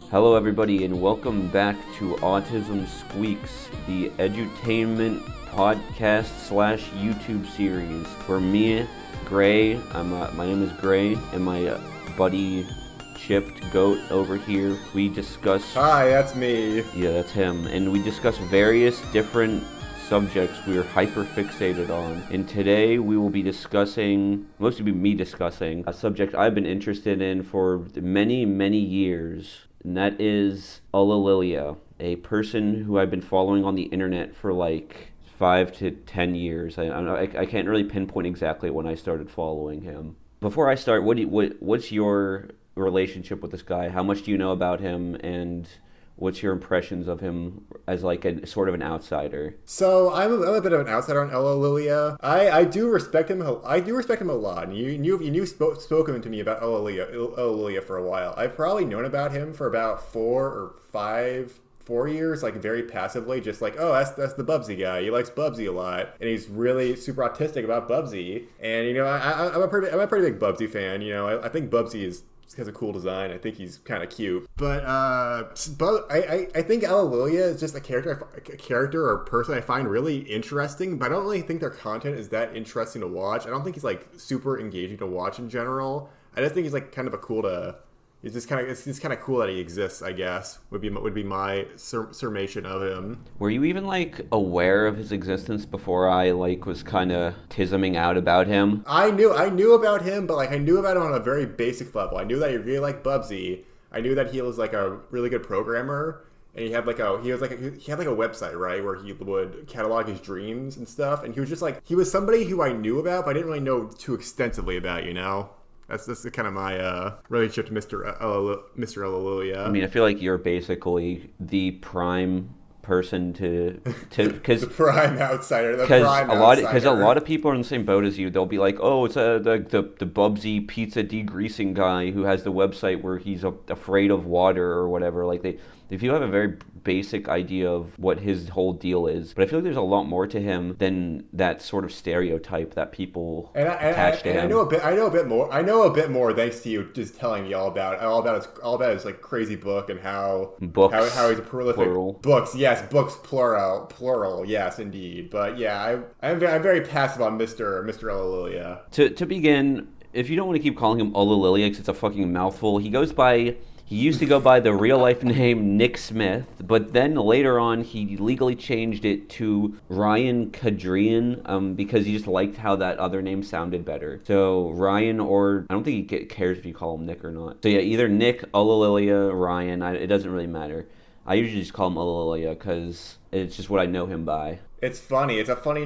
Hello, everybody, and welcome back to Autism Squeaks, the edutainment podcast slash YouTube series where me, Gray, my name is Gray, and my buddy ChippedGoat over here, we discuss... Hi, that's me. Yeah, that's him. And we discuss various different subjects we are hyper-fixated on. And today we will be discussing, mostly me discussing, a subject I've been interested in for many, many years. And that is Ullillillia, a person who I've been following on the internet for like 5 to 10 years. I can't really pinpoint exactly when I started following him. Before I start, what's your relationship with this guy? How much do you know about him, and what's your impressions of him as like a sort of an outsider? So I'm a bit of an outsider on Ullillillia. I do respect him. I do respect him a lot. And you've spoken to me about Ullillillia for a while. I've probably known about him for about 4 years, like very passively, just like, oh, that's the Bubsy guy. He likes Bubsy a lot, and he's really super autistic about Bubsy. And I'm a pretty big Bubsy fan. I think Bubsy has a cool design. I think he's kind of cute. But I think Ullillillia is just a character or person I find really interesting, but I don't really think their content is that interesting to watch. I don't think he's like super engaging to watch in general. I just think he's like kind of it's just kind of cool that he exists, I guess, would be my summation of him. Were you even like aware of his existence before I like was kind of tisming out about him? I knew about him, but like I knew about him on a very basic level. I knew that he really liked Bubsy. I knew that he was like a really good programmer, and he had like a website, right, where he would catalog his dreams and stuff. And he was somebody who I knew about, but I didn't really know too extensively about, That's kind of my relationship to Mr. Ullillillia. I mean, I feel like you're basically the prime person to because the prime outsider. Because a lot of people are in the same boat as you. They'll be like, oh, it's the Bubsy pizza degreasing guy who has the website where he's afraid of water or whatever. Like if you have a very basic idea of what his whole deal is, but I feel like there's a lot more to him than that sort of stereotype that people attach to him. I know a bit more thanks to you just telling me all about his like crazy book and how he's a prolific plural. Books. Yes, books plural. Yes, indeed. But yeah, I'm very passive on Mr. Ullillillia. To begin, if you don't want to keep calling him Ullillillia because it's a fucking mouthful, He used to go by the real-life name Nick Smith, but then later on he legally changed it to Ryan Kadrian because he just liked how that other name sounded better. So Ryan, or I don't think he cares if you call him Nick or not. So yeah, either Nick, Ullillillia, Ryan, it doesn't really matter. I usually just call him Ullillillia because it's just what I know him by. It's funny. It's a funny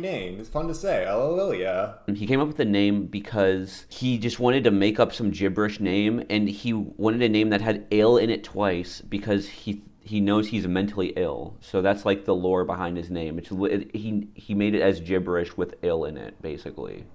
name. It's fun to say. Ullillillia. He came up with the name because he just wanted to make up some gibberish name, and he wanted a name that had ill in it twice because he knows he's mentally ill. So that's like the lore behind his name. He made it as gibberish with ill in it, basically.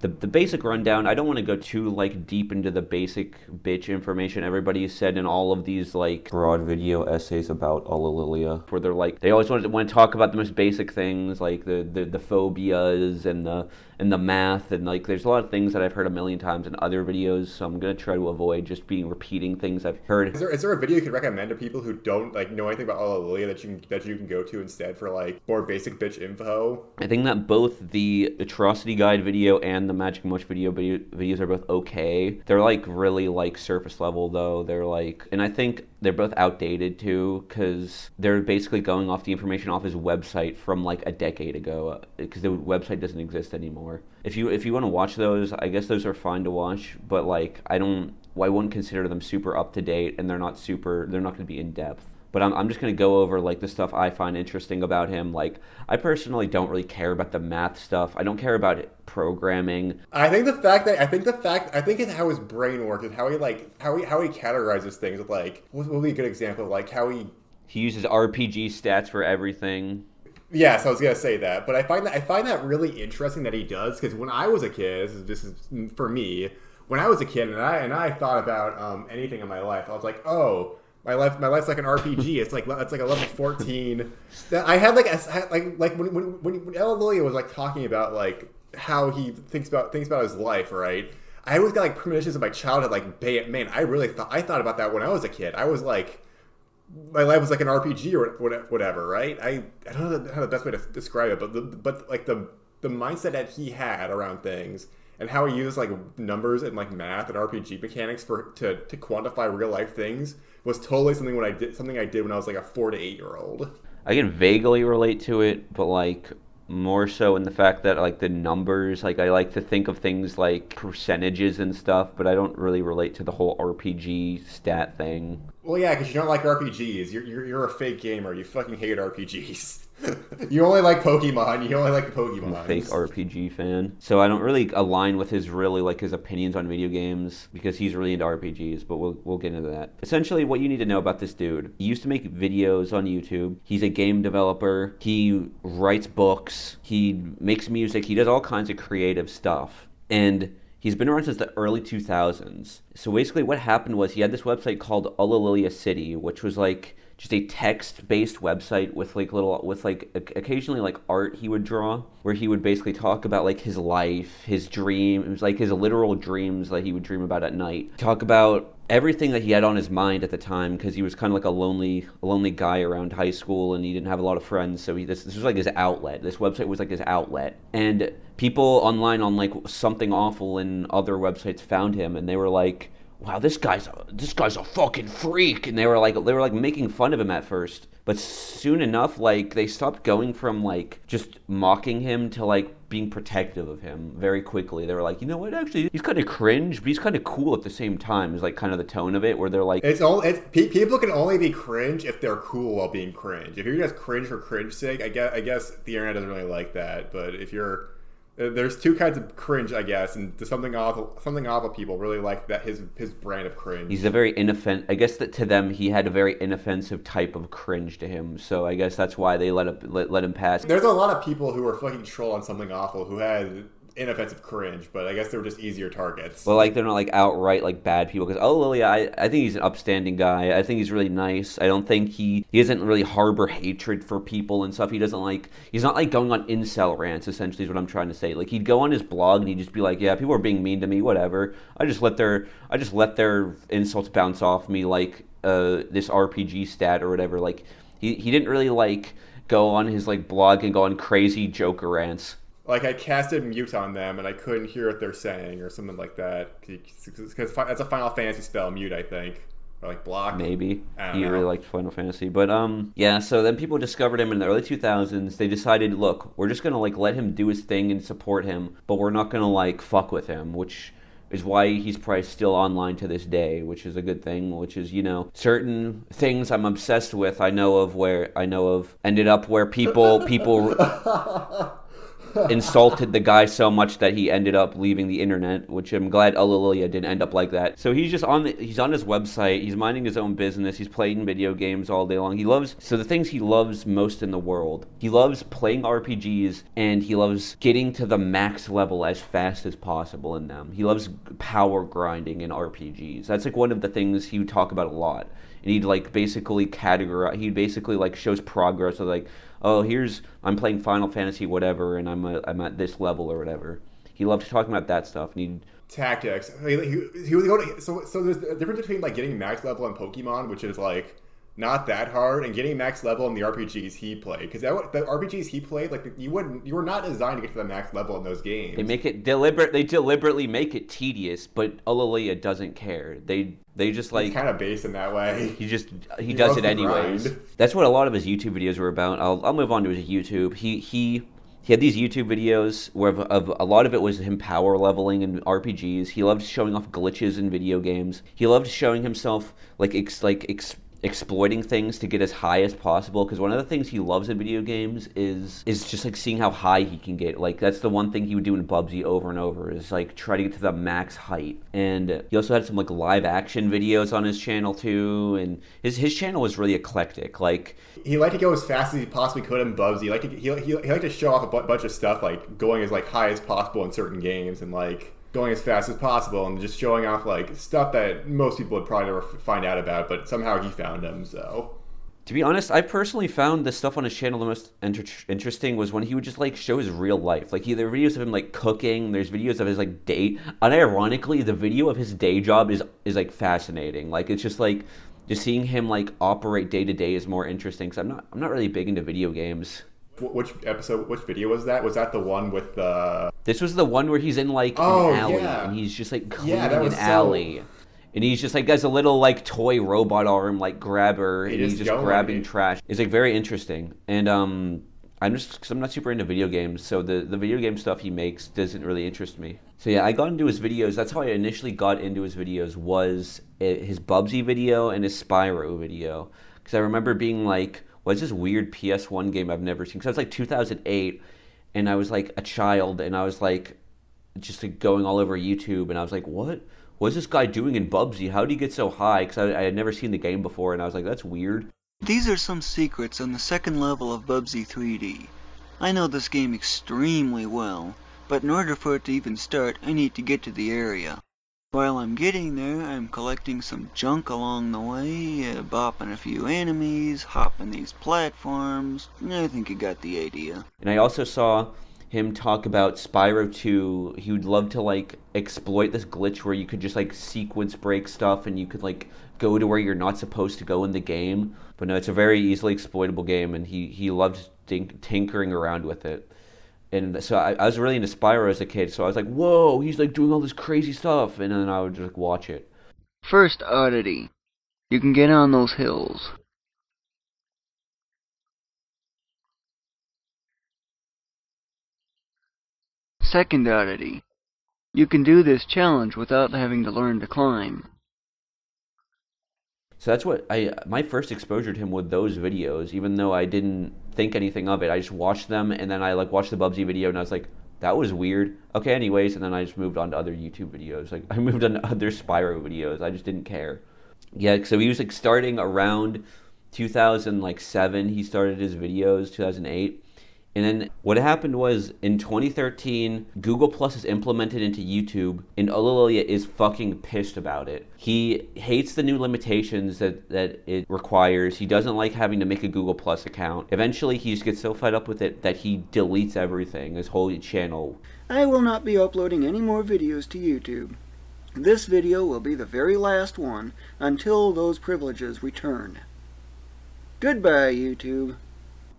The basic rundown, I don't want to go too like deep into the basic bitch information everybody said in all of these like broad video essays about Ullillillia, where they always want to talk about the most basic things like the phobias and the math, and like there's a lot of things that I've heard a million times in other videos, so I'm gonna try to avoid just repeating things I've heard. Is there a video you could recommend to people who don't like know anything about Ullillillia that you can go to instead for like more basic bitch info? I think that both the Atrocity guide video and the MagicMush videos are both okay. They're like really like surface level though. They're like, and I think they're both outdated too because they're basically going off the information off his website from like a decade ago because the website doesn't exist anymore. If you want to watch those, I guess those are fine to watch, but like I wouldn't consider them super up to date, and they're not going to be in depth. But I'm just going to go over like the stuff I find interesting about him. Like I personally don't really care about the math stuff. I don't care about programming. I think it's how his brain works and how he categorizes things. With like what would be a good example of like how he uses RPG stats for everything. Yes, I was gonna say that, but I find that really interesting that he does, because when I was a kid, this is for me. When I was a kid and I thought about anything in my life, I was like, oh. My life's like an RPG. It's like a level 14. I had like when Ullillillia was like talking about like how he thinks about his life, right? I always got like premonitions of my childhood. Like, man, I thought about that when I was a kid. I was like, my life was like an RPG or whatever, right? I don't know how the best way to describe it, but like the mindset that he had around things and how he used like numbers and like math and RPG mechanics to quantify real life things was totally something I did when I was like a 4 to 8 year old. I can vaguely relate to it, but like more so in the fact that like the numbers, like I like to think of things like percentages and stuff, but I don't really relate to the whole RPG stat thing. Well, yeah, because you don't like RPGs. You're a fake gamer. You fucking hate RPGs. You only like Pokemon. You only like the Pokemon. I'm a fake RPG fan. So I don't really align with his opinions on video games because he's really into RPGs, but we'll get into that. Essentially, what you need to know about this dude, he used to make videos on YouTube. He's a game developer. He writes books. He makes music. He does all kinds of creative stuff. And he's been around since the early 2000s. So basically what happened was he had this website called Ullillillia City, which was like just a text-based website with occasionally like art he would draw, where he would basically talk about like his life, his dream. It was like his literal dreams that he would dream about at night. Talk about everything that he had on his mind at the time, because he was kind of like a lonely guy around high school, and he didn't have a lot of friends. So this was like his outlet. This website was like his outlet, and people online on like Something Awful and other websites found him, and they were like, wow, this guy's a fucking freak, and they were like making fun of him at first, but soon enough, like they stopped going from like just mocking him to like being protective of him very quickly. They were like, you know what, actually he's kind of cringe, but he's kind of cool at the same time. Is like kind of the tone of it, where they're like, people can only be cringe if they're cool while being cringe. If you're just cringe for cringe's sake, I guess the internet doesn't really like that. But if you're there's two kinds of cringe, I guess, and Something Awful people really like that his brand of cringe. He's a very I guess that to them he had a very inoffensive type of cringe to him. So I guess that's why they let him pass. There's a lot of people who were fucking troll on Something Awful who had inoffensive cringe, but I guess they were just easier targets. Well, like they're not like outright like bad people. Because Lilia, I think he's an upstanding guy. I think he's really nice. I don't think he doesn't really harbor hatred for people and stuff. He's not like going on incel rants. Essentially, is what I'm trying to say. Like he'd go on his blog and he'd just be like, yeah, people are being mean to me, whatever. I just let their insults bounce off me like this RPG stat or whatever. Like he didn't really like go on his like blog and go on crazy Joker rants. Like I casted mute on them and I couldn't hear what they're saying or something like that. Because that's a Final Fantasy spell, mute, I think. Or like block. Maybe. He really liked Final Fantasy. But yeah, so then people discovered him in the early 2000s. They decided, look, we're just going to like let him do his thing and support him, but we're not going to like fuck with him, which is why he's probably still online to this day, which is a good thing, which is, you know, certain things I'm obsessed with ended up where people insulted the guy so much that he ended up leaving the internet, which I'm glad Ulillillia didn't end up like that. So he's just on his website, he's minding his own business, he's playing video games all day long. So the things he loves most in the world, he loves playing RPGs and he loves getting to the max level as fast as possible in them. He loves power grinding in RPGs. That's like one of the things he would talk about a lot. And he'd like basically like shows progress of like, oh, I'm playing Final Fantasy whatever, and I'm at this level or whatever. He loved talking about that stuff. And tactics. He would go to, so there's a difference between like getting max level in Pokemon, which is like not that hard, and getting max level in the RPGs he played. Because the RPGs he played, like you were not designed to get to the max level in those games. They deliberately make it tedious, but Ulillillia doesn't care. They just like, he's kind of based in that way. He does it anyways. Grind. That's what a lot of his YouTube videos were about. I'll move on to his YouTube. He had these YouTube videos where a lot of it was him power leveling in RPGs. He loved showing off glitches in video games. He loved showing himself exploiting things to get as high as possible, because one of the things he loves in video games is just like seeing how high he can get. Like that's the one thing he would do in Bubsy over and over, is like try to get to the max height. And he also had some like live action videos on his channel too, and his channel was really eclectic. Like he liked to go as fast as he possibly could in Bubsy. He liked to show off a bunch of stuff, like going as like high as possible in certain games and like going as fast as possible and just showing off like stuff that most people would probably never find out about, but somehow he found them. So To be honest, I personally found the stuff on his channel the most interesting was when he would just like show his real life. Like there are videos of him like cooking. There's videos of his like day. Unironically, the video of his day job is like fascinating. Like it's just like just seeing him like operate day to day is more interesting. Because I'm not really big into video games. Which episode? Which video was that? Was that the one with the? This was the one where he's in like an alley and he's just like cleaning an alley. And he's just like has a little like toy robot arm like grabber, and he's just grabbing trash. It's like very interesting. And cause I'm not super into video games, so the video game stuff he makes doesn't really interest me. So yeah, I got into his videos. That's how I initially got into his videos, was his Bubsy video and his Spyro video. Because I remember being like, what's this weird PS1 game I've never seen? Because I was like 2008, and I was like a child, and I was like just like going all over YouTube, and I was like, what's this guy doing in Bubsy? How did he get so high? Because I had never seen the game before, and I was like, that's weird. These are some secrets on the second level of Bubsy 3D. I know this game extremely well, but in order for it to even start, I need to get to the area. While I'm getting there, I'm collecting some junk along the way, bopping a few enemies, hopping these platforms. I think you got the idea. And I also saw him talk about Spyro 2. He would love to like exploit this glitch where you could just like sequence break stuff and you could like go to where you're not supposed to go in the game. But no, it's a very easily exploitable game, and he loved tinkering around with it. And so I was really into Spyro as a kid, so I was like, whoa, he's like doing all this crazy stuff, and then I would just like, watch it. First oddity. You can get on those hills. Second oddity. You can do this challenge without having to learn to climb. So that's what my first exposure to him with those videos, even though I didn't think anything of it. I just watched them, and then I like watched the Bubsy video, and I was like, that was weird. Okay, anyways, and then I just moved on to other YouTube videos. Like I moved on to other Spyro videos. I just didn't care. Yeah, so he was like starting around 2007. He started his videos 2008. And then what happened was in 2013, Google Plus is implemented into YouTube, and Ulillillia is fucking pissed about it. He hates the new limitations that it requires. He doesn't like having to make a Google Plus account. Eventually, he just gets so fed up with it that he deletes everything, his whole channel. I will not be uploading any more videos to YouTube. This video will be the very last one until those privileges return. Goodbye, YouTube.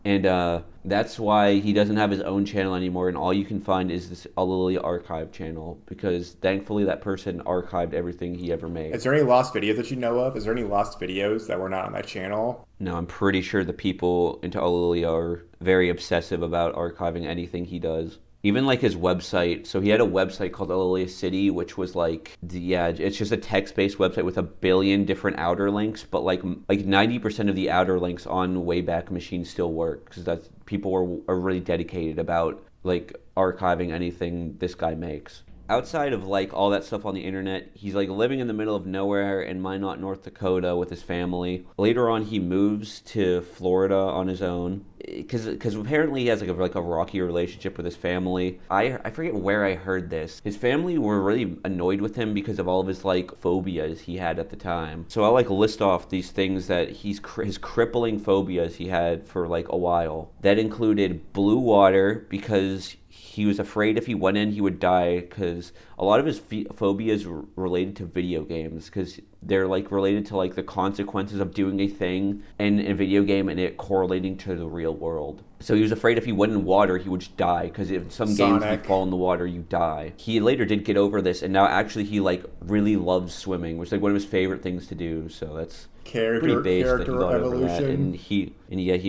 And that's why he doesn't have his own channel anymore, and all you can find is this Ullillillia archive channel, because thankfully that person archived everything he ever made. Is there any lost videos that you know of? Is there any lost videos that were not on that channel? No, I'm pretty sure the people into Ullillillia are very obsessive about archiving anything he does. Even like his website. So he had a website called Ullillillia City, which was like, yeah, it's just a text-based website with a billion different outer links, but like 90% of the outer links on Wayback Machine still work, because that's people are really dedicated about like archiving anything this guy makes. Outside of like all that stuff on the internet, he's like living in the middle of nowhere in Minot, North Dakota with his family. Later on, he moves to Florida on his own because apparently he has like a rocky relationship with his family. I forget where I heard this. His family were really annoyed with him because of all of his like phobias he had at the time. So I'll like list off these things that his crippling phobias he had for like a while. That included blue water, because he was afraid if he went in, he would die, because a lot of his phobias were related to video games, because they're like related to like the consequences of doing a thing in a video game and it correlating to the real world. So he was afraid if he went in water, he would just die, because if some games you fall in the water, you die. He later did get over this, and now actually he like really loves swimming, which is like one of his favorite things to do. So that's pretty base that he got over that. And he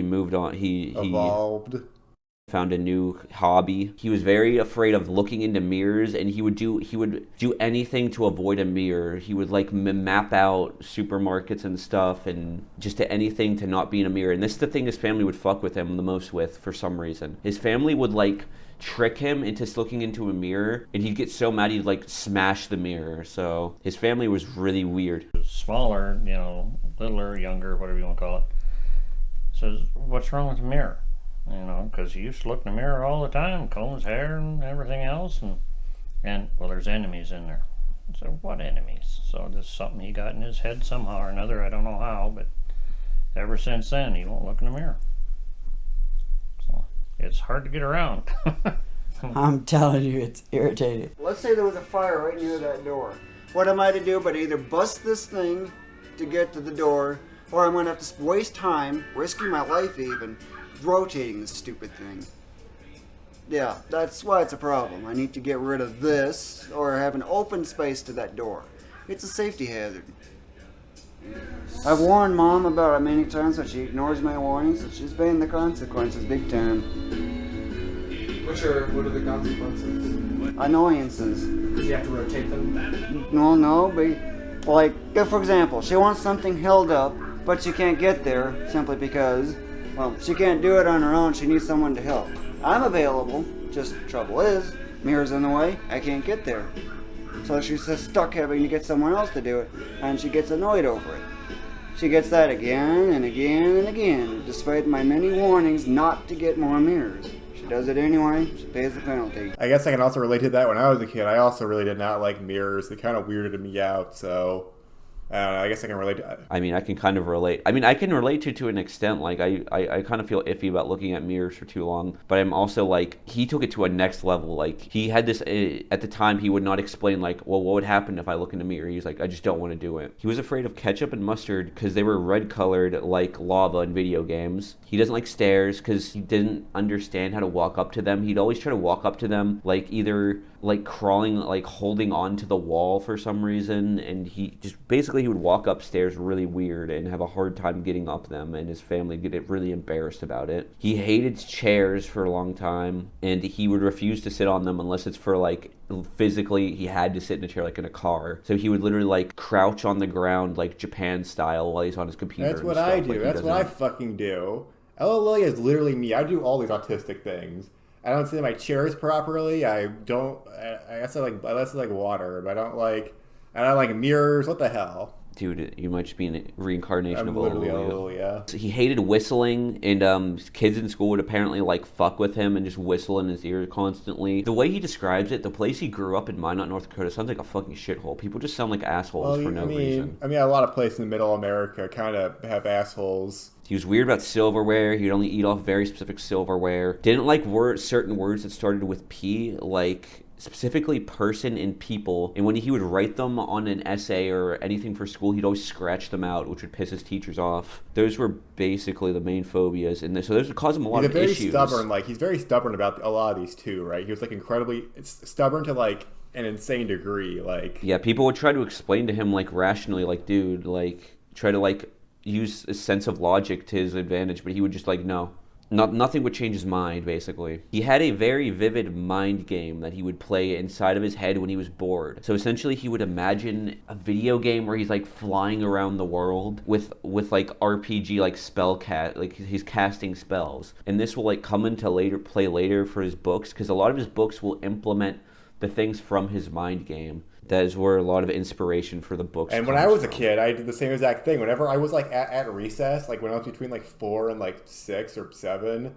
moved on. He evolved. Found a new hobby. He was very afraid of looking into mirrors, and he would do anything to avoid a mirror. He would like map out supermarkets and stuff, and just anything to not be in a mirror. And this is the thing his family would fuck with him the most with, for some reason. His family would like trick him into looking into a mirror, and he'd get so mad he'd like smash the mirror. So his family was really weird. Smaller, littler, younger, whatever you want to call it. Says, what's wrong with the mirror? Because he used to look in the mirror all the time, comb his hair and everything else, and well, there's enemies in there. So what enemies? So this is something he got in his head somehow or another. I don't know how, but ever since then, he won't look in the mirror. So it's hard to get around. I'm telling you, it's irritating. Let's say there was a fire right near that door. What am I to do but either bust this thing to get to the door, or I'm going to have to waste time, risking my life even, rotating this stupid thing. Yeah, that's why it's a problem. I need to get rid of this, or have an open space to that door. It's a safety hazard. I've warned Mom about it many times, but she ignores my warnings, and she's paying the consequences big time. What are the consequences? Annoyances. Because you have to rotate them? No, but like, if, for example, she wants something held up, but she can't get there simply because, well, she can't do it on her own, she needs someone to help. I'm available, just trouble is, mirror's in the way, I can't get there. So she's just stuck having to get someone else to do it, and she gets annoyed over it. She gets that again and again and again, despite my many warnings not to get more mirrors. She does it anyway, she pays the penalty. I guess I can also relate to that. When I was a kid, I also really did not like mirrors. They kind of weirded me out, so I don't know, I guess I can relate to that. I mean, I can kind of relate. I mean, I can relate to an extent. Like, I kind of feel iffy about looking at mirrors for too long. But I'm also, like, he took it to a next level. Like, he had this, at the time, he would not explain, like, well, what would happen if I look in the mirror? He's like, I just don't want to do it. He was afraid of ketchup and mustard because they were red-colored like lava in video games. He doesn't like stairs because he didn't understand how to walk up to them. He'd always try to walk up to them, like, either like crawling, like holding on to the wall for some reason, and he just basically he would walk upstairs really weird and have a hard time getting up them, and his family would get really embarrassed about it. He hated chairs for a long time, and he would refuse to sit on them unless it's for like physically he had to sit in a chair like in a car. So he would literally like crouch on the ground like Japan style while he's on his computer. That's what I do. That's what I fucking do. Ullillillia is literally me. I do all these autistic things. I don't sit in my chairs properly. I guess I like water, but I don't like mirrors. What the hell? Dude, you might just be a reincarnation of literally Ullillillia. So he hated whistling, and kids in school would apparently like fuck with him and just whistle in his ear constantly. The way he describes it, the place he grew up in Minot, North Dakota, sounds like a fucking shithole. People just sound like assholes for no reason. I mean, a lot of places in Middle America kind of have assholes. He was weird about silverware. He'd only eat off very specific silverware. Didn't like certain words that started with P, like specifically person and people. And when he would write them on an essay or anything for school, he'd always scratch them out, which would piss his teachers off. Those were basically the main phobias. And so those would cause him a lot of issues. He's very stubborn about a lot of these too, right? He was like incredibly stubborn to like an insane degree. Like, yeah, people would try to explain to him like rationally, like, dude, like try to like use a sense of logic to his advantage, but he would just like, no. Nothing would change his mind, basically. He had a very vivid mind game that he would play inside of his head when he was bored. So essentially, he would imagine a video game where he's like flying around the world with like RPG, like like he's casting spells. And this will like come into play later for his books, because a lot of his books will implement the things from his mind game. That is where a lot of inspiration for the books. And when I was a kid, I did the same exact thing. Whenever I was like at recess, like when I was between like 4 and like 6 or 7,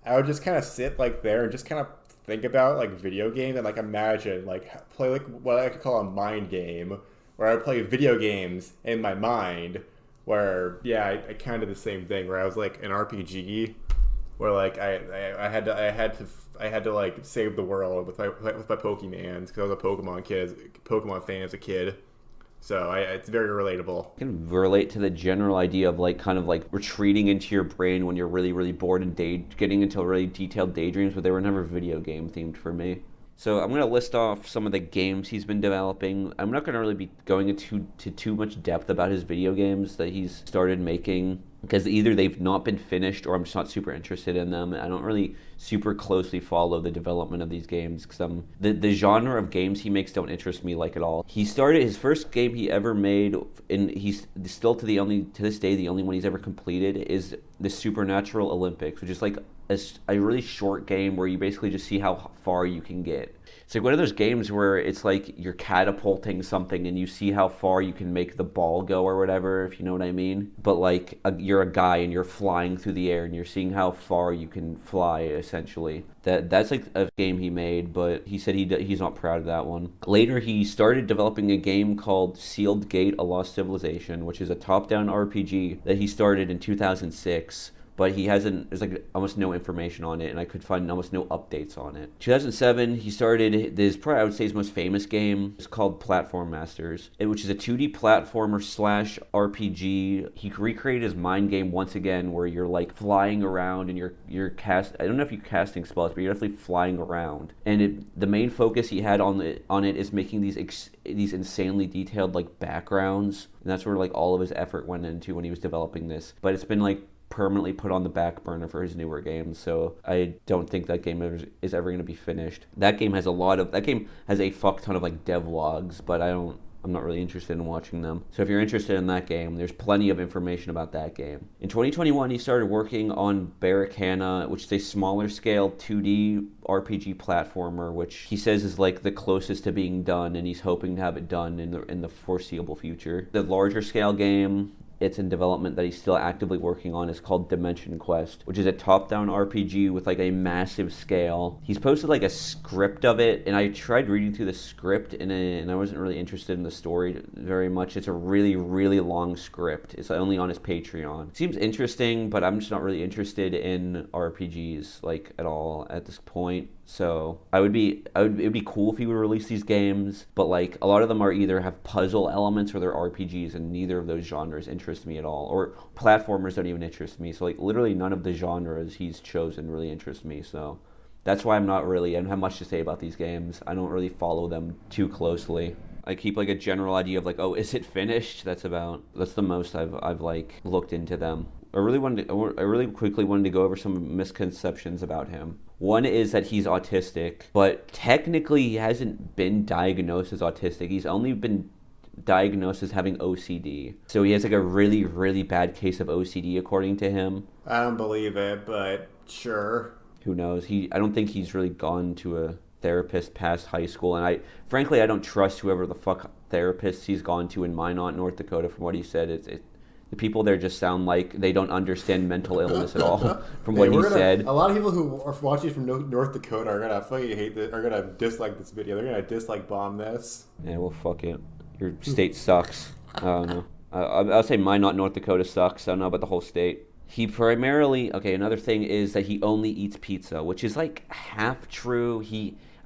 I would just kind of sit like there and just kind of think about like video games and like imagine like play like what I could call a mind game, where I would play video games in my mind. Where I kind of the same thing. Where I was like an RPG, where like I had to like save the world with my Pokemans, because I was a Pokemon fan as a kid. So it's very relatable. I can relate to the general idea of like kind of like retreating into your brain when you're really, really bored and getting into really detailed daydreams, but they were never video game themed for me. So I'm going to list off some of the games he's been developing. I'm not going to really be going into too much depth about his video games that he's started making, because either they've not been finished or I'm just not super interested in them. I don't really super closely follow the development of these games, because the genre of games he makes don't interest me like at all. He started his first game he ever made, and he's still to this day the only one he's ever completed, is the Supernatural Olympics, which is like a really short game where you basically just see how far you can get. It's like one of those games where it's like you're catapulting something and you see how far you can make the ball go or whatever, if you know what I mean. But like you're a guy and you're flying through the air and you're seeing how far you can fly, essentially. That's like a game he made, but he said he's not proud of that one. Later, he started developing a game called Sealed Gate: A Lost Civilization, which is a top-down RPG that he started in 2006. But there's like almost no information on it, and I could find almost no updates on it. 2007, he started this, probably I would say his most famous game. It's called Platform Masters, which is a 2D platformer slash RPG. He recreated his mind game once again, where you're like flying around and you're I don't know if you're casting spells, but you're definitely flying around. And the main focus he had on it is making these insanely detailed like backgrounds, and that's where like all of his effort went into when he was developing this. But it's been like permanently put on the back burner for his newer games, so I don't think that game is ever going to be finished. That game has a fuck ton of like devlogs, but I'm not really interested in watching them. So if you're interested in that game, there's plenty of information about that game. In 2021, he started working on Barricana, which is a smaller scale 2D RPG platformer, which he says is like the closest to being done, and he's hoping to have it done in the foreseeable future. The larger scale game it's in development that he's still actively working on is called Dimension Quest, which is a top-down RPG with like a massive scale. He's posted like a script of it, and I tried reading through the script, and I wasn't really interested in the story very much. It's a really, really long script. It's only on his Patreon. It seems interesting, but I'm just not really interested in RPGs like at all at this point. So it would be cool if he would release these games, but like a lot of them are either have puzzle elements or they're RPGs, and neither of those genres interest me at all. Or platformers don't even interest me. So like literally none of the genres he's chosen really interest me. So that's why I don't have much to say about these games. I don't really follow them too closely. I keep like a general idea of like, oh, is it finished? That's the most I've like looked into them. I really quickly wanted to go over some misconceptions about him. One is that he's autistic, but technically he hasn't been diagnosed as autistic. He's only been diagnosed as having OCD. So he has like a really, really bad case of OCD according to him. I don't believe it, but sure. Who knows? I don't think he's really gone to a therapist past high school, and I don't trust whoever the fuck therapists he's gone to in Minot, North Dakota. From what he said, the people there just sound like they don't understand mental illness at all. From what he said, a lot of people who are watching from North Dakota are gonna fucking hate this, are gonna dislike this video. They're gonna dislike bomb this. Yeah, well, fuck it. Your state sucks. I don't know. I'll say Minot, North Dakota sucks. I don't know about the whole state. He primarily, another thing is that he only eats pizza, which is like half true.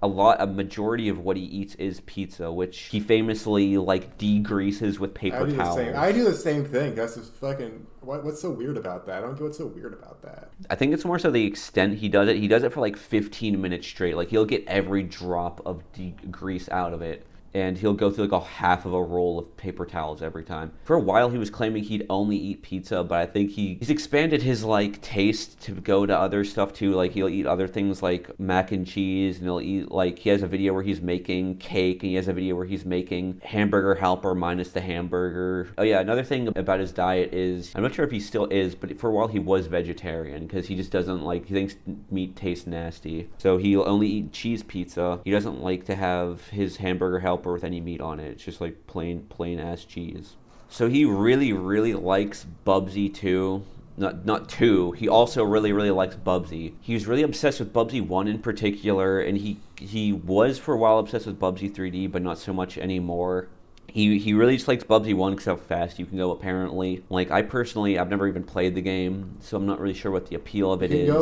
A majority of what he eats is pizza, which he famously like degreases with paper towels. I do the same thing. That's just fucking. What's so weird about that? I don't get what's so weird about that. I think it's more so the extent he does it. He does it for like 15 minutes straight. Like he'll get every drop of grease out of it. And he'll go through like a half of a roll of paper towels every time. For a while, he was claiming he'd only eat pizza, but I think he's expanded his like taste to go to other stuff too. Like he'll eat other things like mac and cheese, and he'll eat like he has a video where he's making cake, and he has a video where he's making hamburger helper minus the hamburger. Oh yeah, another thing about his diet is I'm not sure if he still is, but for a while he was vegetarian because he just doesn't like he thinks meat tastes nasty, so he'll only eat cheese pizza. He doesn't like to have his hamburger helper with any meat on it. It's just like plain ass cheese. So he really, really likes Bubsy 2. Not 2. He also really, really likes Bubsy. He was really obsessed with Bubsy 1 in particular, and he was for a while obsessed with Bubsy 3D, but not so much anymore. He really just likes Bubsy 1 because how fast you can go, apparently. Like, I've never even played the game, so I'm not really sure what the appeal of it is. You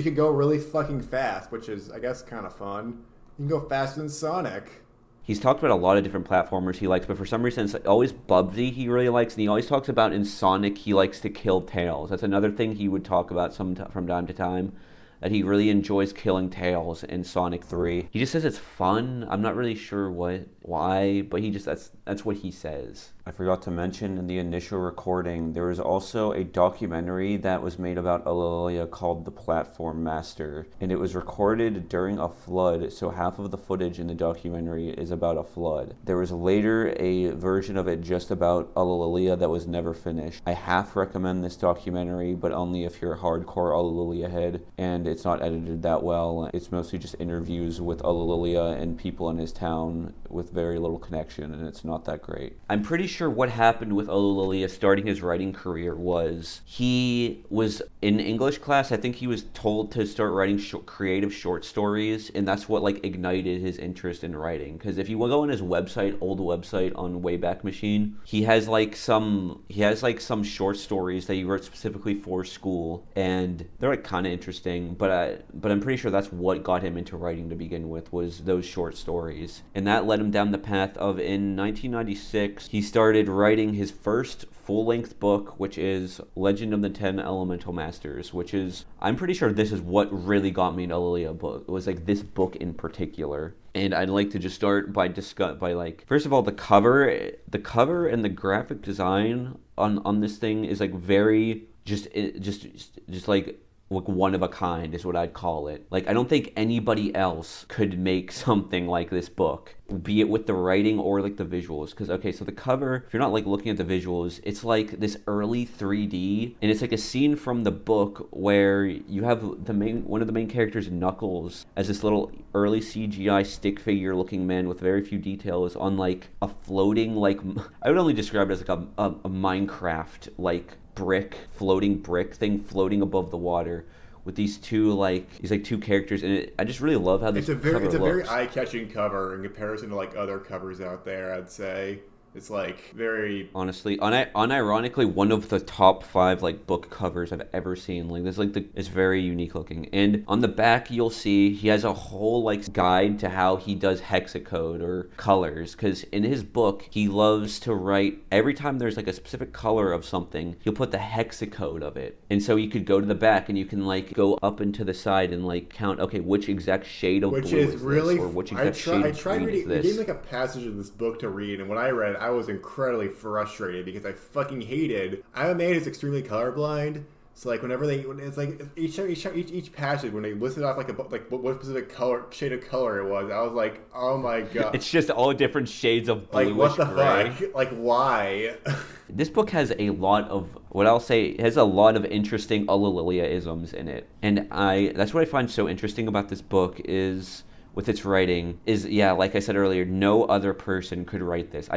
can go really fucking fast, which is, I guess, kind of fun. You can go faster than Sonic. He's talked about a lot of different platformers he likes, but for some reason it's always Bubsy he really likes, and he always talks about in Sonic he likes to kill Tails. That's another thing he would talk about from time to time, that he really enjoys killing Tails in Sonic 3. He just says it's fun. I'm not really sure why, but that's what he says. I forgot to mention in the initial recording, there was also a documentary that was made about Ulillillia called The Platform Master, and it was recorded during a flood, so half of the footage in the documentary is about a flood. There was later a version of it just about Ulillillia that was never finished. I half recommend this documentary, but only if you're a hardcore Ullillillia head, and it's not edited that well. It's mostly just interviews with Ullillillia and people in his town with very little connection, and it's not that great. I'm pretty sure what happened with Ullillillia starting his writing career was he was in English class. I think he was told to start writing creative short stories, and that's what like ignited his interest in writing. Because if you go on his website, old website on Wayback Machine, he has some short stories that he wrote specifically for school, and they're like kind of interesting. But I'm pretty sure that's what got him into writing to begin with, was those short stories, and that led him down the path of, in 1996, he started writing his first full-length book, which is Legend of the 10 Elemental Masters, which is, I'm pretty sure this is what really got me into Ullillillia book. It was like this book in particular. And I'd like to just start by first of all, the cover and the graphic design on this thing is like very just like one of a kind is what I'd call it. Like, I don't think anybody else could make something like this book, be it with the writing or like the visuals. Because, okay, so the cover, if you're not like looking at the visuals, it's like this early 3D, and it's like a scene from the book where you have one of the main characters, Knuckles, as this little early CGI stick figure looking man with very few details on like a floating, like, I would only describe it as like a Minecraft like floating brick thing floating above the water with these two characters, and I just really love how this cover looks. It's a very eye-catching cover in comparison to like other covers out there, I'd say. It's like very, honestly, unironically, one of the top 5 like book covers I've ever seen. Like this, it's very unique looking. And on the back, you'll see he has a whole like guide to how he does hexacode or colors. Because in his book, he loves to write every time there's like a specific color of something, he'll put the hexacode of it. And so you could go to the back and you can like go up and to the side and like count, okay, which exact shade of blue is really this, or which exact shade of green is this. I gave like a passage of this book to read, and when I read it, I was incredibly frustrated because I fucking hated. I'm a man who's extremely colorblind, so like whenever it's like each passage when they listed off like what specific shade of color it was, I was like, oh my god, it's just all different shades of bluish like what the gray. fuck, like why? This book has a lot of interesting Ullillillia-isms in it, and that's what I find so interesting about this book is, with its writing, is, yeah, like I said earlier, no other person could write this.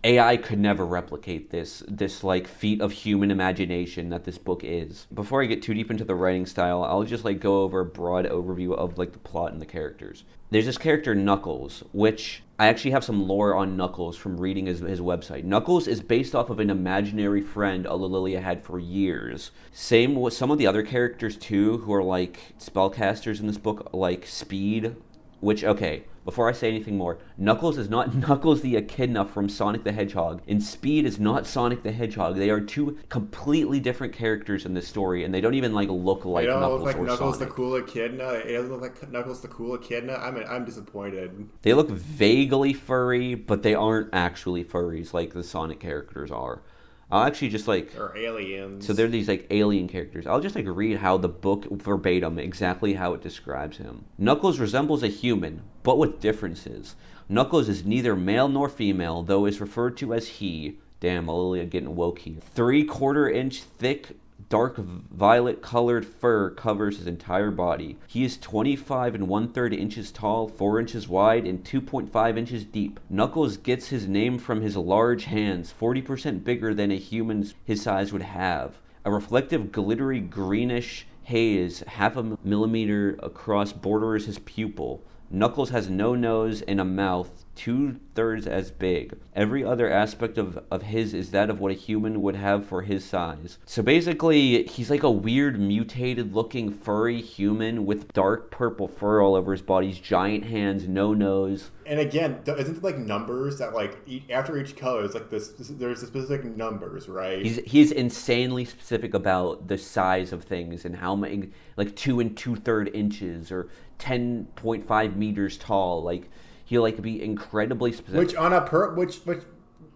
AI could never replicate this like feat of human imagination that this book is. Before I get too deep into the writing style, I'll just like go over a broad overview of like the plot and the characters. There's this character Knuckles, which I actually have some lore on Knuckles from reading his website. Knuckles is based off of an imaginary friend Ullillillia had for years. Same with some of the other characters too, who are like spellcasters in this book, like Speed. Which, okay, before I say anything more, Knuckles is not Knuckles the Echidna from Sonic the Hedgehog, and Speed is not Sonic the Hedgehog. They are two completely different characters in this story, and they don't even like look like Knuckles or Knuckles Sonic. The cool Echidna. It doesn't look like Knuckles the cool Echidna. I'm disappointed. They look vaguely furry, but they aren't actually furries like the Sonic characters are. I'll actually just like... Or aliens. So they're these like alien characters. I'll just like read how the book verbatim, exactly how it describes him. Knuckles resembles a human, but with differences. Knuckles is neither male nor female, though is referred to as he. Damn, Ullillillia getting woke here. 3/4 inch thick, dark violet colored fur covers his entire body. He is 25 1/3 inches tall, 4 inches wide, and 2.5 inches deep. Knuckles gets his name from his large hands, 40% bigger than a human his size would have. A reflective, glittery, greenish haze, 0.5 millimeter across, borders his pupil. Knuckles has no nose and a mouth 2/3 as big. Every other aspect of his is that of what a human would have for his size. So basically, he's like a weird, mutated looking furry human with dark purple fur all over his body, giant hands, no nose. And again, isn't it like numbers that like after each color is like this? There's specific numbers, right? He's insanely specific about the size of things and how many, like 2 2/3 inches or 10.5 meters tall. Like he'll like be incredibly specific. Which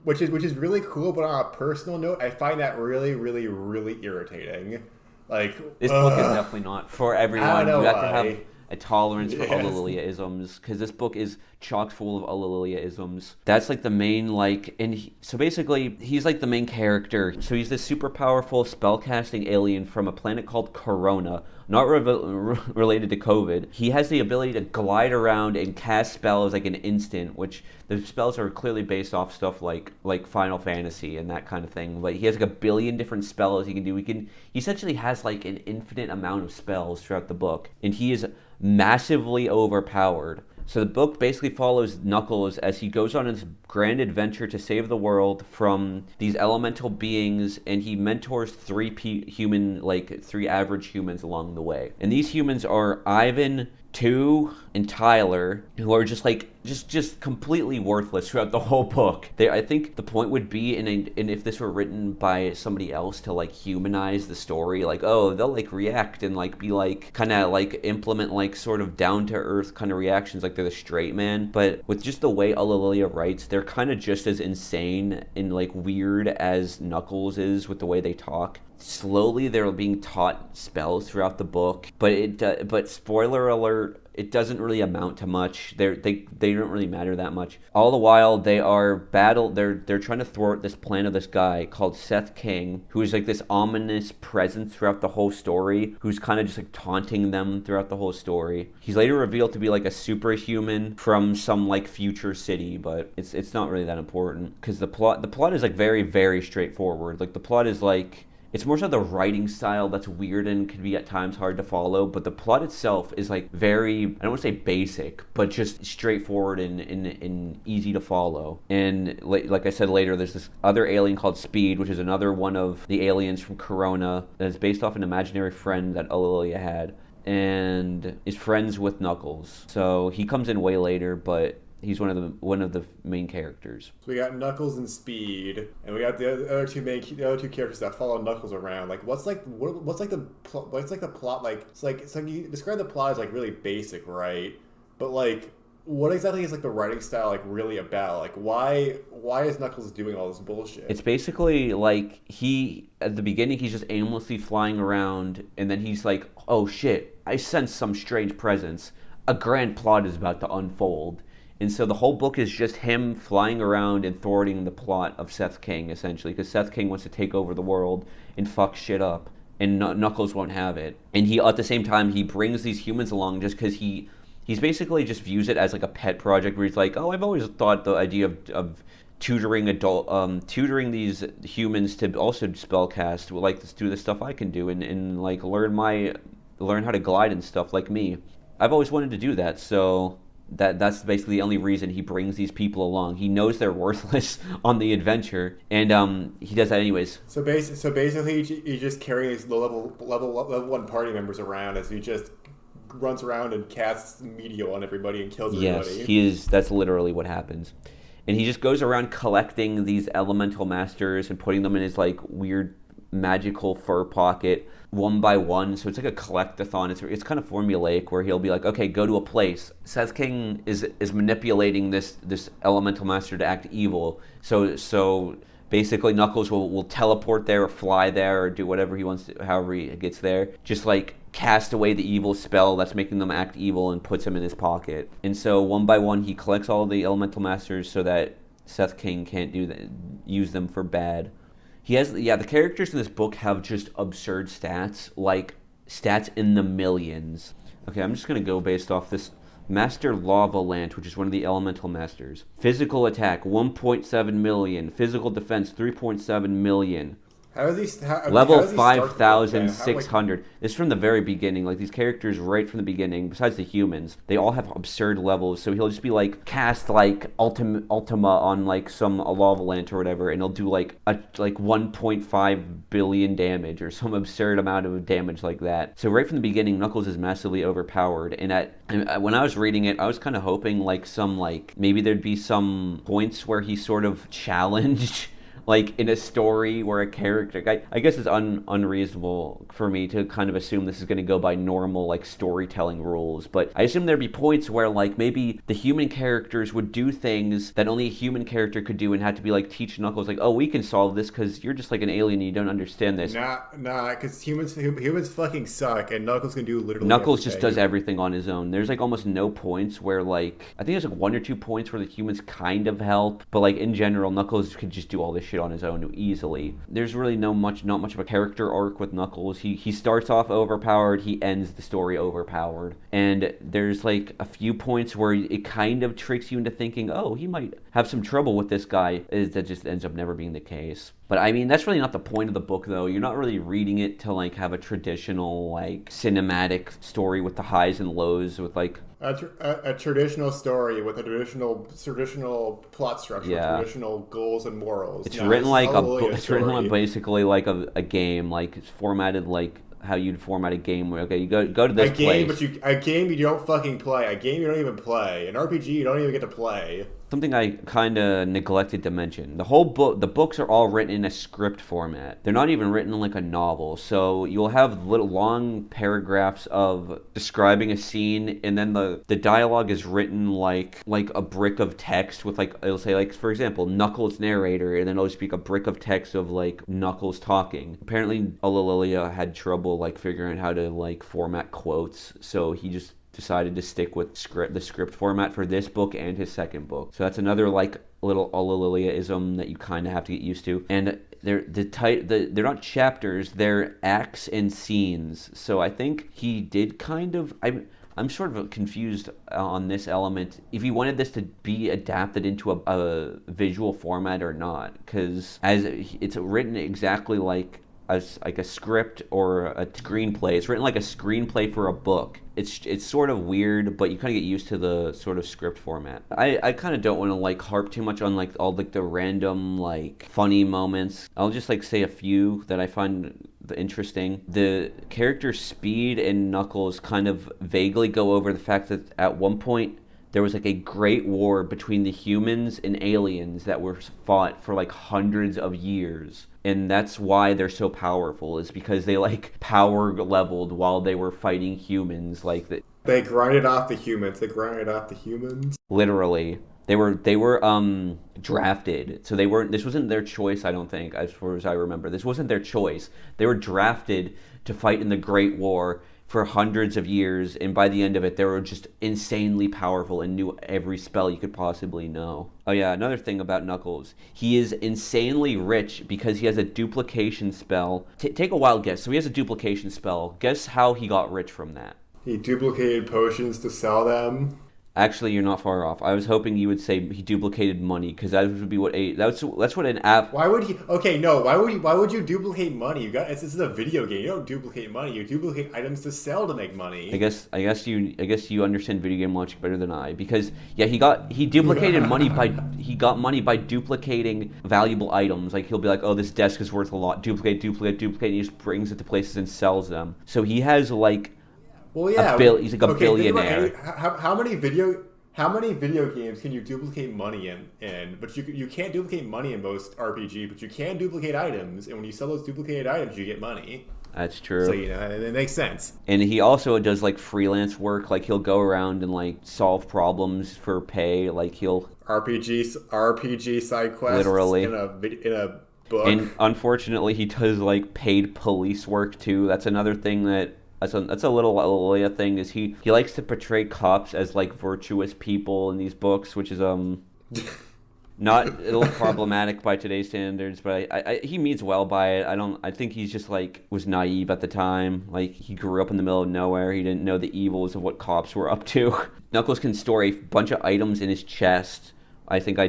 which is really cool. But on a personal note, I find that really, really, really irritating. Like This book is definitely not for everyone. I don't know You have to why. have a tolerance for Yes. Ullillillia-isms, because this book is chock full of Ullillillia-isms. That's like the main, like, so basically he's like the main character. So he's this super powerful spellcasting alien from a planet called Corona, not related to COVID. He has the ability to glide around and cast spells like an instant, which the spells are clearly based off stuff like Final Fantasy and that kind of thing. But he has like a billion different spells he can do. He essentially has like an infinite amount of spells throughout the book, and he is massively overpowered. So the book basically follows Knuckles as he goes on his grand adventure to save the world from these elemental beings, and he mentors three average humans along the way. And these humans are Ivan, Tu, and Tyler, who are just completely worthless throughout the whole book. I think the point would be, and if this were written by somebody else, to like humanize the story, like, oh, they'll like react and like be like kind of like implement like sort of down to earth kind of reactions, like they're the straight man. But with just the way Ullillillia writes, they're kind of just as insane and like weird as Knuckles is with the way they talk. Slowly they're being taught spells throughout the book, but spoiler alert, it doesn't really amount to much. They don't really matter that much. All the while they're trying to thwart this plan of this guy called Seth King, who is like this ominous presence throughout the whole story, who's kind of just like taunting them throughout the whole story. He's later revealed to be like a superhuman from some like future city, but it's not really that important because the plot is like very, very straightforward. Like the plot is like, it's more so the writing style that's weird and can be at times hard to follow, but the plot itself is like very, I don't want to say basic, but just straightforward and easy to follow. And like I said later, there's this other alien called Speed, which is another one of the aliens from Corona that is based off an imaginary friend that Ullillillia had, and is friends with Knuckles. So he comes in way later, but he's one of the main characters. So we got Knuckles and Speed, and we got the other two characters that follow Knuckles around. Like, what's the plot like? It's like you describe the plot as like really basic, right? But like, what exactly is like the writing style like really about? Like, why is Knuckles doing all this bullshit? It's basically like at the beginning he's just aimlessly flying around, and then he's like, oh shit, I sense some strange presence. A grand plot is about to unfold. And so the whole book is just him flying around and thwarting the plot of Seth King, essentially, because Seth King wants to take over the world and fuck shit up, and Knuckles won't have it. And he, at the same time, he brings these humans along just because he's basically just views it as like a pet project where he's like, oh, I've always thought the idea of tutoring these humans to also spellcast, like to do the stuff I can do and like learn how to glide and stuff like me. I've always wanted to do that, so that's basically the only reason he brings these people along. He knows they're worthless on the adventure, and he does that anyways. So basically, he just carries the level 1 party members around as he just runs around and casts media on everybody and kills everybody. Yes, that's literally what happens. And he just goes around collecting these elemental masters and putting them in his like weird magical fur pocket one by one. So it's like a collect-a-thon. It's kind of formulaic where he'll be like, okay, go to a place. Seth King is manipulating this elemental master to act evil. So basically Knuckles will teleport there or fly there or do whatever he wants to, however he gets there. Just like cast away the evil spell that's making them act evil and puts him in his pocket. And so one by one he collects all the elemental masters so that Seth King can't use them for bad. The characters in this book have just absurd stats, like stats in the millions. Okay, I'm just going to go based off this Master Lava Lant, which is one of the elemental masters. Physical attack, 1.7 million. Physical defense, 3.7 million. Level 5,600. This is from the very beginning. Like, these characters right from the beginning, besides the humans, they all have absurd levels. So he'll just be like, cast like Ultima on like some lava lant or whatever, and he'll do like 1.5 billion damage or some absurd amount of damage like that. So right from the beginning, Knuckles is massively overpowered. And when I was reading it, I was kind of hoping maybe there'd be some points where he sort of challenged like in a story where a character, I guess it's unreasonable for me to kind of assume this is going to go by normal like storytelling rules, but I assume there'd be points where like maybe the human characters would do things that only a human character could do and had to be like teach Knuckles like, oh, we can solve this because you're just like an alien and you don't understand this. Nah, because humans fucking suck, and Knuckles can do literally Knuckles everything. just does everything on his own. There's like almost no points where like, I think there's like 1 or 2 points where the humans kind of help, but like in general, Knuckles could just do all this shit on his own easily. There's really not much of a character arc with Knuckles. He starts off overpowered, he ends the story overpowered, and there's like a few points where it kind of tricks you into thinking, oh, he might have some trouble with this guy. That just ends up never being the case. But I mean, that's really not the point of the book, though. You're not really reading it to like have a traditional like cinematic story with the highs and lows, with like a traditional story with a traditional plot structure, traditional goals and morals. It's written like a book. It's written like basically like a game. Like it's formatted like how you'd format a game where, okay, you go to this place. A game you don't fucking play. A game you don't even play. An RPG you don't even get to play. Something I kind of neglected to mention. The books are all written in a script format. They're not even written like a novel. So you'll have little long paragraphs of describing a scene, and then the dialogue is written like a brick of text with like, it'll say like, for example, Knuckles narrator, and then it'll just be a brick of text of like Knuckles talking. Apparently Ulillillia had trouble like figuring out how to like format quotes, so he just decided to stick with the script format for this book and his second book. So that's another like little Ulillillia-ism that you kind of have to get used to. And they're they're not chapters, they're acts and scenes. So I think he did kind of, I'm sort of confused on this element, if he wanted this to be adapted into a visual format or not, because as it's written exactly like a script or a screenplay. It's written like a screenplay for a book. It's sort of weird, but you kind of get used to the sort of script format. I kind of don't want to like harp too much on like all like the random like funny moments. I'll just like say a few that I find interesting. The character Speed and Knuckles kind of vaguely go over the fact that at one point there was like a great war between the humans and aliens that were fought for like hundreds of years. And that's why they're so powerful, is because they like power leveled while they were fighting humans. Like they grinded off the humans. Literally. They were drafted. So this wasn't their choice, I don't think, as far as I remember. This wasn't their choice. They were drafted to fight in the Great War for hundreds of years, and by the end of it, they were just insanely powerful and knew every spell you could possibly know. Oh yeah, another thing about Knuckles. He is insanely rich because he has a duplication spell. Take a wild guess. So he has a duplication spell. Guess how he got rich from that. He duplicated potions to sell them. Actually, you're not far off. I was hoping you would say he duplicated money, because that would be that's what an app. Why would he? Okay, no. Why would you duplicate money? This is a video game. You don't duplicate money. You duplicate items to sell to make money. I guess you understand video game logic better than I, because yeah, he duplicated money by duplicating valuable items. Like he'll be like, oh, this desk is worth a lot. Duplicate. And he just brings it to places and sells them. So he has like. Well, yeah. He's like a billionaire. How many video games can you duplicate money in? But you can't duplicate money in most RPG, but you can duplicate items, and when you sell those duplicated items, you get money. That's true. So it makes sense. And he also does like freelance work. Like he'll go around and like solve problems for pay. Like he'll RPG side quests. Literally in a book. And unfortunately, he does like paid police work too. That's another thing that's a little Ulillillia thing, is he likes to portray cops as like virtuous people in these books, which is not a little problematic by today's standards, but he means well by it. I think he's just like was naive at the time. Like he grew up in the middle of nowhere. He didn't know the evils of what cops were up to. Knuckles can store a bunch of items in his chest. I think I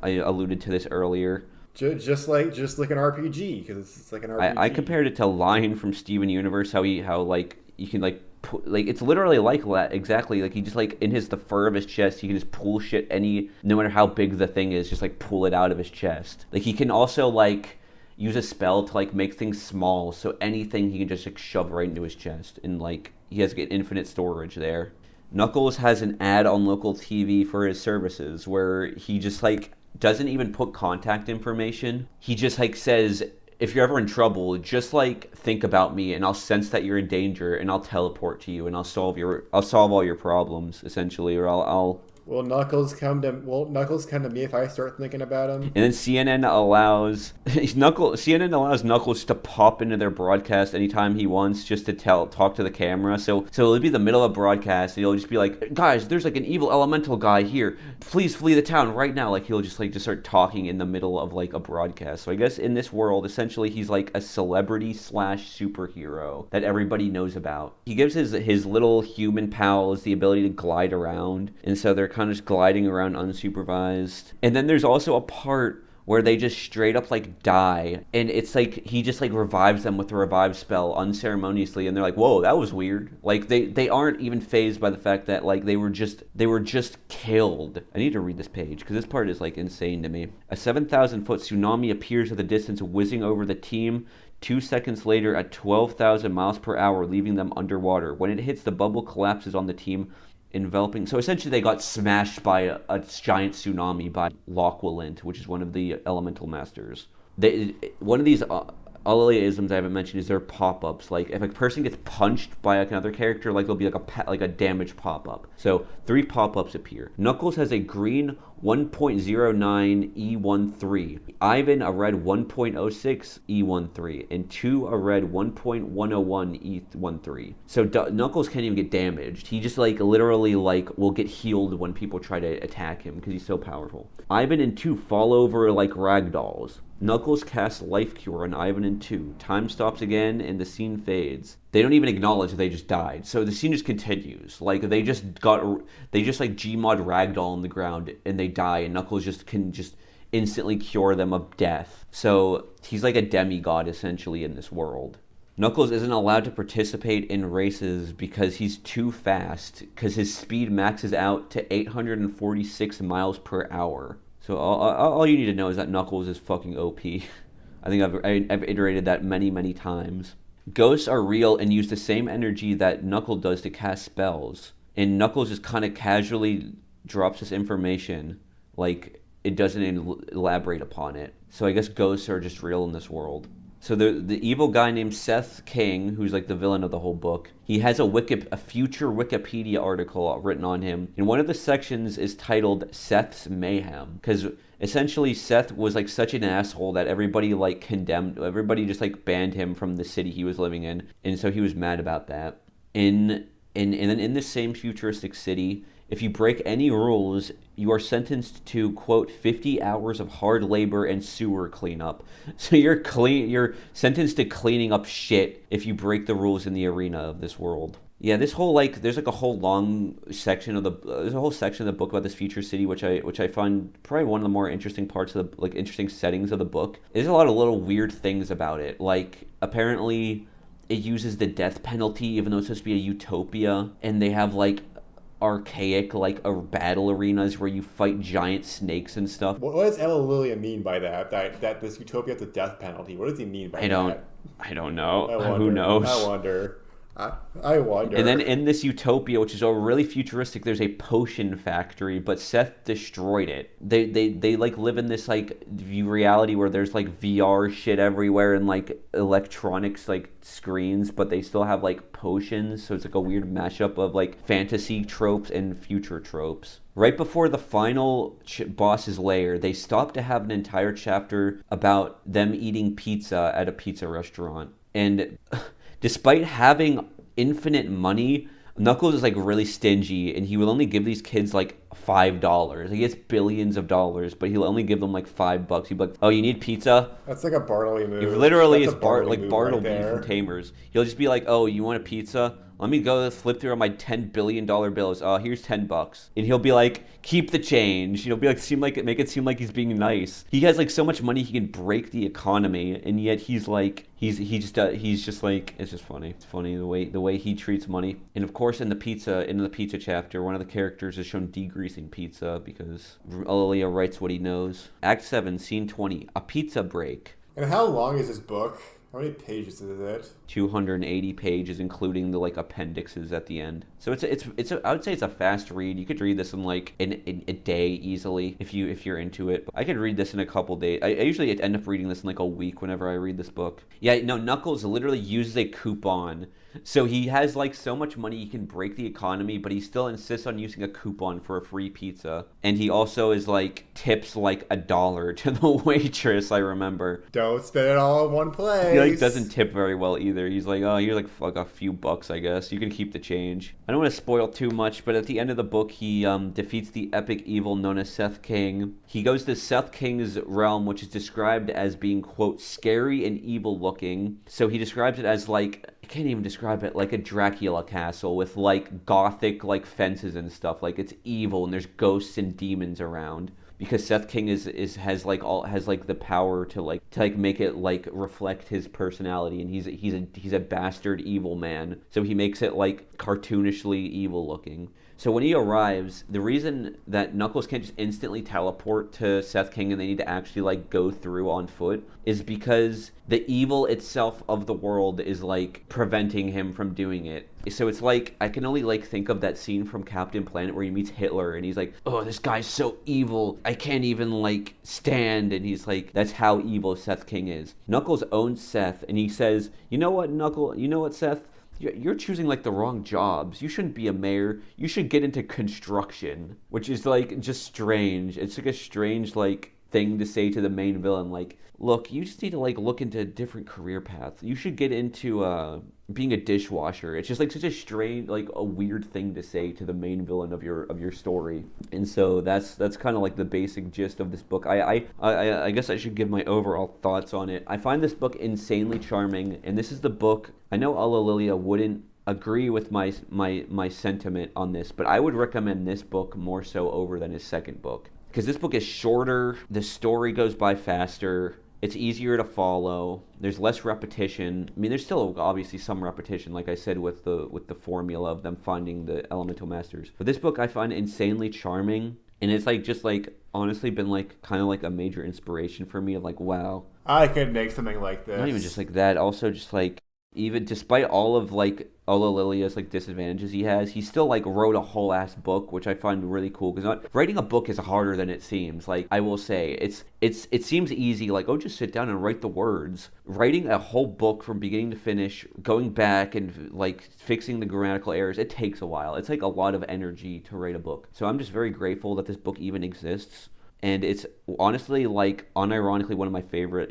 alluded to this earlier. Just like an RPG, because it's like an RPG. I compared it to Lion from Steven Universe, how like you can like like it's literally like that exactly. Like he just like in the fur of his chest, he can just pull shit no matter how big the thing is, just like pull it out of his chest. Like he can also like use a spell to like make things small, so anything he can just like shove right into his chest, and like he has infinite storage there. Knuckles has an ad on local TV for his services where he just like doesn't even put contact information. He just like says, if you're ever in trouble, just like think about me and I'll sense that you're in danger and I'll teleport to you and I'll solve all your problems essentially, or I'll Will Knuckles come to me if I start thinking about him? And then CNN allows Knuckles to pop into their broadcast anytime he wants, just to talk to the camera. So it'll be the middle of broadcast, and he'll just be like, "Guys, there's like an evil elemental guy here. Please flee the town right now." Like he'll just start talking in the middle of like a broadcast. So I guess in this world, essentially, he's like a celebrity / superhero that everybody knows about. He gives his little human pals the ability to glide around, and so they're kind of just gliding around unsupervised. And then there's also a part where they just straight up like die, and it's like he just like revives them with a revive spell unceremoniously, and they're like, whoa, that was weird. Like they aren't even fazed by the fact that like they were just killed. I need to read this page because this part is like insane to me. A 7,000-foot tsunami appears at the distance, whizzing over the team 2 seconds later at 12,000 miles per hour, leaving them underwater. When it hits, the bubble collapses on the team, enveloping. So essentially they got smashed by a giant tsunami by Loquilint, which is one of the elemental masters. One of these Ullillillisms I haven't mentioned is their pop-ups. Like if a person gets punched by like another character, like there'll be like a damage pop-up. So 3 pop-ups appear. Knuckles has a green 1.09 E13, Ivan a red 1.06 E13, and 2 a red 1.101 E13. So Knuckles can't even get damaged. He just like literally like will get healed when people try to attack him because he's so powerful. Ivan and 2 fall over like ragdolls. Knuckles casts Life Cure on Ivan and 2. Time stops again and the scene fades. They don't even acknowledge that they just died. So the scene just continues. Like they just like Gmod ragdoll on the ground and they die, and Knuckles can instantly cure them of death. So he's like a demigod essentially in this world. Knuckles isn't allowed to participate in races because he's too fast, because his speed maxes out to 846 miles per hour. So all you need to know is that Knuckles is fucking OP. I think I've iterated that many times. Ghosts are real and use the same energy that Knuckles does to cast spells. And Knuckles just kind of casually drops this information, like it doesn't elaborate upon it. So I guess ghosts are just real in this world. So the evil guy named Seth King, who's like the villain of the whole book, he has a future Wikipedia article written on him. And one of the sections is titled Seth's Mayhem, because essentially Seth was like such an asshole that everybody like everybody just like banned him from the city he was living in. And so he was mad about that. And then in this same futuristic city, if you break any rules, you are sentenced to, quote, 50 hours of hard labor and sewer cleanup. So you're sentenced to cleaning up shit if you break the rules in the arena of this world. Yeah, this whole there's a whole section of the book about this future city, which I find probably one of the more interesting parts of the interesting settings of the book. There's a lot of little weird things about it. Like apparently it uses the death penalty even though it's supposed to be a utopia, and they have archaic battle arenas where you fight giant snakes and stuff. What does Ulillillia mean by that? That this utopia has a death penalty. What does he mean by that? I don't know. Who knows? I wonder. And then in this utopia, which is really futuristic, there's a potion factory, but Seth destroyed it. They live in this reality where there's VR shit everywhere and electronics screens, but they still have potions. So it's a weird mashup of fantasy tropes and future tropes. Right before the final boss's lair, they stop to have an entire chapter about them eating pizza at a pizza restaurant. And despite having infinite money, Knuckles is really stingy, and he will only give these kids $5. He gets billions of dollars, but he'll only give them $5. He'll be like, "Oh, you need pizza?" That's like a Bartley move. He literally is Bartleby from Tamers. He'll just be like, "Oh, you want a pizza? Let me go flip through my $10 billion bills. Here's $10." And he'll be like, "Keep the change." He'll be make it seem like he's being nice. He has so much money he can break the economy, and yet it's just funny. It's funny the way he treats money. And of course, in the pizza chapter, one of the characters is shown degreasing pizza because Ulillillia writes what he knows. Act 7, Scene 20, a pizza break. And how long is this book? How many pages is it? 280 pages, including the like appendixes at the end. So I would say it's a fast read. You could read this in like in a day easily if you're into it. I could read this in a couple days. I usually end up reading this in like a week whenever I read this book. Yeah, no, Knuckles literally uses a coupon. So he has like so much money he can break the economy, but he still insists on using a coupon for a free pizza. And he also is like tips like $1 to the waitress, I remember. Don't spend it all in one place. He like doesn't tip very well either. He's like, oh, you're like a few bucks, I guess. You can keep the change. I don't want to spoil too much, but at the end of the book, he defeats the epic evil known as Seth King. He goes to Seth King's realm, which is described as being, quote, scary and evil looking. So he describes it as like, I can't even describe it, like a Dracula castle with like gothic like fences and stuff. Like it's evil and there's ghosts and demons around. Because Seth King has the power to make it like reflect his personality, and he's a bastard evil man. So he makes it like cartoonishly evil looking. So when he arrives, the reason that Knuckles can't just instantly teleport to Seth King and they need to actually like go through on foot is because the evil itself of the world is like preventing him from doing it. So it's like I can only like think of that scene from Captain Planet where he meets Hitler and he's like, oh, this guy's so evil, I can't even like stand. And he's like, that's how evil Seth King is. Knuckles owns Seth and he says, you know what, Seth? You're choosing like the wrong jobs. You shouldn't be a mayor. You should get into construction, which is like just strange. It's like a strange like thing to say to the main villain. Like, look, you just need to like look into a different career path. You should get into being a dishwasher. It's just like such a strange, like a weird thing to say to the main villain of your story. And so that's kind of like the basic gist of this book. I guess I should give my overall thoughts on it. I find this book insanely charming, and this is the book. I know Ulillillia wouldn't agree with my sentiment on this, but I would recommend this book more so over than his second book. Because this book is shorter, the story goes by faster, it's easier to follow, there's less repetition. I mean, there's still obviously some repetition, like I said, with the formula of them finding the elemental masters. But this book I find insanely charming, and it's like just like honestly been like kind of like a major inspiration for me of like, wow. I could make something like this. Not even just like that, also just like, even despite all of like Ullillillia's like disadvantages he still like wrote a whole ass book, which I find really cool, because writing a book is harder than it seems. Like I will say, it seems easy, like, oh, just sit down and write the words. Writing a whole book from beginning to finish, going back and like fixing the grammatical errors, it takes a while. It's like a lot of energy to write a book. So I'm just very grateful that this book even exists, and it's honestly like unironically one of my favorite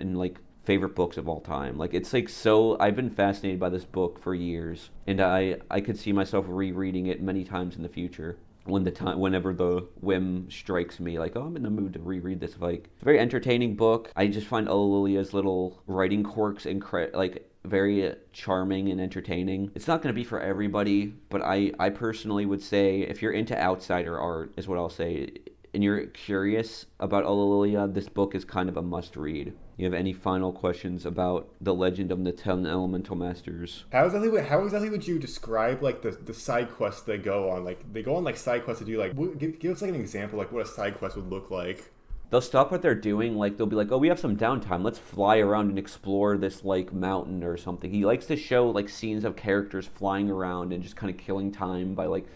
books of all time. Like it's like, so I've been fascinated by this book for years, and I could see myself rereading it many times in the future whenever the whim strikes me, like, oh, I'm in the mood to reread this. Like, it's a very entertaining book. I just find Ullillillia's little writing quirks like very charming and entertaining. It's not going to be for everybody, but I personally would say if you're into outsider art, is what I'll say, and you're curious about Ullillillia, this book is kind of a must-read. You have any final questions about the Legend of the 10 Elemental Masters? How exactly would you describe like the side quests they go on? Like they go on like side quests to do like give us like an example like what a side quest would look like. They'll stop what they're doing, like they'll be like, oh, we have some downtime, let's fly around and explore this like mountain or something. He likes to show like scenes of characters flying around and just kind of killing time by like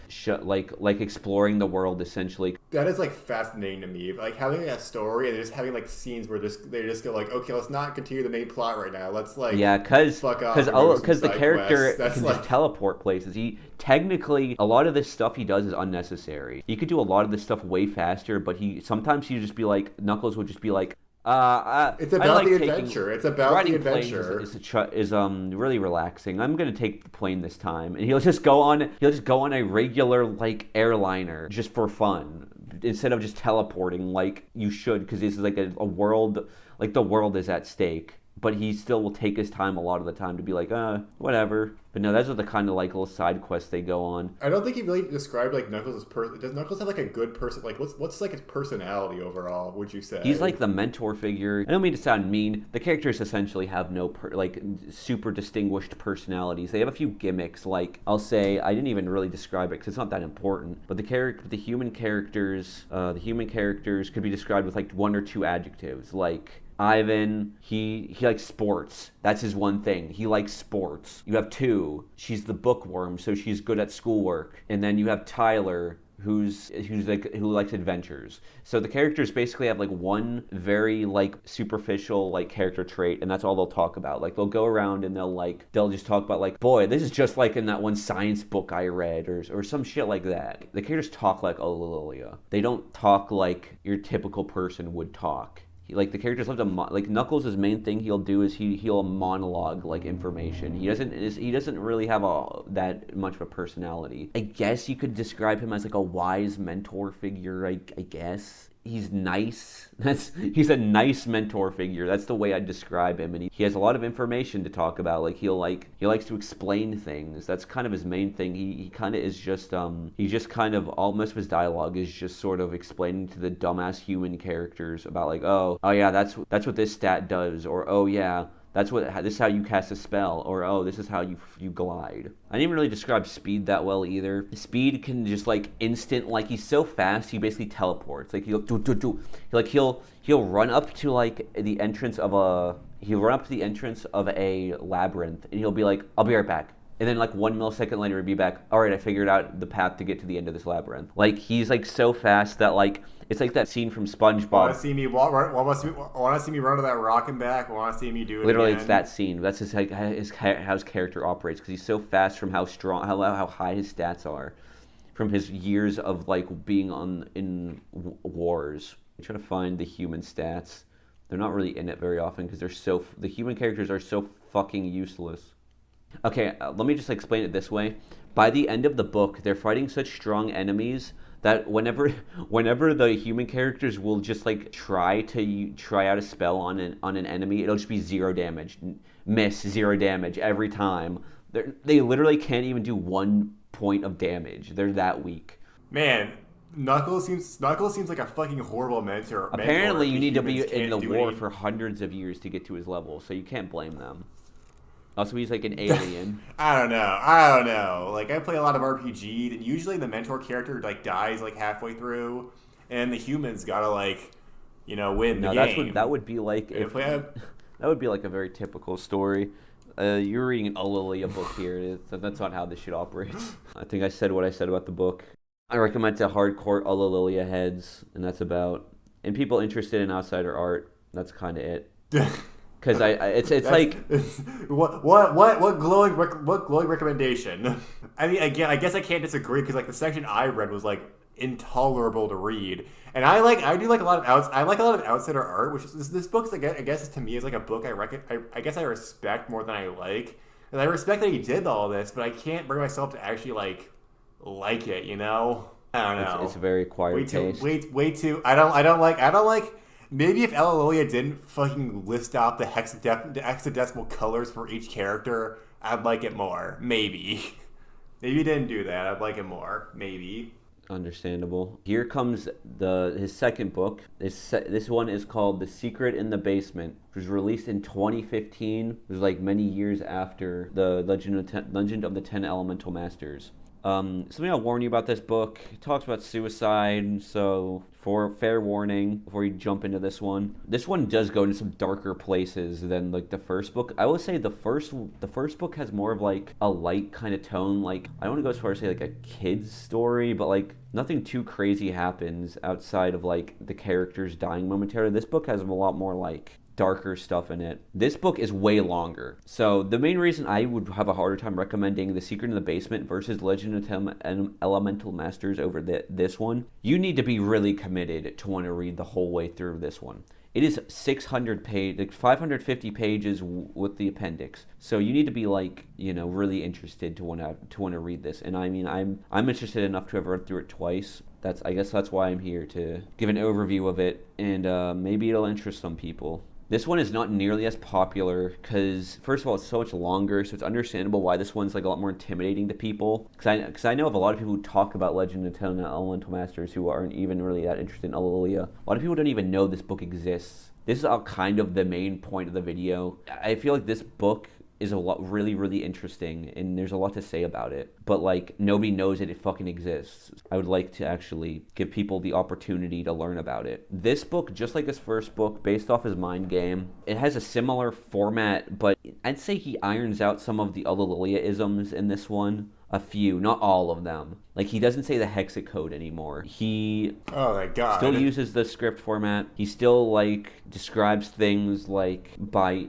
exploring the world essentially. That is like fascinating to me, like having a story and just having like scenes where they just go like, okay, let's not continue the main plot right now, let's like because the character can like... just teleport places. He technically, a lot of this stuff he does is unnecessary. He could do a lot of this stuff way faster, but sometimes he'd just be like, Knuckles would just be like, it's about the adventure. It's about the adventure. Is really relaxing. I'm gonna take the plane this time, and he'll just go on a regular like airliner just for fun, instead of just teleporting like you should, because this is like a world, like the world is at stake. But he still will take his time a lot of the time to be like, whatever. But no, those are the kind of like little side quests they go on. I don't think he really described like Knuckles' person. Does Knuckles have like a good person? Like what's like his personality overall, would you say? He's like the mentor figure. I don't mean to sound mean. The characters essentially have no super distinguished personalities. They have a few gimmicks. Like I'll say, I didn't even really describe it because it's not that important. But the human characters could be described with like one or two adjectives. Like Ivan, he likes sports. That's his one thing. He likes sports. You have two. She's the bookworm, so she's good at schoolwork. And then you have Tyler, who likes adventures. So the characters basically have like one very like superficial like character trait, and that's all they'll talk about. Like they'll go around and they'll just talk about like, boy, this is just like in that one science book I read, or some shit like that. The characters talk like Ullillillia. They don't talk like your typical person would talk. Like the characters love to like Knuckles' main thing he'll do is he'll monologue like information. He doesn't really have that much of a personality. I guess you could describe him as like a wise mentor figure. I guess he's nice. He's a nice mentor figure. That's the way I'd describe him. And he has a lot of information to talk about. Like he likes to explain things. That's kind of his main thing. He kind of is just he's just kind of all most of his dialogue is just sort of explaining to the dumbass human characters about like, oh yeah, that's what this stat does, or oh yeah, this is how you cast a spell, or oh, this is how you glide. I didn't even really describe Speed that well either. Speed can just like instant, like he's so fast, he basically teleports. Like he'll run up to like the entrance of a labyrinth, and he'll be like, I'll be right back. And then like 1 millisecond later, he'd be back. All right, I figured out the path to get to the end of this labyrinth. Like he's like so fast that like it's like that scene from SpongeBob. Want to see me run to that rock and back? Want to see me do it? Literally, again? It's that scene. That's how his character operates, because he's so fast from how strong, how high his stats are, from his years of like being in wars. I'm trying to find the human stats. They're not really in it very often because the human characters are so fucking useless. Okay, let me just explain it this way. By the end of the book, they're fighting such strong enemies that whenever the human characters will just like try out a spell on an enemy, it'll just be 0 damage, miss, 0 damage every time. They literally can't even do 1 point of damage. They're that weak. Man, Knuckles seems like a fucking horrible mentor. Apparently, you need to be in the war for hundreds of years to get to his level, so you can't blame them. Also, he's like an alien. I don't know. Like, I play a lot of RPGs, and usually the mentor character like dies like halfway through, and the humans gotta like, win the game. That would be like that would be like a very typical story. You're reading an Ullillillia book here. That's not how this shit operates. I think I said what I said about the book. I recommend to hardcore Ullillillia heads, and that's about. And people interested in outsider art. That's kind of it. Because it's like what glowing recommendation. I mean, again, I guess I can't disagree because like the section I read was like intolerable to read, and I like a lot of outsider art, which is this book. I guess to me is like a book I guess I respect more than I like, and I respect that he did all this, but I can't bring myself to actually like it. I don't know. It's a very acquired taste. Way too. I don't like. Maybe if Ullillillia didn't fucking list out the hexadecimal colors for each character, I'd like it more. Maybe. Maybe he didn't do that. I'd like it more. Maybe. Understandable. Here comes his second book. This one is called The Secret in the Basement. It was released in 2015. It was like many years after the Legend of the 10 Elemental Masters. Something I'll warn you about this book. It talks about suicide, so for fair warning before you jump into this one. This one does go into some darker places than like the first book. I will say the first book has more of like a light kind of tone. Like I don't want to go as far as say like a kid's story, but like nothing too crazy happens outside of like the characters dying momentarily. This book has a lot more like darker stuff in it. This book is way longer. So the main reason I would have a harder time recommending The Secret in the Basement versus Legend of 10 Elemental Masters over this one, you need to be really committed to want to read the whole way through this one. It is 550 pages with the appendix. So you need to be like, really interested to want to read this. And I mean, I'm interested enough to have read through it twice. I guess that's why I'm here, to give an overview of it, and maybe it'll interest some people. This one is not nearly as popular because, first of all, it's so much longer, so it's understandable why this one's like a lot more intimidating to people. Because I know of a lot of people who talk about Legend of 10 Elemental Masters who aren't even really that interested in Ullillillia. A lot of people don't even know this book exists. This is kind of the main point of the video. I feel like this book is a lot really, really interesting, and there's a lot to say about it. But like nobody knows it fucking exists. I would like to actually give people the opportunity to learn about it. This book, just like his first book, based off his mind game, it has a similar format, but I'd say he irons out some of the Ullillillia isms in this one. A few, not all of them. Like, he doesn't say the hexacode anymore. He Oh my god. still uses the script format. He still, like, describes things, like, by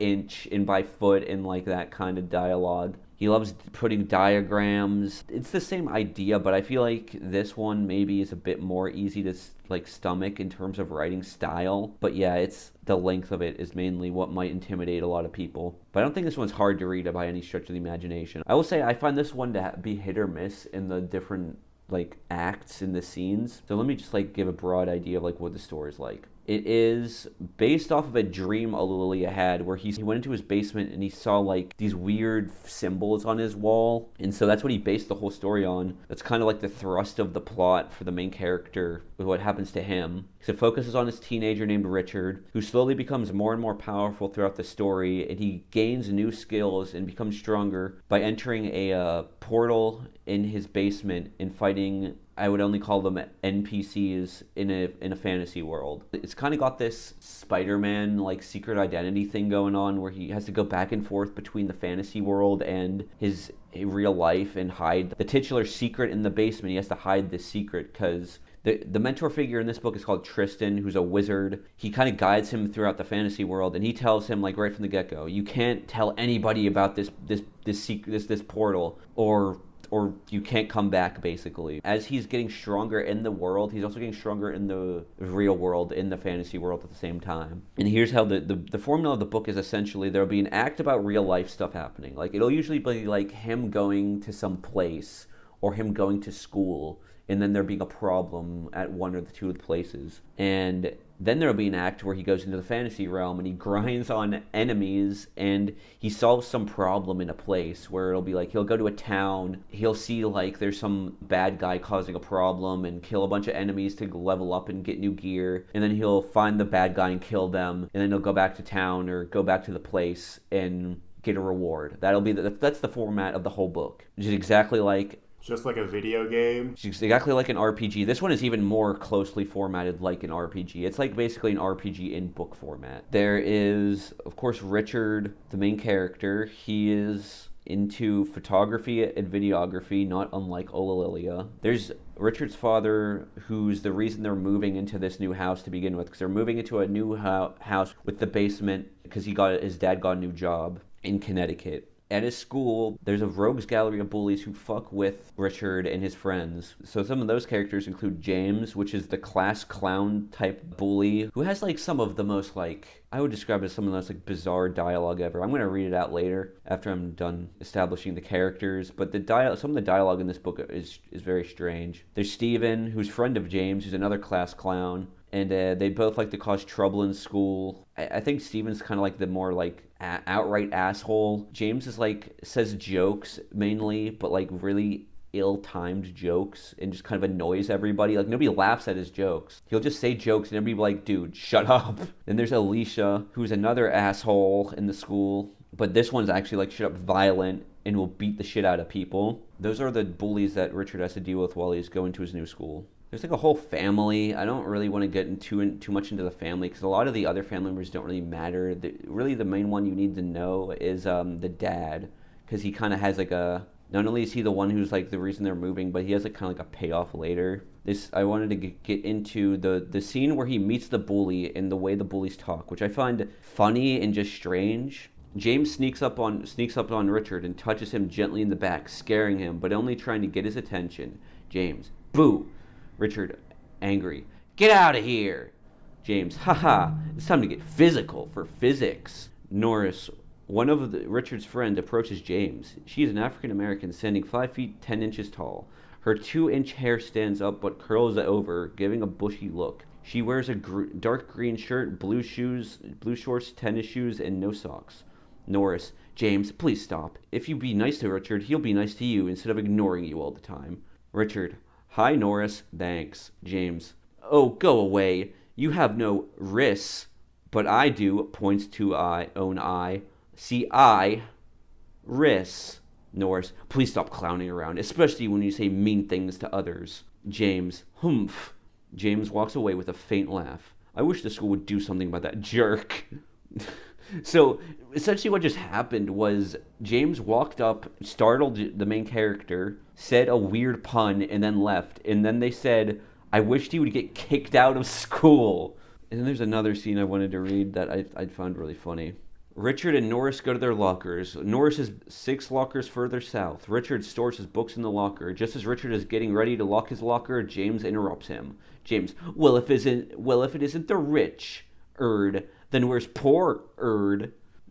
inch and by foot and, like, that kind of dialogue. He loves putting diagrams. It's the same idea, but I feel like this one maybe is a bit more easy to like stomach in terms of writing style. But yeah, it's the length of it is mainly what might intimidate a lot of people. But I don't think this one's hard to read by any stretch of the imagination. I will say I find this one to be hit or miss in the different like acts in the scenes. So let me just like give a broad idea of like what the story is like. It is based off of a dream Ulillillia had where he went into his basement and he saw like these weird symbols on his wall. And so that's what he based the whole story on. That's kind of like the thrust of the plot for the main character with what happens to him. So it focuses on this teenager named Richard who slowly becomes more and more powerful throughout the story, and he gains new skills and becomes stronger by entering a portal in his basement and fighting, I would only call them NPCs in a fantasy world. It's kind of got this Spider-Man like secret identity thing going on where he has to go back and forth between the fantasy world and his real life and hide the titular secret in the basement. He has to hide this secret because the mentor figure in this book is called Tristan, who's a wizard. He kind of guides him throughout the fantasy world, and he tells him like right from the get-go, you can't tell anybody about this secret, this portal, or you can't come back, basically. As he's getting stronger in the world, he's also getting stronger in the real world, in the fantasy world at the same time. And here's how the formula of the book is essentially there'll be an act about real life stuff happening. Like, it'll usually be like him going to some place or him going to school, and then there being a problem at one or the two of the places. And then there'll be an act where he goes into the fantasy realm and he grinds on enemies and he solves some problem in a place where it'll be like he'll go to a town, he'll see like there's some bad guy causing a problem and kill a bunch of enemies to level up and get new gear, and then he'll find the bad guy and kill them, and then he'll go back to town or go back to the place and get a reward. That's the format of the whole book, which is exactly like just like a video game. It's exactly like an RPG. This one is even more closely formatted like an RPG. It's like basically an RPG in book format. There is, of course, Richard, the main character. He is into photography and videography, not unlike Ullillillia. There's Richard's father, who's the reason they're moving into this new house to begin with, because they're moving into a new house with the basement because his dad got a new job in Connecticut. At his school, there's a rogues gallery of bullies who fuck with Richard and his friends. So some of those characters include James, which is the class clown type bully, who has like some of the most like, I would describe it as some of the most like bizarre dialogue ever. I'm going to read it out later after I'm done establishing the characters, but some of the dialogue in this book is very strange. There's Steven, who's friend of James, who's another class clown. And they both like to cause trouble in school. I think Steven's kind of like the more like outright asshole. James is like says jokes mainly, but like really ill-timed jokes and just kind of annoys everybody. Like nobody laughs at his jokes. He'll just say jokes and everybody be like, dude, shut up. Then there's Alicia, who's another asshole in the school, but this one's actually like straight up violent and will beat the shit out of people. Those are the bullies that Richard has to deal with while he's going to his new school. There's like a whole family. I don't really want to get too much into the family because a lot of the other family members don't really matter. Really, the main one you need to know is the dad, because he kind of has like a. Not only is he the one who's like the reason they're moving, but he has like kind of like a payoff later. I wanted to get into the scene where he meets the bully and the way the bullies talk, which I find funny and just strange. James sneaks up on Richard and touches him gently in the back, scaring him, but only trying to get his attention. James, boo. Richard, angry. Get out of here! James, haha, it's time to get physical for physics. Norris, one of Richard's friends, approaches James. She is an African American standing 5 feet 10 inches tall. Her 2-inch hair stands up but curls over, giving a bushy look. She wears a dark green shirt, blue shorts, tennis shoes, and no socks. Norris, James, please stop. If you be nice to Richard, he'll be nice to you instead of ignoring you all the time. Richard, hi, Norris. Thanks. James. Oh, go away. You have no wrists. But I do, points to own eye. See, Riss. Norris, please stop clowning around, especially when you say mean things to others. James, humph. James walks away with a faint laugh. I wish the school would do something about that jerk. So, essentially what just happened was James walked up, startled the main character, said a weird pun, and then left. And then they said, I wished he would get kicked out of school. And then there's another scene I wanted to read that I found really funny. Richard and Norris go to their lockers. Norris is 6 lockers further south. Richard stores his books in the locker. Just as Richard is getting ready to lock his locker, James interrupts him. James, well, if it isn't the rich, then where's poor,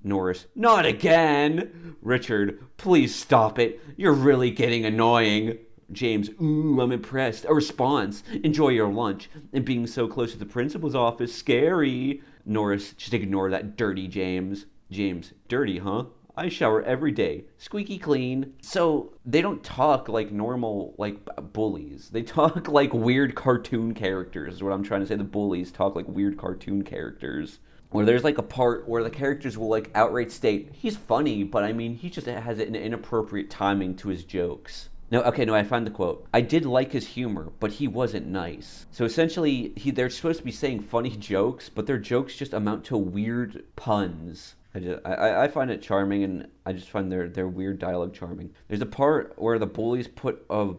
Norris, not again. Richard, please stop it. You're really getting annoying. James, ooh, I'm impressed. A response, enjoy your lunch. And being so close to the principal's office, scary. Norris, just ignore that dirty James. James, dirty, huh? I shower every day. Squeaky clean. So they don't talk like normal, like bullies. They talk like weird cartoon characters is what I'm trying to say. The bullies talk like weird cartoon characters. Where there's like a part where the characters will like outright state, he's funny, but I mean, he just has an inappropriate timing to his jokes. No, I found the quote. I did like his humor, but he wasn't nice. So essentially, they're supposed to be saying funny jokes, but their jokes just amount to weird puns. I find it charming, and I just find their weird dialogue charming. There's a part where the bullies put a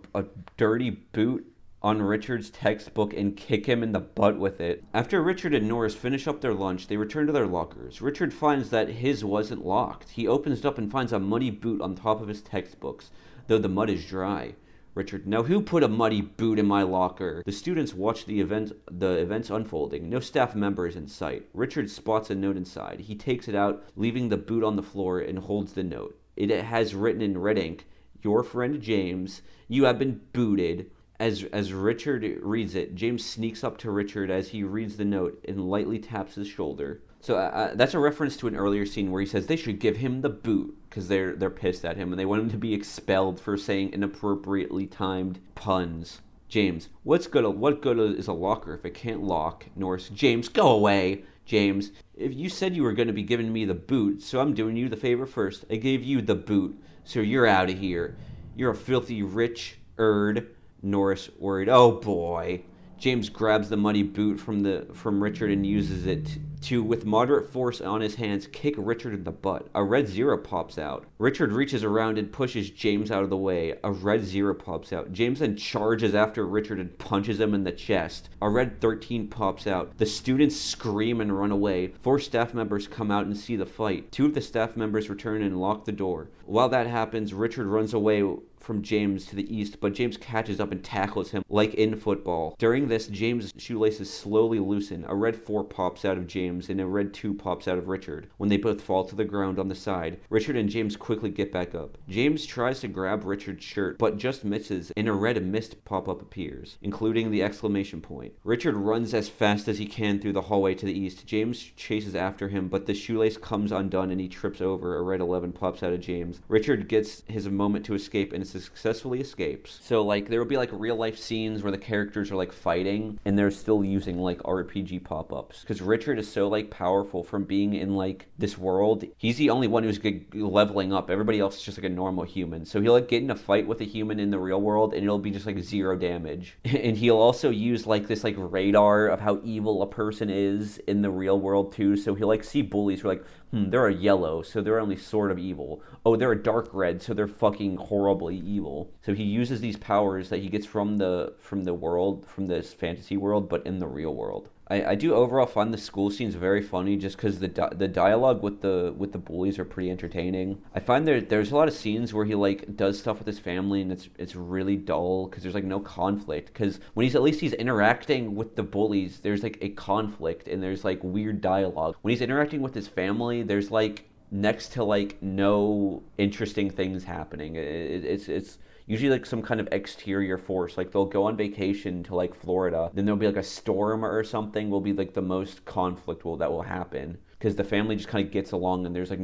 dirty boot on Richard's textbook and kick him in the butt with it. After Richard and Norris finish up their lunch, they return to their lockers. Richard finds that his wasn't locked. He opens it up and finds a muddy boot on top of his textbooks, though the mud is dry. Richard, now who put a muddy boot in my locker? The students watch the events unfolding. No staff member is in sight. Richard spots a note inside. He takes it out, leaving the boot on the floor, and holds the note. It has written in red ink, your friend James, you have been booted. As Richard reads it, James sneaks up to Richard as he reads the note and lightly taps his shoulder. So that's a reference to an earlier scene where he says they should give him the boot because they're pissed at him and they want him to be expelled for saying inappropriately timed puns. James, what good is a locker if it can't lock? Norris, James, go away. James, if you said you were going to be giving me the boot, so I'm doing you the favor first. I gave you the boot, so you're out of here. You're a filthy rich erd. Norris worried, oh boy. James grabs the muddy boot from Richard and uses it to, with moderate force on his hands, kick Richard in the butt. A red 0 pops out. Richard reaches around and pushes James out of the way. A red 0 pops out. James then charges after Richard and punches him in the chest. A red 13 pops out. The students scream and run away. 4 staff members come out and see the fight. 2 of the staff members return and lock the door. While that happens, Richard runs away from James to the east, but James catches up and tackles him like in football. During this, James' shoelaces slowly loosen. A red 4 pops out of James, and a red 2 pops out of Richard. When they both fall to the ground on the side, Richard and James quickly get back up. James tries to grab Richard's shirt, but just misses, and a red mist pop-up appears, including the exclamation point. Richard runs as fast as he can through the hallway to the east. James chases after him, but the shoelace comes undone and he trips over. A red 11 pops out of James. Richard gets his moment to escape and successfully escapes. So like there will be like real life scenes where the characters are like fighting and they're still using like RPG pop-ups because Richard is so like powerful from being in like this world. He's the only one who's leveling up. Everybody else is just like a normal human. So he'll like get in a fight with a human in the real world and it'll be just like 0 damage. And he'll also use like this like radar of how evil a person is in the real world too. So he'll like see bullies who are like, they're a yellow, so they're only sort of evil. Oh, they're a dark red, so they're fucking horribly evil. So he uses these powers that he gets from the world, from this fantasy world, but in the real world. I do overall find the school scenes very funny just because the dialogue with the bullies are pretty entertaining. I find there's a lot of scenes where he like does stuff with his family and it's really dull because there's like no conflict. Because when he's interacting with the bullies, there's like a conflict and there's like weird dialogue. When he's interacting with his family, there's like next to like no interesting things happening. It's usually like some kind of exterior force. Like they'll go on vacation to like Florida, then there'll be like a storm or something will be like the most conflict that will happen because the family just kind of gets along and there's like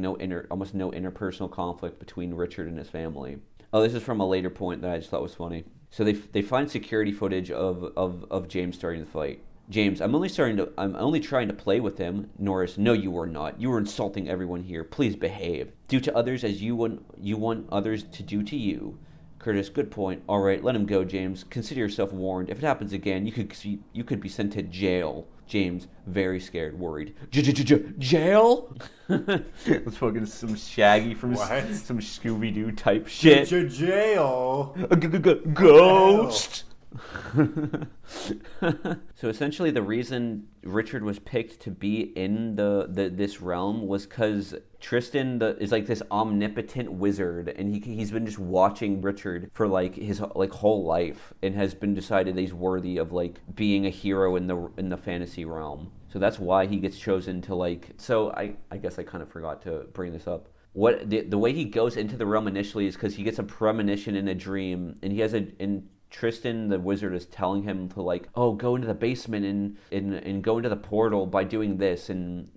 almost no interpersonal conflict between Richard and his family. Oh, this is from a later point that I just thought was funny. So they find security footage of James starting the fight. James, I'm only trying to play with him. Norris, no, you were not. You were insulting everyone here. Please behave. Do to others as you want others to do to you. Curtis, good point. All right, let him go, James. Consider yourself warned. If it happens again, you could be sent to jail. James, very scared, worried. Jail? Let's fucking some Shaggy from some Scooby-Doo type shit. Jail. Ghost. So essentially the reason Richard was picked to be in this realm was because Tristan is like this omnipotent wizard, and he's been just watching Richard for like his like whole life, and has been decided that he's worthy of like being a hero in the fantasy realm. So that's why he gets chosen to like. So I guess I kind of forgot to bring this up. What the way he goes into the realm initially is because he gets a premonition in a dream, and he has Tristan, the wizard, is telling him to like, oh, go into the basement and go into the portal by doing this, and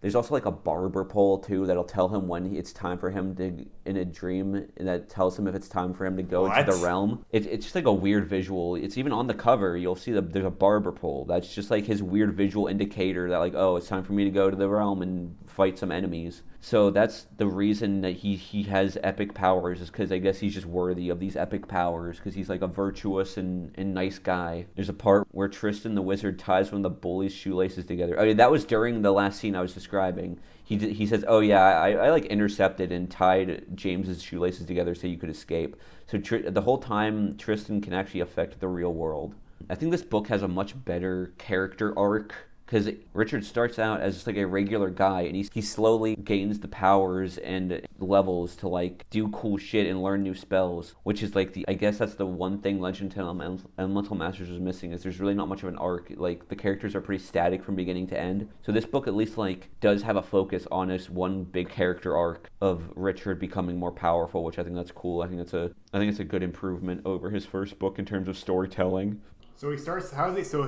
there's also like a barber pole too that'll tell him when it's time for him to, in a dream, that tells him if it's time for him to go into the realm. It's just like a weird visual. It's even on the cover. You'll see there's a barber pole. That's just like his weird visual indicator that like, oh, it's time for me to go to the realm and fight some enemies. So that's the reason that he has epic powers, is because I guess he's just worthy of these epic powers, because he's like a virtuous and nice guy. There's a part where Tristan the wizard ties one of the bully's shoelaces together. Oh yeah, that was during the last scene I was describing. He says, oh yeah, I like intercepted and tied James's shoelaces together so you could escape. So the whole time Tristan can actually affect the real world. I think this book has a much better character arc, because Richard starts out as just like a regular guy, and he slowly gains the powers and levels to like do cool shit and learn new spells, which is like I guess that's the one thing Legend of Elemental Masters was missing, is there's really not much of an arc. Like the characters are pretty static from beginning to end. So this book at least like does have a focus on this one big character arc of Richard becoming more powerful, which I think that's cool. I think it's a good improvement over his first book in terms of storytelling. So he starts.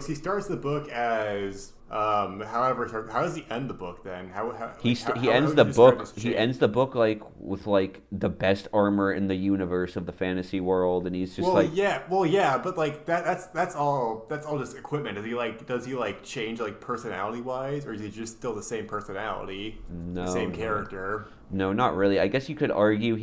He starts the book as. However, how does he end the book then? He ends the book like with like the best armor in the universe of the fantasy world, and he's just but like that's all just equipment. Does he change like personality wise, or is he just still the same personality, the same character? No, not really. I guess you could argue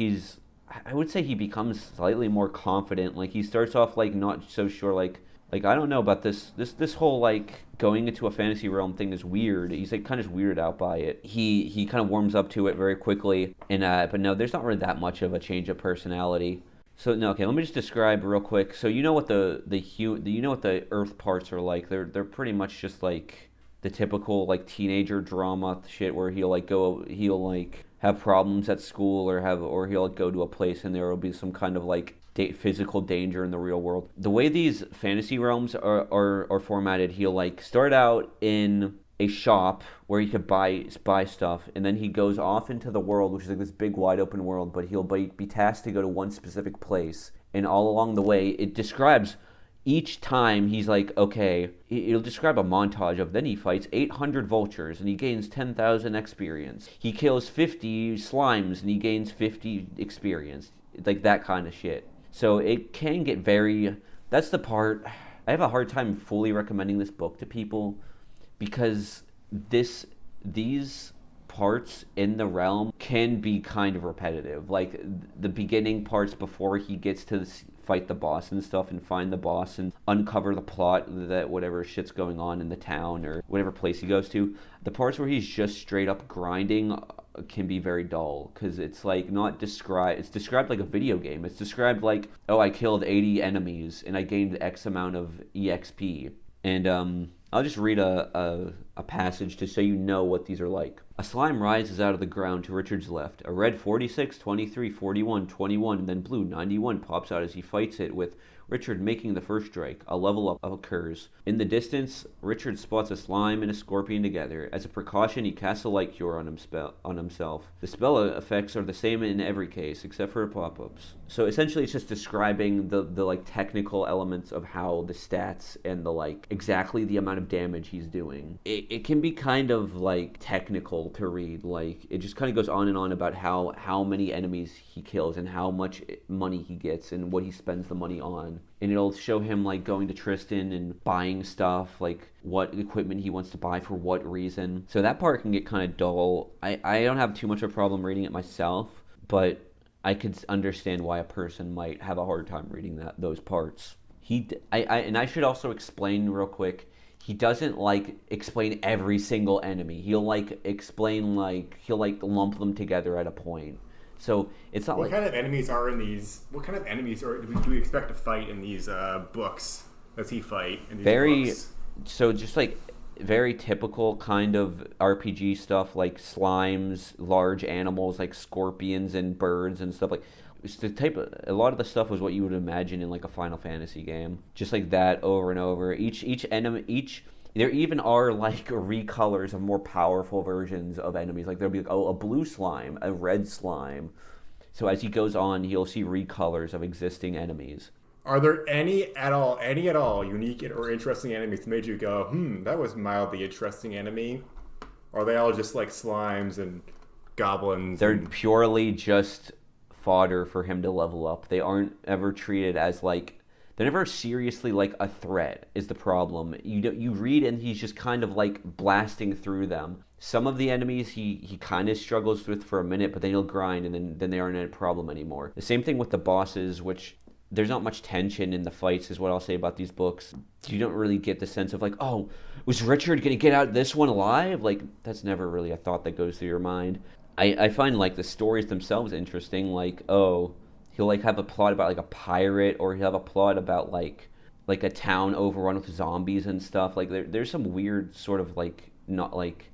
I would say he becomes slightly more confident. Like he starts off like not so sure, like I don't know about this whole like going into a fantasy realm thing is weird. He's like kind of weirded out by it. He kind of warms up to it very quickly, and but no, there's not really that much of a change of personality. So no, okay, let me just describe real quick. So you know what the Earth parts are like. They're pretty much just like the typical like teenager drama shit where he'll have problems at school, or he'll like go to a place and there will be some kind of like physical danger in the real world. The way these fantasy realms are formatted, he'll like start out in a shop where he could buy stuff, and then he goes off into the world, which is like this big wide open world, but he'll be tasked to go to one specific place, and all along the way it describes each time he's like, okay, it'll describe a montage of then he fights 800 vultures and he gains 10,000 experience. He kills 50 slimes and he gains 50 experience. Like that kind of shit. So it can get that's the part, I have a hard time fully recommending this book to people, because these parts in the realm can be kind of repetitive. Like the beginning parts before he gets to fight the boss and stuff and find the boss and uncover the plot that whatever shit's going on in the town or whatever place he goes to. The parts where he's just straight up grinding can be very dull, because it's like not described. It's described like a video game. It's described like, oh, I killed 80 enemies and I gained X amount of EXP. And I'll just read a passage to so you know what these are like. A slime rises out of the ground to Richard's left. A red 46, 23, 41, 21, and then blue 91 pops out as he fights it, with Richard making the first strike. A level up occurs. In the distance, Richard spots a slime and a scorpion together. As a precaution, he casts a light cure on himself. The spell effects are the same in every case, except for pop-ups. So essentially, it's just describing the like technical elements of how the stats and the like exactly the amount of damage he's doing. it can be kind of like technical to read. Like it just kind of goes on and on about how many enemies he kills and how much money he gets and what he spends the money on. And it'll show him like going to Tristan and buying stuff, like what equipment he wants to buy for what reason. So that part can get kind of dull. I don't have too much of a problem reading it myself, but I could understand why a person might have a hard time reading those parts. And I should also explain real quick. He doesn't like explain every single enemy. He'll like explain he'll like lump them together at a point. So it's not what kind of enemies are in these? What kind of enemies do we expect to fight in these books? Does he fight in these books? So just like very typical kind of RPG stuff, like slimes, large animals like scorpions and birds and stuff like. It's a lot of the stuff was what you would imagine in like a Final Fantasy game, just like that over and over. Each enemy, there even are like recolors of more powerful versions of enemies. Like there'll be like, a blue slime, a red slime. So as he goes on, you'll see recolors of existing enemies. Are there any at all unique or interesting enemies that made you go, that was mildly interesting enemy? Or are they all just like slimes and goblins? They're purely just fodder for him to level up. They aren't ever treated as like, they're never seriously like a threat is the problem. You read and he's just kind of like blasting through them. Some of the enemies he kind of struggles with for a minute, but then he'll grind and then they aren't a problem anymore. The same thing with the bosses, which there's not much tension in the fights is what I'll say about these books. You don't really get the sense of like, oh, was Richard gonna get out this one alive? Like that's never really a thought that goes through your mind. I find like the stories themselves interesting, like, oh, he'll like have a plot about like a pirate, or he'll have a plot about like a town overrun with zombies and stuff. Like there's some weird sort of like not like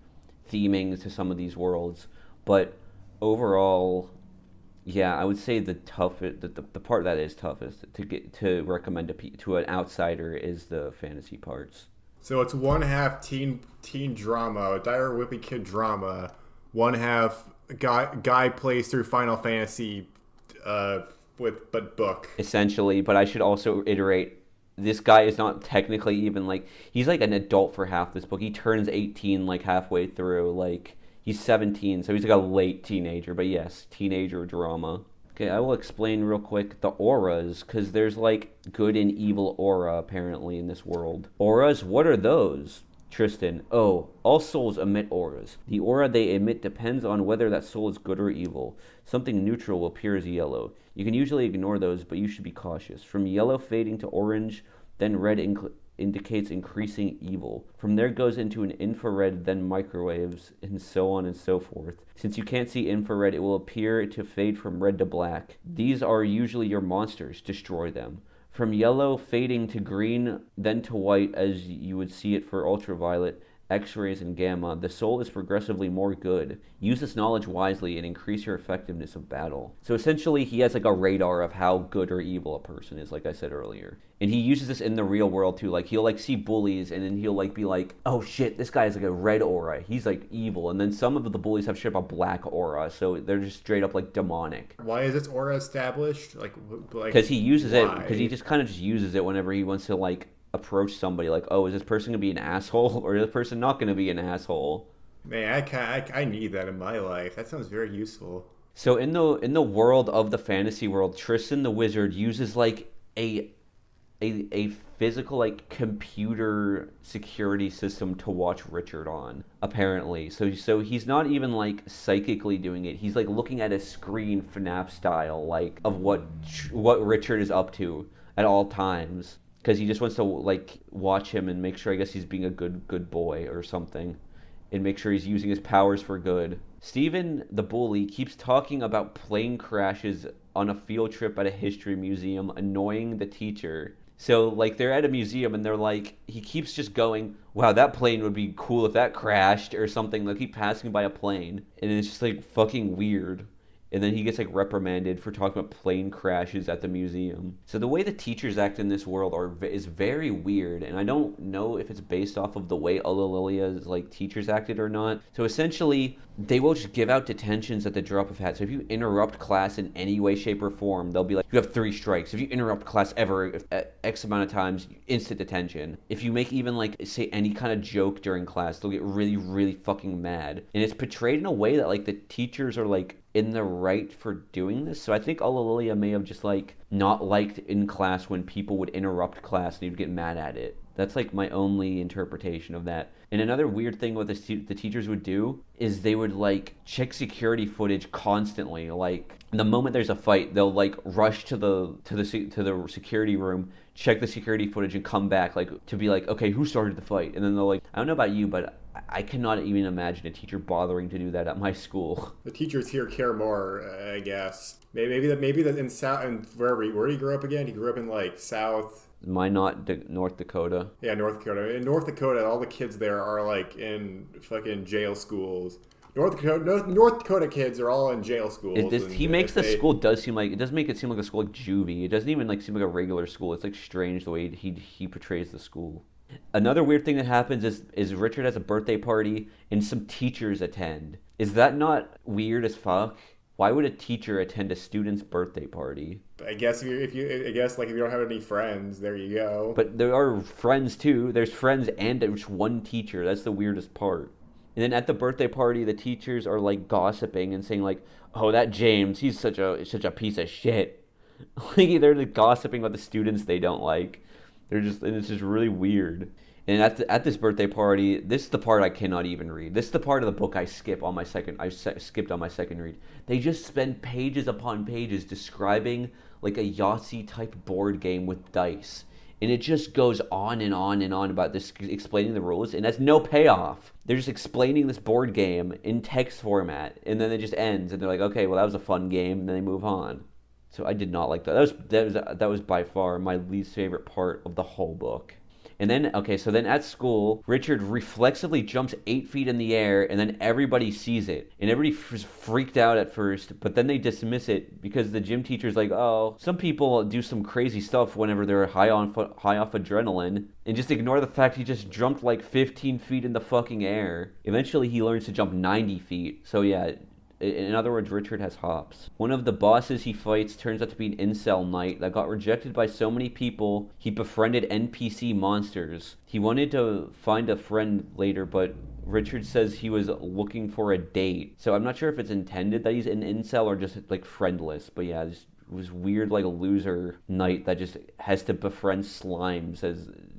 theming to some of these worlds, but overall, yeah, I would say the part that is toughest to recommend to an outsider is the fantasy parts. So it's one half teen drama, dire whippy kid drama. One half guy plays through Final Fantasy but book. Essentially, but I should also iterate, this guy is not technically even like, he's like an adult for half this book. He turns 18 like halfway through, like he's 17, so he's like a late teenager, but yes, teenager drama. Okay, I will explain real quick the auras, because there's like good and evil aura apparently in this world. Auras, what are those? Tristan, oh, all souls emit auras. The aura they emit depends on whether that soul is good or evil. Something neutral will appear as yellow. You can usually ignore those, but you should be cautious. From yellow fading to orange, then red indicates increasing evil. From there goes into an infrared, then microwaves, and so on and so forth. Since you can't see infrared, it will appear to fade from red to black. These are usually your monsters. Destroy them. From yellow fading to green, then to white as you would see it for ultraviolet, X-rays, and gamma, the soul is progressively more good. Use this knowledge wisely and increase your effectiveness of battle. So essentially, he has like a radar of how good or evil a person is, like I said earlier. And he uses this in the real world too. Like he'll like see bullies and then he'll like be like, oh shit, this guy has like a red aura. He's like evil. And then some of the bullies have straight up a black aura. So they're just straight up like demonic. Why is this aura established? Like because he uses it, because he just kind of just uses it whenever he wants to like approach somebody, like, oh, is this person gonna be an asshole or is this person not gonna be an asshole? Man, I need that in my life. That sounds very useful. So in the world of the fantasy world, Tristan the wizard uses like a physical like computer security system to watch Richard on, apparently. So he's not even like psychically doing it. He's like looking at a screen FNAF style, like of what Richard is up to at all times. Because he just wants to like watch him and make sure, I guess, he's being a good boy or something, and make sure he's using his powers for good. Stephen the bully keeps talking about plane crashes on a field trip at a history museum, annoying the teacher. So like they're at a museum and they're like, he keeps just going, wow, that plane would be cool if that crashed or something. They'll keep passing by a plane and it's just like fucking weird. And then he gets like reprimanded for talking about plane crashes at the museum. So the way the teachers act in this world is very weird, and I don't know if it's based off of the way Ullillillia's like teachers acted or not. So essentially, they will just give out detentions at the drop of a hat. So if you interrupt class in any way, shape, or form, they'll be like, you have 3 strikes. If you interrupt class ever X amount of times, instant detention. If you make even like say any kind of joke during class, they'll get really, really fucking mad. And it's portrayed in a way that like the teachers are like in the right for doing this. So I think Ullillillia may have just like not liked in class when people would interrupt class and he'd get mad at it. That's like my only interpretation of that. And another weird thing what the teachers would do is they would like check security footage constantly. Like the moment there's a fight, they'll like rush to the security room, check the security footage, and come back like to be like, okay, who started the fight? And then they'll like, I don't know about you, but I cannot even imagine a teacher bothering to do that at my school. The teachers here care more, I guess. Maybe that in South and where he grew up again. He grew up in like South. Mine not North Dakota. Yeah, North Dakota. In North Dakota, all the kids there are like in fucking jail schools. North Dakota kids are all in jail schools. He makes the school does make it seem like a school like juvie. It doesn't even like seem like a regular school. It's like strange the way he portrays the school. Another weird thing that happens is Richard has a birthday party and some teachers attend. Is that not weird as fuck? Why would a teacher attend a student's birthday party? I guess if you don't have any friends, there you go. But there are friends too. There's friends and there's one teacher. That's the weirdest part. And then at the birthday party, the teachers are like gossiping and saying like, "Oh, that James, he's such a piece of shit." Like they're like gossiping about the students they don't like. And it's just really weird. And at this birthday party, this is the part I cannot even read. This is the part of the book I skipped on my second read. They just spend pages upon pages describing like a Yahtzee type board game with dice. And it just goes on and on and on about this, explaining the rules, and has no payoff. They're just explaining this board game in text format, and then it just ends, and they're like, okay, well, that was a fun game, and then they move on. So I did not like that. That was by far my least favorite part of the whole book. And then, so then at school, Richard reflexively jumps 8 feet in the air, and then everybody sees it. And everybody is freaked out at first, but then they dismiss it because the gym teacher's like, oh, some people do some crazy stuff whenever they're high off adrenaline, and just ignore the fact he just jumped like 15 feet in the fucking air. Eventually, he learns to jump 90 feet. So yeah, in other words, Richard has hops. One of the bosses he fights turns out to be an incel knight that got rejected by so many people he befriended NPC monsters. He wanted to find a friend later, but Richard says he was looking for a date. So I'm not sure if it's intended that he's an incel or just like friendless. But yeah, it was weird, like a loser knight that just has to befriend slimes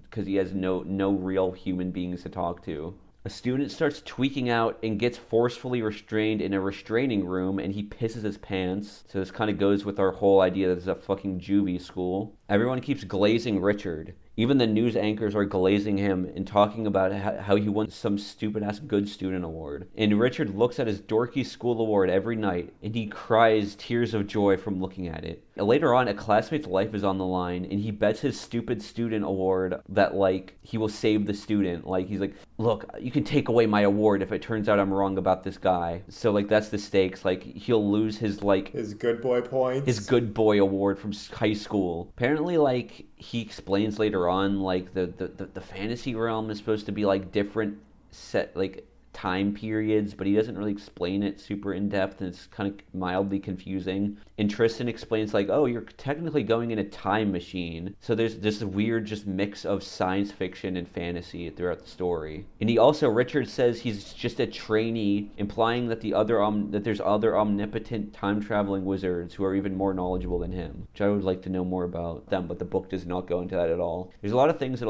because he has no real human beings to talk to. A student starts tweaking out and gets forcefully restrained in a restraining room, and he pisses his pants. So this kind of goes with our whole idea that this is a fucking juvie school. Everyone keeps glazing Richard. Even the news anchors are glazing him and talking about how he won some stupid-ass good student award. And Richard looks at his dorky school award every night, and he cries tears of joy from looking at it. Later on, a classmate's life is on the line, and he bets his stupid student award that, like, he will save the student. Like, he's like, look, you can take away my award if it turns out I'm wrong about this guy. So, like, that's the stakes. Like, he'll lose his, like... his good boy points. His good boy award from high school. Apparently, like, he explains later on, like, the fantasy realm is supposed to be, like, different set, like, time periods, but he doesn't really explain it super in depth, and it's kind of mildly confusing. And Tristan explains like, oh, you're technically going in a time machine. So there's this weird just mix of science fiction and fantasy throughout the story. And Richard says he's just a trainee, implying that that there's other omnipotent time traveling wizards who are even more knowledgeable than him, which I would like to know more about them, but the book does not go into that at all. There's a lot of things the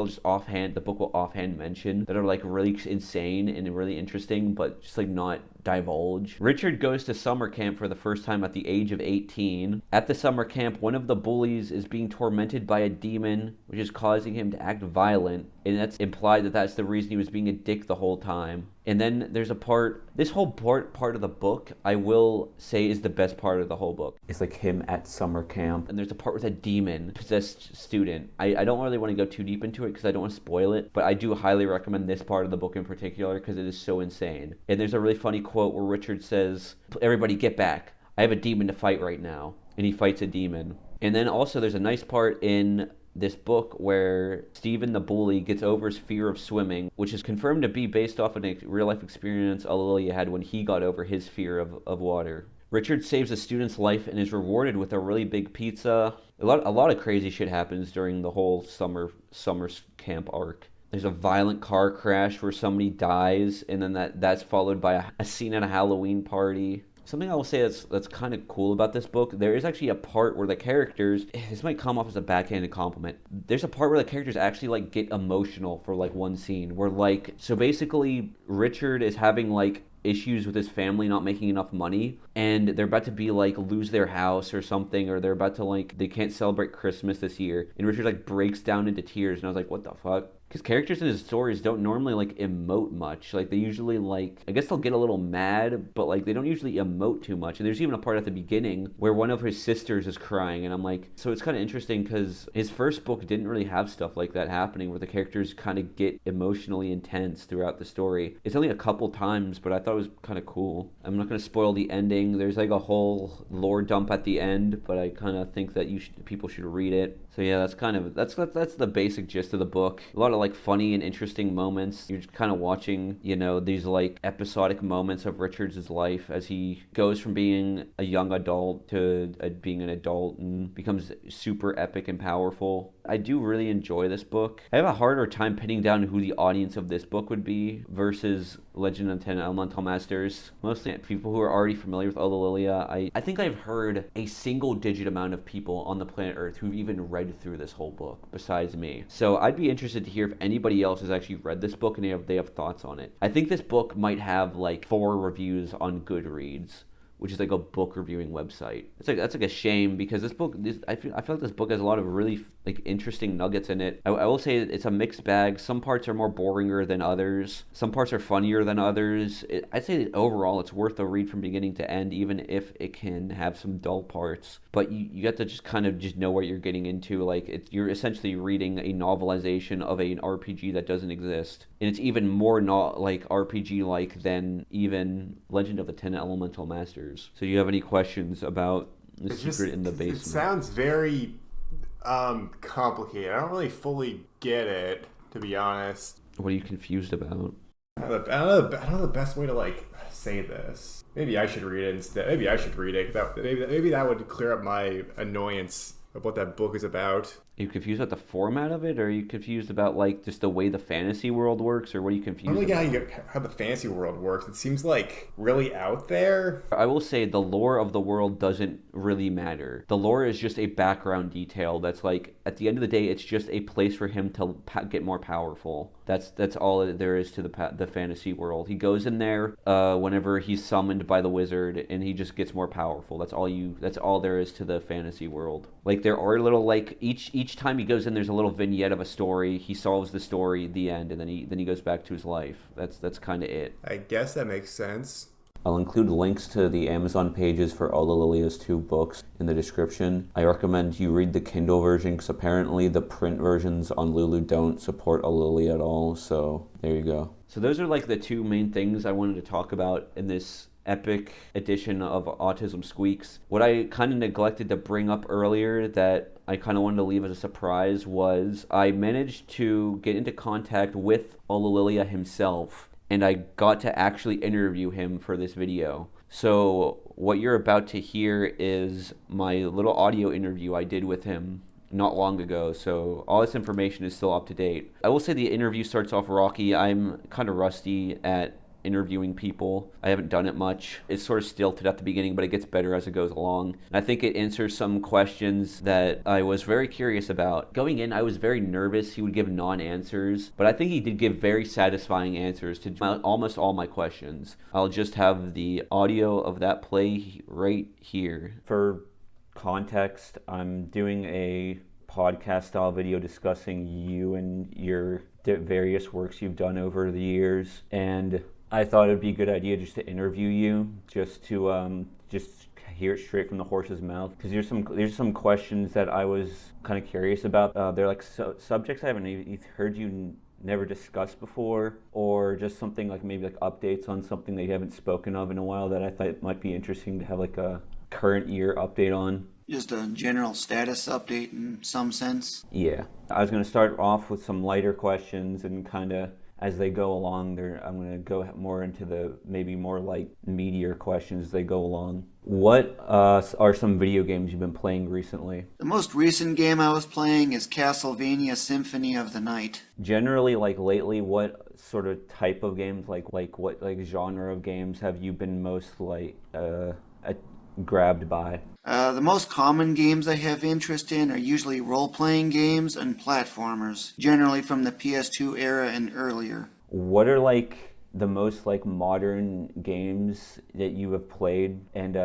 book will offhand mention that are like really insane and really interesting, but just like not divulge. Richard goes to summer camp for the first time at the age of 18. At the summer camp, one of the bullies is being tormented by a demon, which is causing him to act violent, and that's implied that that's the reason he was being a dick the whole time. And then there's this whole part of the book, I will say, is the best part of the whole book. It's like him at summer camp, and there's a part with a demon-possessed student. I don't really want to go too deep into it because I don't want to spoil it, but I do highly recommend this part of the book in particular because it is so insane. And there's a really funny quote where Richard says, everybody get back. I have a demon to fight right now. And he fights a demon. And then also there's a nice part in this book where Stephen the bully gets over his fear of swimming, which is confirmed to be based off of a real-life experience Ulillillia had when he got over his fear of water. Richard saves a student's life and is rewarded with a really big pizza. A lot of crazy shit happens during the whole summer camp arc. There's a violent car crash where somebody dies, and then that's followed by a scene at a Halloween party. Something I will say that's kind of cool about this book, there is actually a part where the characters, this might come off as a backhanded compliment, there's a part where the characters actually like get emotional for like one scene where like, so basically Richard is having like issues with his family not making enough money, and they're about to be like lose their house or something, or they're about to like, they can't celebrate Christmas this year, and Richard like breaks down into tears, and I was like, what the fuck? Because characters in his stories don't normally like emote much. Like they usually like, I guess they'll get a little mad, but like they don't usually emote too much. And there's even a part at the beginning where one of his sisters is crying, and I'm like, so it's kind of interesting because his first book didn't really have stuff like that happening where the characters kind of get emotionally intense throughout the story. It's only a couple times, but I thought it was kind of cool. I'm not going to spoil the ending. There's like a whole lore dump at the end, but I kind of think that people should read it. So yeah, that's the basic gist of the book. A lot of like funny and interesting moments. You're just kind of watching, you know, these like episodic moments of Richard's life as he goes from being a young adult to being an adult and becomes super epic and powerful. I do really enjoy this book. I have a harder time pinning down who the audience of this book would be versus Legend of the Ten Elemental Masters. Mostly people who are already familiar with Ullillillia. I think I've heard a single digit amount of people on the planet Earth who've even read through this whole book besides me. So I'd be interested to hear if anybody else has actually read this book and they have thoughts on it. I think this book might have like 4 reviews on Goodreads, which is like a book reviewing website. That's like a shame because I feel like this book has a lot of really like interesting nuggets in it. I will say it's a mixed bag. Some parts are more boringer than others. Some parts are funnier than others. I'd say that overall it's worth a read from beginning to end, even if it can have some dull parts. But you have to just kind of just know what you're getting into. Like you're essentially reading a novelization of an RPG that doesn't exist, and it's even more not like RPG like than even Legend of the Ten Elemental Masters. So do you have any questions about the secret in the basement? It sounds very complicated. I don't really fully get it, to be honest. What are you confused about? I don't know the best way to like say this. Maybe I should read it instead. Maybe I should read it. Maybe that would clear up my annoyance of what that book is about. Are you confused about the format of it, or are you confused about like just the way the fantasy world works, or what are you confused about? I don't know how the fantasy world works. It seems like really out there. I will say the lore of the world doesn't really matter. The lore is just a background detail that's like, at the end of the day, it's just a place for him to get more powerful. That's all there is to the fantasy world. He goes in there whenever he's summoned by the wizard, and he just gets more powerful. That's all there is to the fantasy world. Like there are little like each time he goes in, there's a little vignette of a story. He solves the story, the end, and then he goes back to his life. That's kind of it. I guess that makes sense. I'll include links to the Amazon pages for Ullillillia's 2 books in the description. I recommend you read the Kindle version because apparently the print versions on Lulu don't support Ullillillia at all. So there you go. So those are like the 2 main things I wanted to talk about in this epic edition of Autism Squeaks. What I kind of neglected to bring up earlier that I kind of wanted to leave as a surprise was I managed to get into contact with Ullillillia himself, and I got to actually interview him for this video. So what you're about to hear is my little audio interview I did with him not long ago, so all this information is still up to date. I will say the interview starts off rocky. I'm kind of rusty at interviewing people. I haven't done it much. It's sort of stilted at the beginning, but it gets better as it goes along. And I think it answers some questions that I was very curious about. Going in, I was very nervous he would give non-answers, but I think he did give very satisfying answers to almost all my questions. I'll just have the audio of that play right here. For context, I'm doing a podcast style video discussing you and your various works you've done over the years, and I thought it'd be a good idea just to interview you, just to just hear it straight from the horse's mouth. Because there's some questions that I was kind of curious about. They're like subjects I haven't heard you never discussed before, or just something like maybe like updates on something that you haven't spoken of in a while that I thought might be interesting to have like a current year update on. Just a general status update in some sense. Yeah. I was going to start off with some lighter questions and kind of as they go along. I'm going to go more into the maybe more like meatier questions as they go along. What are some video games you've been playing recently? The most recent game I was playing is Castlevania Symphony of the Night. Generally, like lately, what sort of type of games, like what like genre of games have you been most like grabbed by? The most common games I have interest in are usually role-playing games and platformers, generally from the PS2 era and earlier. What are like the most like modern games that you have played, and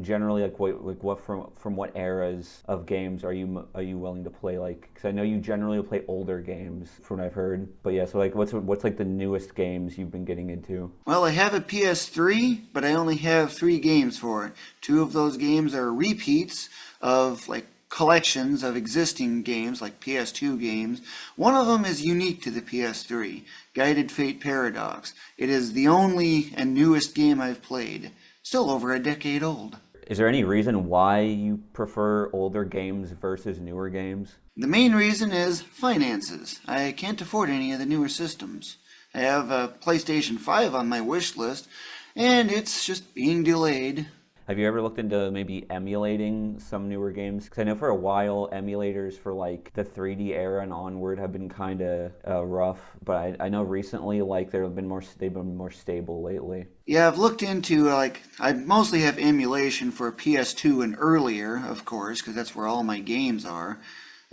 generally like what from what eras of games are you willing to play? Like, because I know you generally play older games from what I've heard, but yeah, so like what's like the newest games you've been getting into? Well, I have a PS3, but I only have 3 games for it. 2 of those games are repeats of like collections of existing games, like PS2 games. One of them is unique to the PS3, Guided Fate Paradox. It is the only and newest game I've played, still over a decade old. Is there any reason why you prefer older games versus newer games? The main reason is finances. I can't afford any of the newer systems. I have a PlayStation 5 on my wish list, and it's just being delayed. Have you ever looked into maybe emulating some newer games? Because I know for a while emulators for like the 3D era and onward have been kind of rough, but I know recently like they've been more stable lately. Yeah, I've looked into I mostly have emulation for PS2 and earlier, of course, because that's where all my games are.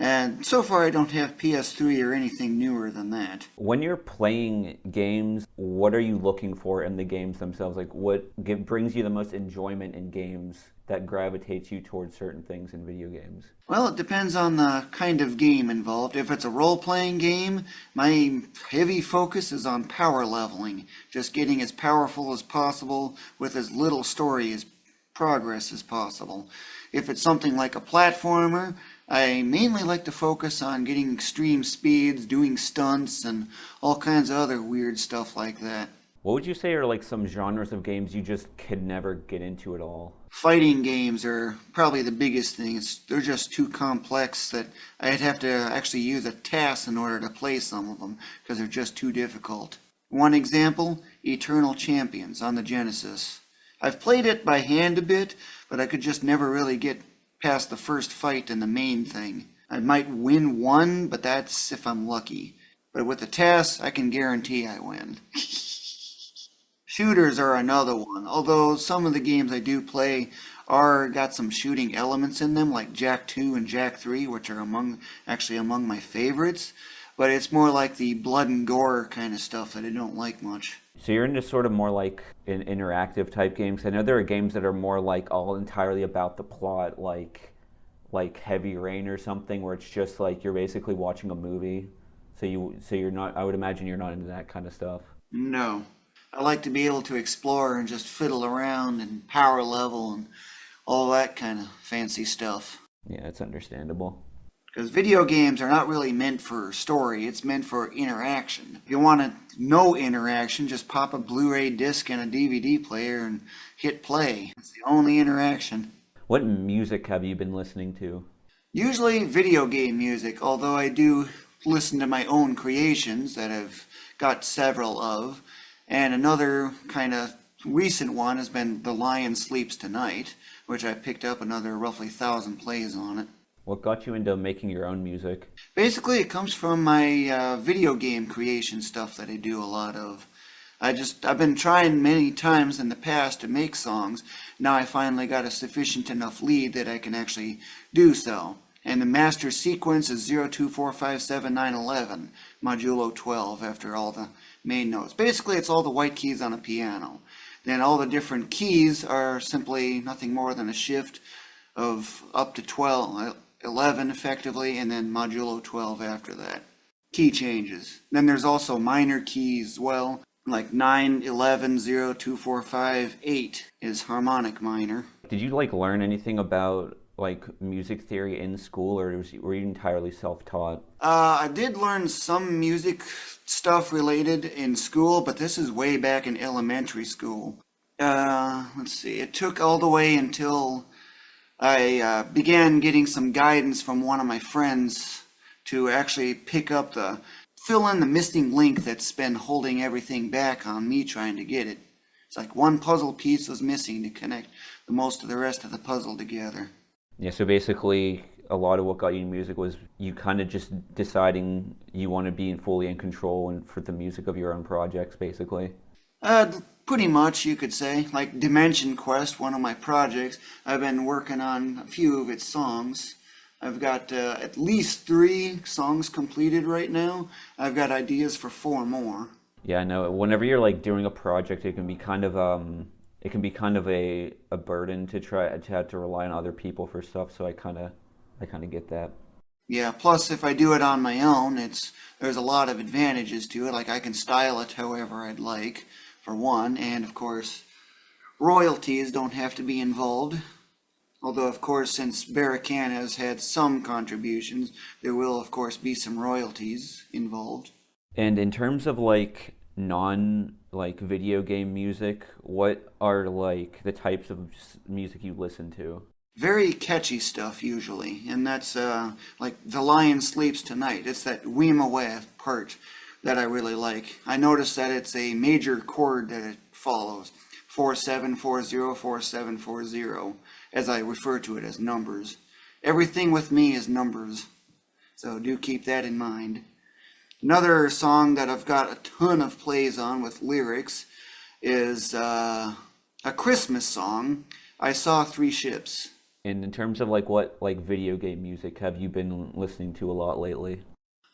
And so far I don't have PS3 or anything newer than that. When you're playing games, what are you looking for in the games themselves? Like what brings you the most enjoyment in games that gravitates you towards certain things in video games? Well, it depends on the kind of game involved. If it's a role-playing game, my heavy focus is on power leveling, just getting as powerful as possible with as little story as progress as possible. If it's something like a platformer, I mainly like to focus on getting extreme speeds, doing stunts, and all kinds of other weird stuff like that. What would you say are like some genres of games you just could never get into at all? Fighting games are probably the biggest thing. They're just too complex that I'd have to actually use a TAS in order to play some of them, because they're just too difficult. One example, Eternal Champions on the Genesis. I've played it by hand a bit, but I could just never really get past the first fight and the main thing. I might win one, but that's if I'm lucky. But with the TAS, I can guarantee I win. Shooters are another one, although some of the games I do play got some shooting elements in them, like Jak 2 and Jak 3, which are among my favorites. But it's more like the blood and gore kind of stuff that I don't like much. So you're into sort of more like an interactive type games. I know there are games that are more like all entirely about the plot, like Heavy Rain or something, where it's just like you're basically watching a movie. So you're not. I would imagine you're not into that kind of stuff. No, I like to be able to explore and just fiddle around and power level and all that kind of fancy stuff. Yeah, it's understandable. Because video games are not really meant for story, it's meant for interaction. If you want no interaction, just pop a Blu-ray disc and a DVD player and hit play. It's the only interaction. What music have you been listening to? Usually video game music, although I do listen to my own creations that I've got several of. And another kind of recent one has been The Lion Sleeps Tonight, which I picked up another roughly 1,000 plays on it. What got you into making your own music? Basically, it comes from my video game creation stuff that I do a lot of. I've been trying many times in the past to make songs. Now I finally got a sufficient enough lead that I can actually do so. And the master sequence is 024579111, modulo 12 after all the main notes. Basically, it's all the white keys on a piano. Then all the different keys are simply nothing more than a shift of up to 11 effectively, and then modulo 12 after that. Key changes. Then there's also minor keys as well, like 9, 11, 0, 2, 4, 5, 8 is harmonic minor. Did you like learn anything about like music theory in school, or were you entirely self-taught? I did learn some music stuff related in school, but this is way back in elementary school. Let's see, it took all the way until I began getting some guidance from one of my friends to actually pick up the fill in the missing link that's been holding everything back on me trying to get it. It's like one puzzle piece was missing to connect the most of the rest of the puzzle together. Yeah, so basically a lot of what got you in music was you kind of just deciding you want to be fully in control and for the music of your own projects, basically. Pretty much, you could say. Like Dimension Quest, one of my projects, I've been working on a few of its songs. I've got at least 3 songs completed right now. I've got ideas for 4 more. Yeah, I know. Whenever you're like doing a project, it can be kind of a burden to try to have to rely on other people for stuff. So I kind of get that. Yeah, plus if I do it on my own, there's a lot of advantages to it. Like I can style it however I'd like, for one, and of course, royalties don't have to be involved. Although, of course, since Barracan has had some contributions, there will, of course, be some royalties involved. And in terms of like video game music, what are like the types of music you listen to? Very catchy stuff usually, and that's like The Lion Sleeps Tonight. It's that Weemawa part that I really like. I noticed that it's a major chord that it follows, 4740 4740, as I refer to it as numbers. Everything with me is numbers, so do keep that in mind. Another song that I've got a ton of plays on with lyrics is a Christmas song, I Saw 3 Ships. And in terms of like what like video game music have you been listening to a lot lately?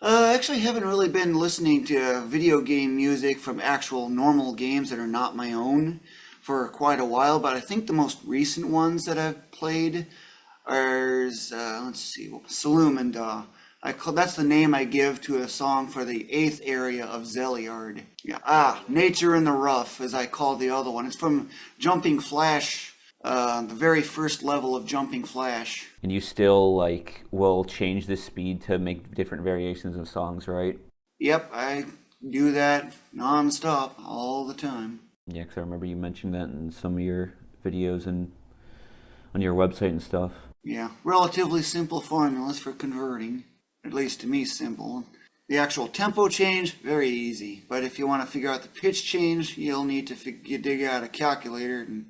I actually haven't really been listening to video game music from actual normal games that are not my own for quite a while, but I think the most recent ones that I've played are, let's see, Salumanda. That's the name I give to a song for the 8th area of Zeliard. Yeah, Nature in the Rough, as I call the other one. It's from Jumping Flash, the very first level of Jumping Flash. And you still like will change the speed to make different variations of songs, right? Yep, I do that non-stop all the time. Yeah, because I remember you mentioned that in some of your videos and on your website and stuff. Yeah, relatively simple formulas for converting. At least to me, simple. The actual tempo change, very easy. But if you want to figure out the pitch change, you'll need to dig out a calculator and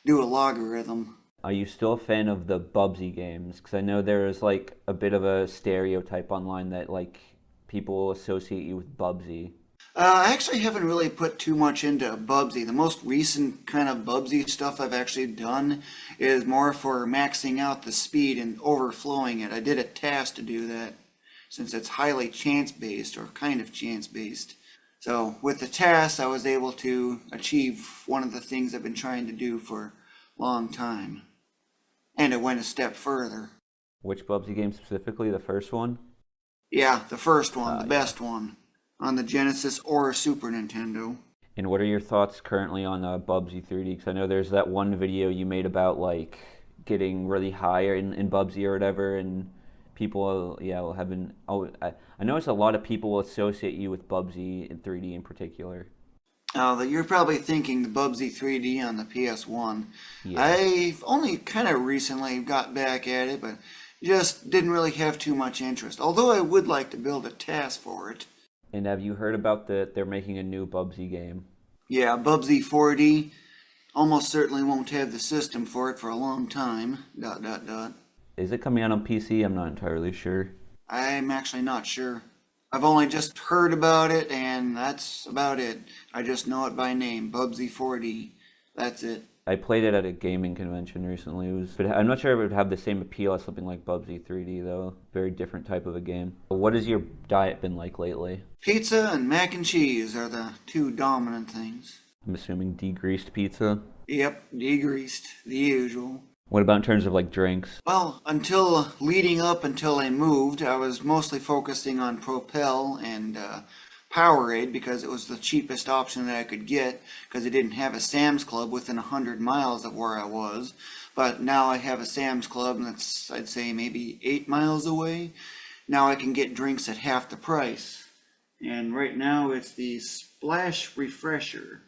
do a logarithm. Are you still a fan of the Bubsy games? Because I know there is like a bit of a stereotype online that like people associate you with Bubsy. I actually haven't really put too much into Bubsy. The most recent kind of Bubsy stuff I've actually done is more for maxing out the speed and overflowing it. I did a task to do that, since it's highly chance-based, or kind of chance-based. So with the task, I was able to achieve one of the things I've been trying to do for a long time. And it went a step further. Which Bubsy game specifically? The first one? Yeah, the first one, the best one, on the Genesis or Super Nintendo. And what are your thoughts currently on Bubsy 3D? Because I know there's that one video you made about like getting really high in Bubsy or whatever, and people, have been. I noticed a lot of people will associate you with Bubsy in 3D in particular. You're probably thinking the Bubsy 3D on the PS1. Yeah. I've only kind of recently got back at it, but just didn't really have too much interest. Although I would like to build a task for it. And have you heard about they're making a new Bubsy game? Yeah, Bubsy 4D. Almost certainly won't have the system for it for a long time. ... Is it coming out on PC? I'm not entirely sure. I'm actually not sure. I've only just heard about it, and that's about it. I just know it by name, Bubsy 4D. That's it. I played it at a gaming convention recently. But I'm not sure if it would have the same appeal as something like Bubsy 3D, though. Very different type of a game. What has your diet been like lately? Pizza and mac and cheese are the 2 dominant things. I'm assuming degreased pizza? Yep, degreased, the usual. What about in terms of like drinks? Well, leading up until I moved, I was mostly focusing on Propel and Powerade because it was the cheapest option that I could get, because it didn't have a Sam's Club within 100 miles of where I was. But now I have a Sam's Club that's, I'd say, maybe 8 miles away. Now I can get drinks at half the price. And right now it's the Splash Refresher.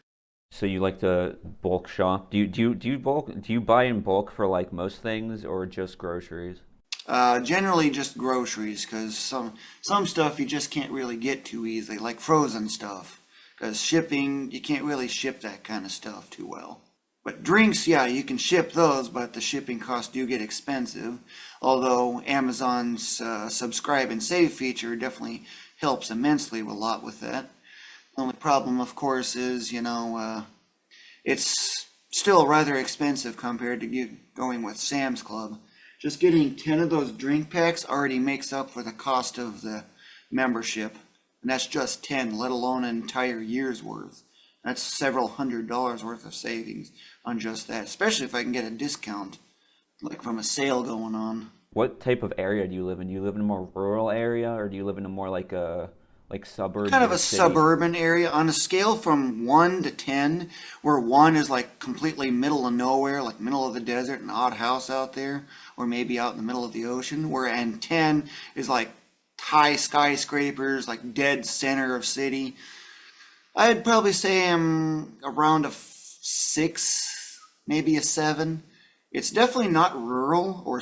So you like to bulk shop? Do you buy in bulk for like most things or just groceries? Generally just groceries, because some stuff you just can't really get too easily, like frozen stuff. Because shipping, you can't really ship that kind of stuff too well. But drinks, yeah, you can ship those, but the shipping costs do get expensive. Although Amazon's subscribe and save feature definitely helps immensely a lot with that. The only problem, of course, is, it's still rather expensive compared to going with Sam's Club. Just getting 10 of those drink packs already makes up for the cost of the membership. And that's just 10, let alone an entire year's worth. That's several $100s worth of savings on just that, especially if I can get a discount, like from a sale going on. What type of area do you live in? Do you live in a more rural area, or do you live in a more like suburb? Kind of a city? suburban area. On a scale from 1 to 10, where 1 is like completely middle of nowhere, like middle of the desert, an odd house out there, or maybe out in the middle of the ocean, and 10 is like high skyscrapers, like dead center of city. I'd probably say I'm around a 6, maybe a 7. It's definitely not rural or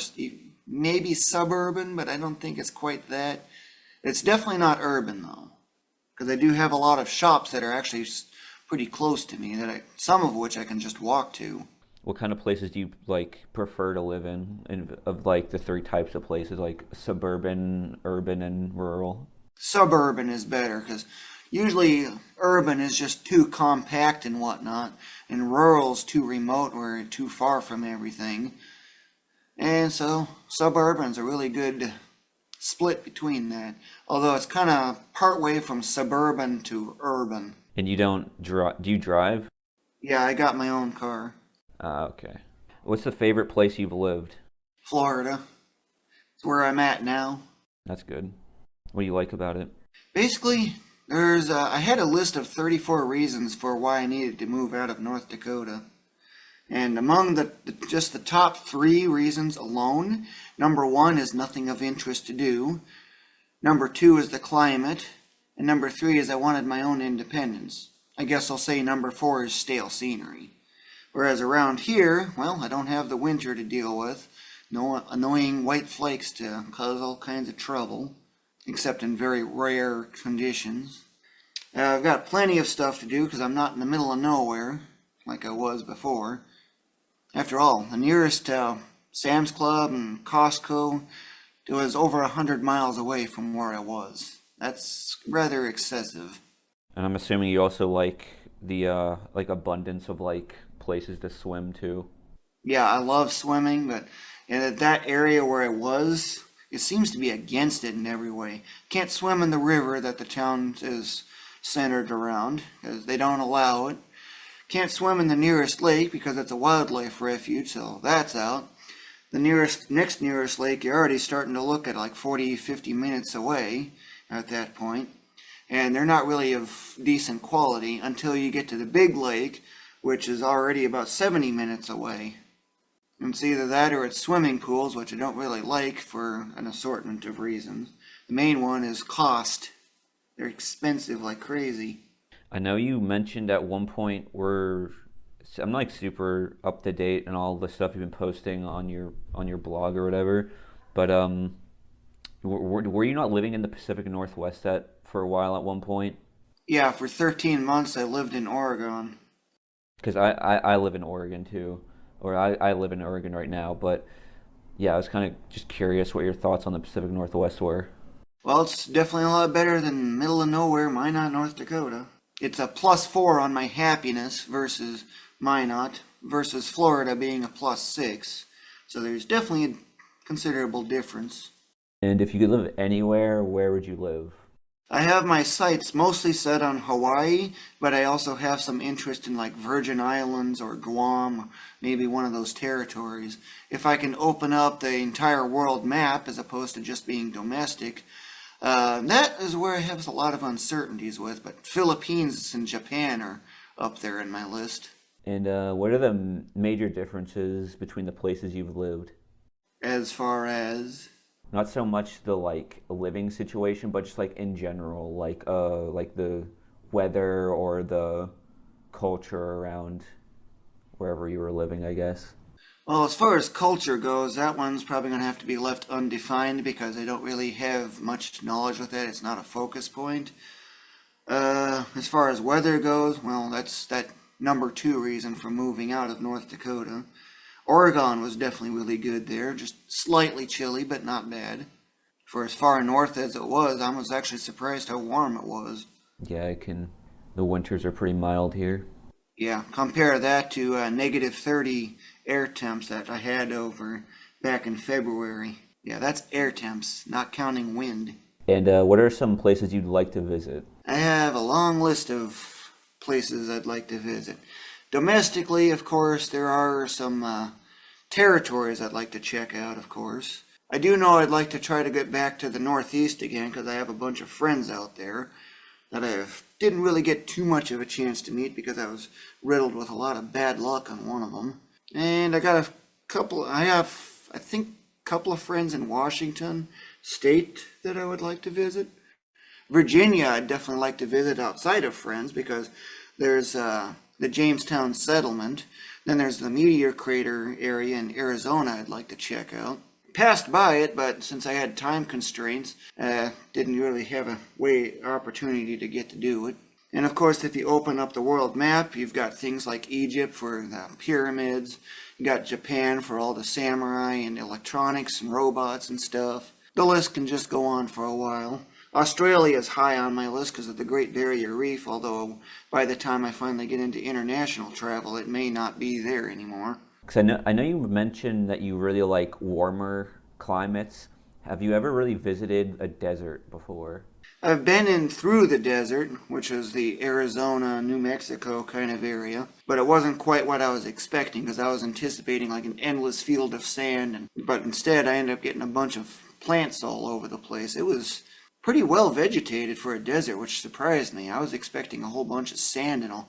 maybe suburban, but I don't think it's quite that. It's definitely not urban though, because I do have a lot of shops that are actually pretty close to me, some of which I can just walk to. What kind of places do you prefer to live in of the 3 types of places, like suburban, urban, and rural? Suburban is better, because usually urban is just too compact and whatnot, and rural's too remote or too far from everything. And so suburban's a really good split between that, although it's kind of part way from suburban to urban. And you don't drive? Do you drive? Yeah, I got my own car. Okay. What's the favorite place you've lived? Florida. It's where I'm at now. That's good. What do you like about it? Basically, I had a list of 34 reasons for why I needed to move out of North Dakota. And among just the top 3 reasons alone, number 1 is nothing of interest to do. Number 2 is the climate. And number 3 is I wanted my own independence. I guess I'll say number 4 is stale scenery. Whereas around here, well, I don't have the winter to deal with. No annoying white flakes to cause all kinds of trouble, except in very rare conditions. I've got plenty of stuff to do because I'm not in the middle of nowhere like I was before. After all, the nearest Sam's Club and Costco was over 100 miles away from where I was. That's rather excessive. And I'm assuming you also like the abundance of places to swim too. Yeah, I love swimming, but in that area where I was, it seems to be against it in every way. Can't swim in the river that the town is centered around, because they don't allow it. Can't swim in the nearest lake because it's a wildlife refuge, so that's out. The next nearest lake, you're already starting to look at 40, 50 minutes away at that point. And they're not really of decent quality until you get to the big lake, which is already about 70 minutes away. And it's either that or it's swimming pools, which I don't really like for an assortment of reasons. The main one is cost. They're expensive like crazy. I know you mentioned at one point I'm super up to date on all the stuff you've been posting on your blog or whatever, but were you not living in the Pacific Northwest for a while at one point? Yeah, for 13 months I lived in Oregon. Because I live in Oregon too, or I live in Oregon right now, but yeah, I was kind of just curious what your thoughts on the Pacific Northwest were. Well, it's definitely a lot better than middle of nowhere Minot, North Dakota. It's a +4 on my happiness versus Minot, versus Florida being a +6. So there's definitely a considerable difference. And if you could live anywhere, where would you live? I have my sights mostly set on Hawaii, but I also have some interest in Virgin Islands or Guam, or maybe one of those territories. If I can open up the entire world map as opposed to just being domestic, that is where I have a lot of uncertainties with, but Philippines and Japan are up there in my list. And what are the major differences between the places you've lived? As far as... Not so much the living situation, but just in general, the weather or the culture around wherever you were living, I guess. Well, as far as culture goes, that one's probably going to have to be left undefined because I don't really have much knowledge with it. It's not a focus point. As far as weather goes, well, that's that number 2 reason for moving out of North Dakota. Oregon was definitely really good there, just slightly chilly, but not bad. For as far north as it was, I was actually surprised how warm it was. Yeah, the winters are pretty mild here. Yeah, compare that to negative 30 air temps that I had over back in February. Yeah, that's air temps, not counting wind. And what are some places you'd like to visit? I have a long list of places I'd like to visit. Domestically, of course, there are some territories I'd like to check out, of course. I do know I'd like to try to get back to the Northeast again because I have a bunch of friends out there that I didn't really get too much of a chance to meet because I was riddled with a lot of bad luck on one of them. And I got I think, a couple of friends in Washington State that I would like to visit. Virginia, I'd definitely like to visit outside of friends because there's the Jamestown settlement. Then there's the meteor crater area in Arizona I'd like to check out. Passed by it, but since I had time constraints, didn't really have a opportunity to get to do it. And of course, if you open up the world map, you've got things like Egypt for the pyramids, you got Japan for all the samurai and electronics and robots and stuff. The list can just go on for a while. Australia is high on my list because of the Great Barrier Reef, although by the time I finally get into international travel, it may not be there anymore. Because I know you mentioned that you really like warmer climates. Have you ever really visited a desert before? I've been in through the desert, which is the Arizona, New Mexico kind of area, but it wasn't quite what I was expecting because I was anticipating like an endless field of sand, but instead I ended up getting a bunch of plants all over the place. It was pretty well vegetated for a desert, which surprised me. I was expecting a whole bunch of sand and all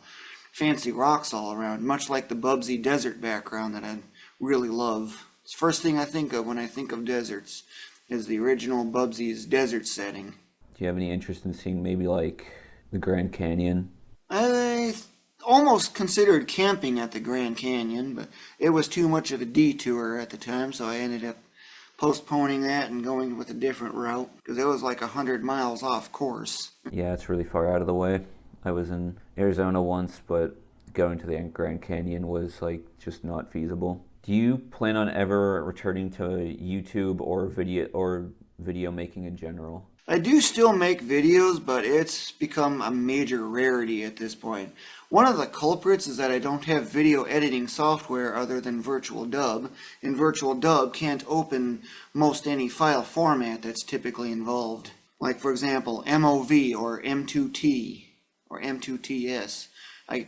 fancy rocks all around, much like the Bubsy desert background that I really love. It's the first thing I think of when I think of deserts, is the original Bubsy's desert setting. Do you have any interest in seeing maybe like the Grand Canyon? I almost considered camping at the Grand Canyon, but it was too much of a detour at the time, so I ended up postponing that and going with a different route, because it was like 100 miles off course. Yeah, it's really far out of the way. I was in Arizona once, but going to the Grand Canyon was like just not feasible. Do you plan on ever returning to YouTube or video making in general? I do still make videos, but it's become a major rarity at this point. One of the culprits is that I don't have video editing software other than Virtual Dub, and Virtual Dub can't open most any file format that's typically involved. Like, for example, MOV or M2T or M2TS.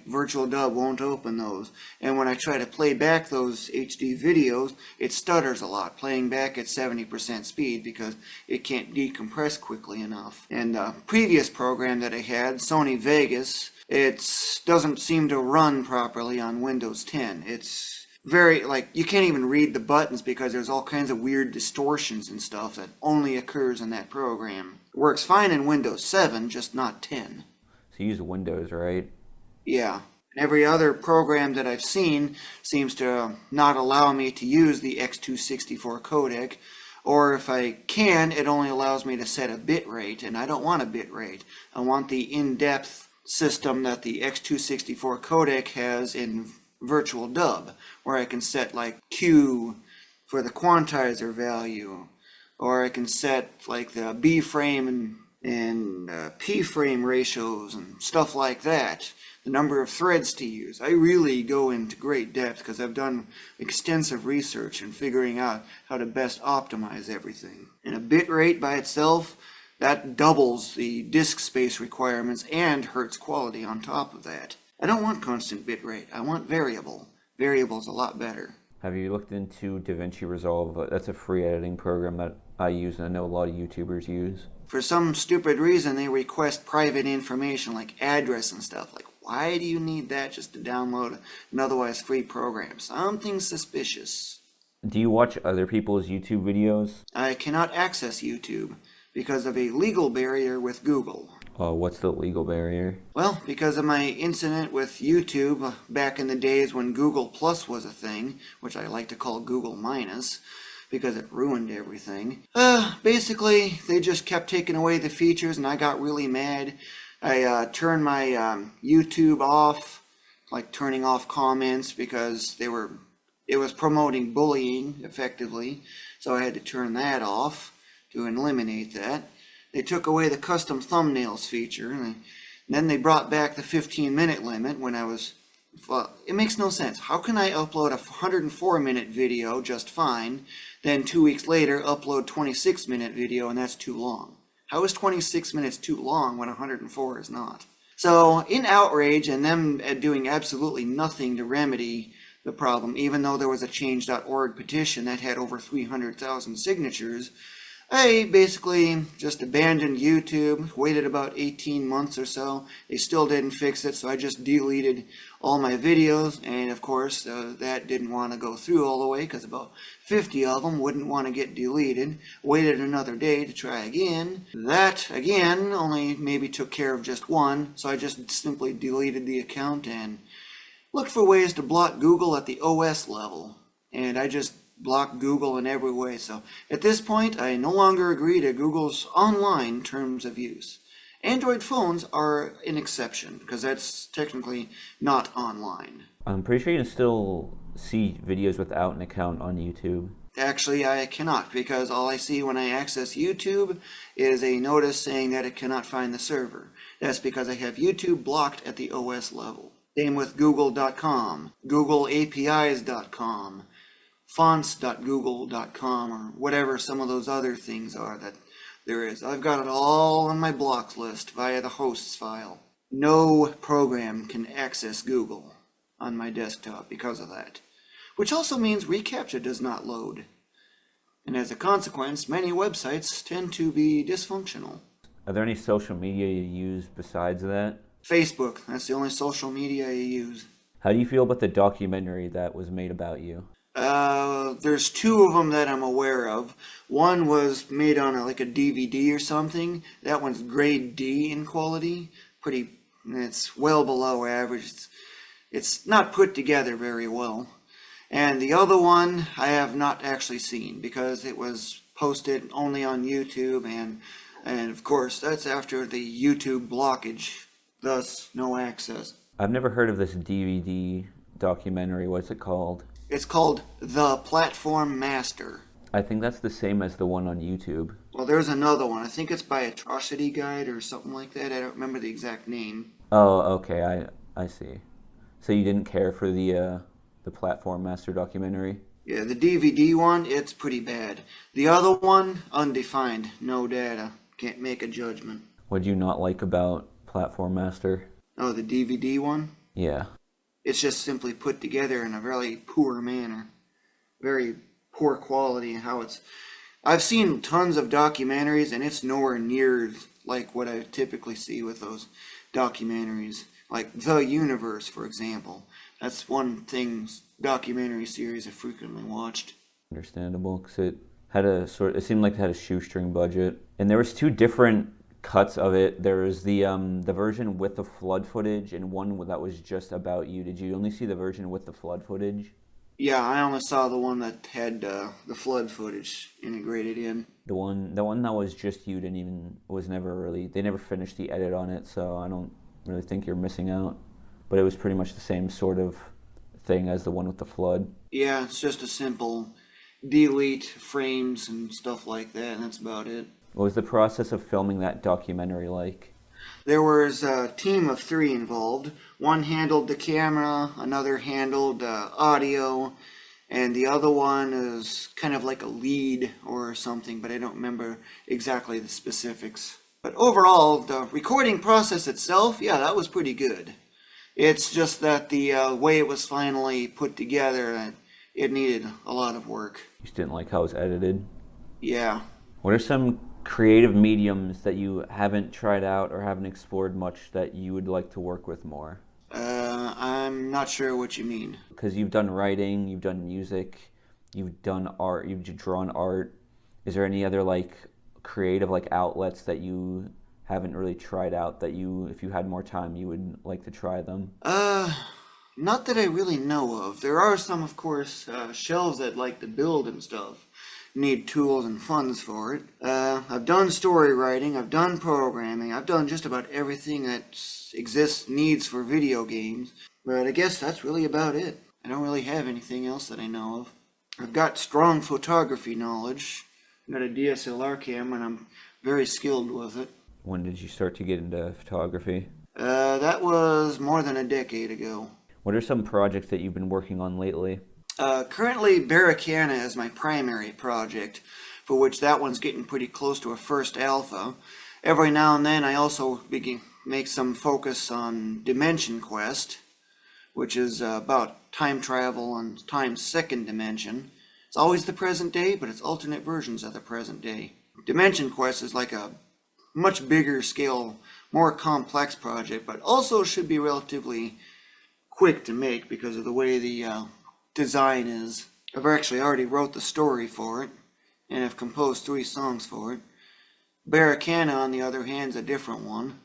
Virtual Dub won't open those. And when I try to play back those HD videos, it stutters a lot, playing back at 70% speed because it can't decompress quickly enough. And the previous program that I had, Sony Vegas, it doesn't seem to run properly on Windows 10. It's very, you can't even read the buttons because there's all kinds of weird distortions and stuff that only occurs in that program. It works fine in Windows 7, just not 10. So you use Windows, right? Yeah. Every other program that I've seen seems to not allow me to use the X264 codec, or if I can, it only allows me to set a bit rate, and I don't want a bit rate. I want the in-depth system that the X264 codec has in Virtual Dub, where I can set like Q for the quantizer value, or I can set like the B frame and P frame ratios and stuff like that. The number of threads to use. I really go into great depth because I've done extensive research in figuring out how to best optimize everything. And a bit rate by itself, that doubles the disk space requirements and hurts quality on top of that. I don't want constant bit rate. I want variable. Variable's a lot better. Have you looked into DaVinci Resolve? That's a free editing program that I use and I know a lot of YouTubers use. For some stupid reason, they request private information like address and stuff. Like, why do you need that just to download an otherwise free program? Something suspicious. Do you watch other people's YouTube videos? I cannot access YouTube because of a legal barrier with Google. What's the legal barrier? Well, because of my incident with YouTube back in the days when Google Plus was a thing, which I like to call Google Minus, because it ruined everything. Basically, they just kept taking away the features, and I got really mad. I turned my YouTube off, like turning off comments, because it was promoting bullying effectively, so I had to turn that off to eliminate that. They took away the custom thumbnails feature, and then they brought back the 15-minute limit when I was... Well, it makes no sense. How can I upload a 104-minute video just fine, then 2 weeks later upload 26-minute video and that's too long? How is 26 minutes too long when 104 is not? So, in outrage and them doing absolutely nothing to remedy the problem, even though there was a change.org petition that had over 300,000 signatures, I basically just abandoned YouTube, waited about 18 months or so. They still didn't fix it, so I just deleted all my videos, and of course that didn't want to go through all the way because about 50 of them wouldn't want to get deleted. Waited another day to try again. That, again, only maybe took care of just one, so I just simply deleted the account and looked for ways to block Google at the OS level. And I just block Google in every way. So at this point, I no longer agree to Google's online terms of use. Android phones are an exception because that's technically not online. I'm pretty sure you can still see videos without an account on YouTube. Actually, I cannot, because all I see when I access YouTube is a notice saying that it cannot find the server. That's because I have YouTube blocked at the OS level. Same with Google.com, GoogleAPIs.com, fonts.google.com, or whatever some of those other things are that there is. I've got it all on my blocks list via the hosts file. No program can access Google on my desktop because of that. Which also means reCAPTCHA does not load. And as a consequence, many websites tend to be dysfunctional. Are there any social media you use besides that? Facebook, that's the only social media I use. How do you feel about the documentary that was made about you? There's two of them that I'm aware of. One was made on a DVD or something. That one's grade D in quality. It's well below average. It's not put together very well. And the other one I have not actually seen because it was posted only on YouTube, and of course that's after the YouTube blockage, thus no access. I've never heard of this DVD documentary. What's it called? It's called The Platform Master. I think that's the same as the one on YouTube. Well, there's another one. I think it's by Atrocity Guide or something like that. I don't remember the exact name. Oh, okay, I see. So you didn't care for the Platform Master documentary? Yeah, the DVD one, it's pretty bad. The other one, undefined, no data. Can't make a judgment. What do you not like about Platform Master? Oh, the DVD one? Yeah. It's just simply put together in a very poor manner. Very poor quality in how it's... I've seen tons of documentaries, and it's nowhere near like what I typically see with those documentaries. Like The Universe, for example. That's one thing, documentary series I frequently watched. Understandable, because it seemed like it had a shoestring budget. And there was two different cuts of it. There was the version with the flood footage and one that was just about you. Did you only see the version with the flood footage? Yeah, I only saw the one that had the flood footage integrated in. The one that was just you they never finished the edit on it, so I don't really think you're missing out. But it was pretty much the same sort of thing as the one with the flood. Yeah, it's just a simple delete frames and stuff like that, and that's about it. What was the process of filming that documentary like? There was a team of 3 involved. One handled the camera, another handled audio, and the other one is kind of like a lead or something, but I don't remember exactly the specifics. But overall, the recording process itself, yeah, that was pretty good. It's just that the way it was finally put together, it needed a lot of work. You just didn't like how it was edited? Yeah. What are some creative mediums that you haven't tried out or haven't explored much that you would like to work with more? I'm not sure what you mean. Because you've done writing, you've done music, you've done art, you've drawn art. Is there any other creative outlets that you haven't really tried out that if you had more time, you would like to try them? Not that I really know of. There are some, of course, shelves I'd like to build and stuff. Need tools and funds for it. I've done story writing, I've done programming, I've done just about everything that needs for video games. But I guess that's really about it. I don't really have anything else that I know of. I've got strong photography knowledge. I've got a DSLR camera and I'm very skilled with it. When did you start to get into photography? That was more than a decade ago. What are some projects that you've been working on lately? Currently, Barricana is my primary project, for which that one's getting pretty close to a first alpha. Every now and then I also make some focus on Dimension Quest, which is about time travel and time's second dimension. It's always the present day, but it's alternate versions of the present day. Dimension Quest is like a much bigger scale, more complex project, but also should be relatively quick to make because of the way the design is. I've actually already wrote the story for it, and I've composed 3 songs for it. Barricana, on the other hand, is a different one.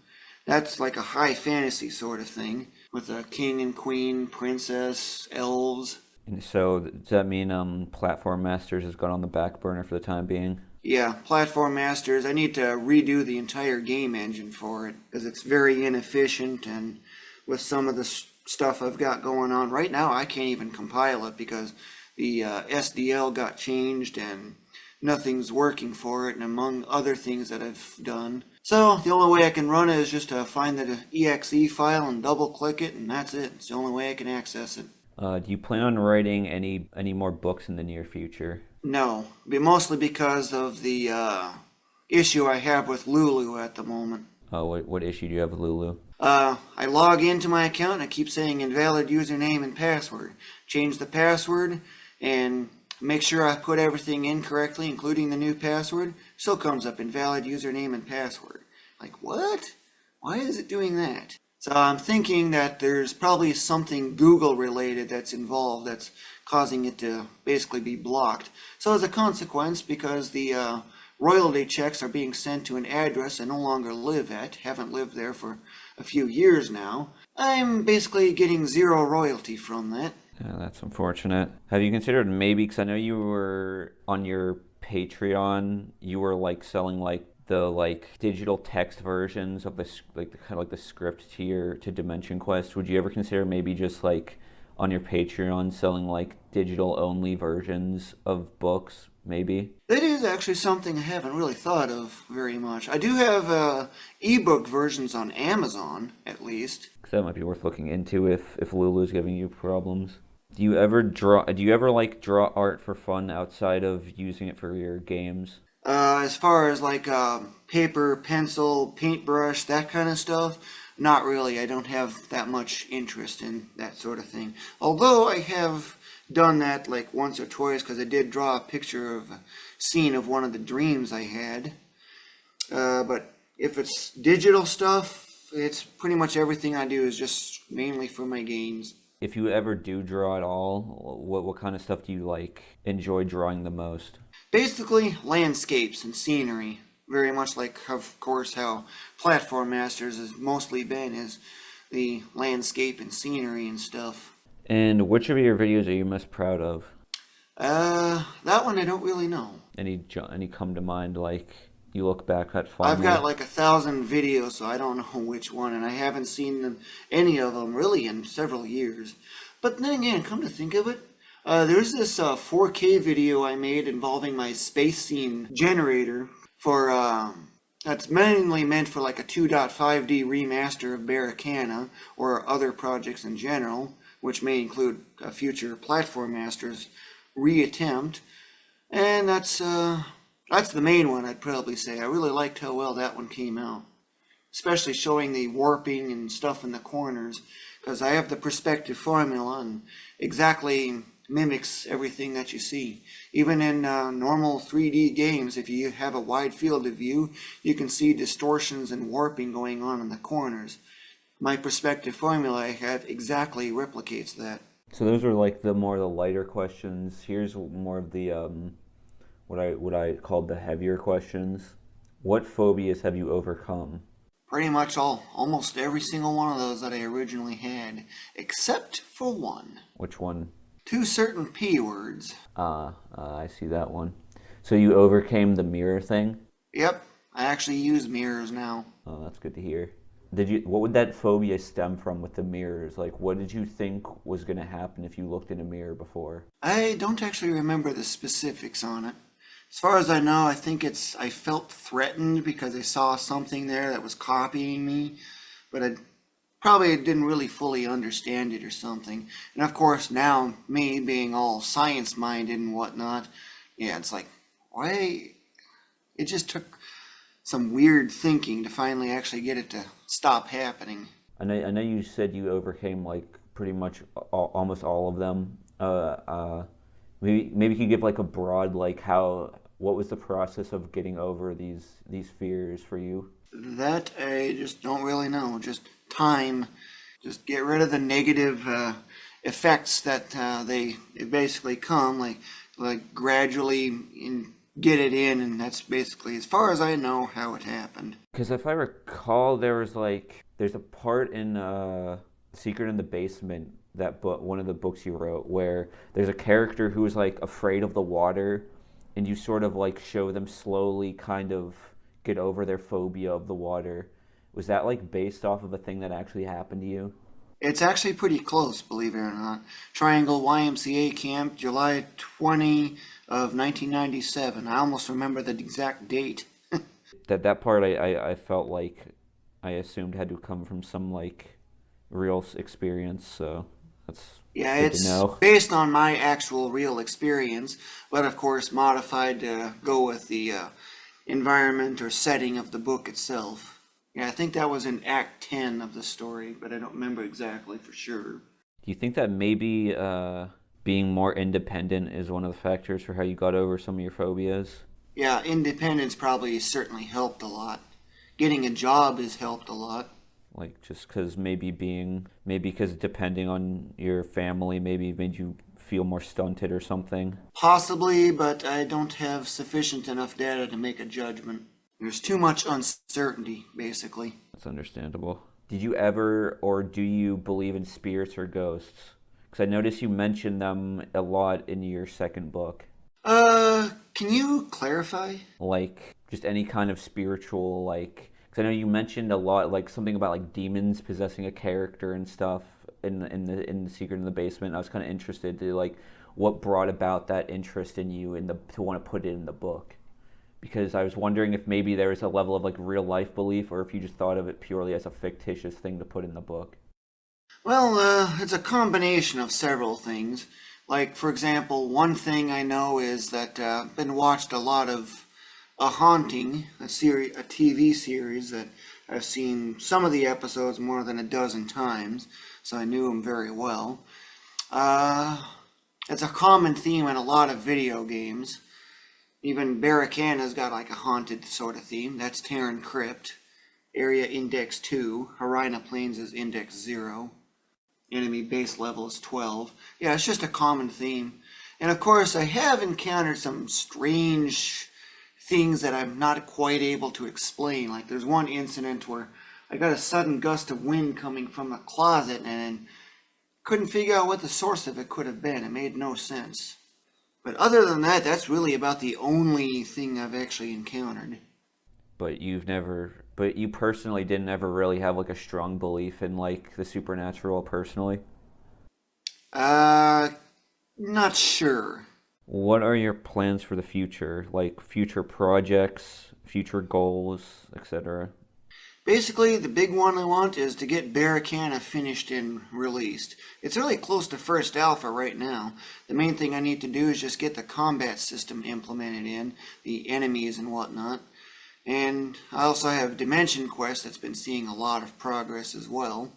That's like a high fantasy sort of thing, with a king and queen, princess, elves. And so does that mean Platform Masters has gone on the back burner for the time being? Yeah, Platform Masters, I need to redo the entire game engine for it, because it's very inefficient, and with some of the stuff I've got going on right now, I can't even compile it because the SDL got changed and nothing's working for it, and among other things that I've done. So the only way I can run it is just to find the exe file and double click it, and that's it. It's the only way I can access it. Do you plan on writing any more books in the near future? No, mostly because of the issue I have with Lulu at the moment. What issue do you have with Lulu? I log into my account and I keep saying invalid username and password. Change the password and make sure I put everything in correctly, including the new password. Still comes up invalid username and password. Like, what? Why is it doing that? So I'm thinking that there's probably something Google related that's involved that's causing it to basically be blocked. So as a consequence, because the royalty checks are being sent to an address I no longer live at, haven't lived there for a few years now, I'm basically getting 0 royalty from that. Yeah, that's unfortunate. Have you considered maybe, because I know you were on your Patreon, you were like selling like the digital text versions of the the script to Dimension Quest. Would you ever consider maybe just like on your Patreon selling like digital only versions of books? Maybe. That is actually something I haven't really thought of very much. I do have ebook versions on Amazon, at least. Because that might be worth looking into if Lulu's giving you problems. Do you ever draw art for fun outside of using it for your games? As far as like paper, pencil, paintbrush, that kind of stuff, not really. I don't have that much interest in that sort of thing. Although I have done that like once or twice because I did draw a picture of a scene of one of the dreams I had. But if it's digital stuff, it's pretty much everything I do is just mainly for my games. If you ever do draw at all, what kind of stuff do you enjoy drawing the most? Basically landscapes and scenery. Very much like, of course, how Platform Masters has mostly been, is the landscape and scenery and stuff. And which of your videos are you most proud of? That one I don't really know. Any come to mind, like you look back at fondly? I've got like 1,000 videos, so I don't know which one, and I haven't seen any of them really in several years. But then again, come to think of it, there's this 4K video I made involving my space scene generator for that's mainly meant for like a 2.5D remaster of Barricana or other projects in general, which may include a future Platform Masters reattempt. And that's the main one, I'd probably say. I really liked how well that one came out, especially showing the warping and stuff in the corners, because I have the perspective formula and exactly mimics everything that you see. Even in normal 3D games, if you have a wide field of view, you can see distortions and warping going on in the corners. My perspective formula I have exactly replicates that. So those are like the lighter questions. Here's more of the what I called the heavier questions. What phobias have you overcome? pretty much almost every single one of those that I originally had, except for one. Which one? 2 certain P words. I see that one. So you overcame the mirror thing? Yep, I actually use mirrors now. Oh, that's good to hear. What would that phobia stem from with the mirrors? Like, what did you think was going to happen if you looked in a mirror before? I don't actually remember the specifics on it. As far as I know, I think I felt threatened because I saw something there that was copying me, but I probably didn't really fully understand it or something. And of course, now, me being all science-minded and whatnot, yeah, it's like, why? It just took some weird thinking to finally actually get it to stop happening. I know you said you overcame like pretty much almost all of them. Maybe you could give like a broad like what was the process of getting over these fears for you? That I just don't really know. Just time. Just get rid of the negative effects that they basically come like gradually get it in, and that's basically, as far as I know, how it happened. Because if I recall, there's a part in Secret in the Basement, that book, one of the books you wrote, where there's a character who is like afraid of the water, and you sort of like show them slowly kind of get over their phobia of the water. Was that like based off of a thing that actually happened to you? It's actually pretty close, believe it or not. Triangle YMCA Camp, July 20 of 1997. I almost remember the exact date. That part I felt like I assumed had to come from some like real experience, so that's Yeah, good it's to know. based on my actual real experience, but of course modified to go with the environment or setting of the book itself. Yeah, I think that was in Act 10 of the story, but I don't remember exactly for sure. Do you think that maybe being more independent is one of the factors for how you got over some of your phobias? Yeah, independence probably certainly helped a lot. Getting a job has helped a lot. Like just because depending on your family maybe made you feel more stunted or something? Possibly, but I don't have sufficient enough data to make a judgment. There's too much uncertainty, basically. That's understandable. Did you ever or do you believe in spirits or ghosts? Because I noticed you mentioned them a lot in your second book. Can you clarify? Like, just any kind of spiritual, like... Because I know you mentioned a lot, like, something about, like, demons possessing a character and stuff in the Secret in the Basement. I was kind of interested to, like, what brought about that interest in you to want to put it in the book. Because I was wondering if maybe there was a level of, like, real-life belief, or if you just thought of it purely as a fictitious thing to put in the book. Well, it's a combination of several things. Like, for example, one thing I know is that I've been watched a lot of A Haunting, a TV series that I've seen some of the episodes more than a dozen times, so I knew them very well. It's a common theme in a lot of video games. Even Barricana's got like a haunted sort of theme. That's Terran Crypt. Area Index 2. Harina Plains is Index 0. Enemy base level is 12. Yeah, it's just a common theme. And of course, I have encountered some strange things that I'm not quite able to explain. Like there's one incident where I got a sudden gust of wind coming from the closet and couldn't figure out what the source of it could have been. It made no sense. But other than that, that's really about the only thing I've actually encountered. But you personally didn't ever really have like a strong belief in like the supernatural personally? Not sure. What are your plans for the future? Like future projects, future goals, etc.? Basically, the big one I want is to get Barricana finished and released. It's really close to first alpha right now. The main thing I need to do is just get the combat system implemented in, the enemies and whatnot. And I also have Dimension Quest that's been seeing a lot of progress as well.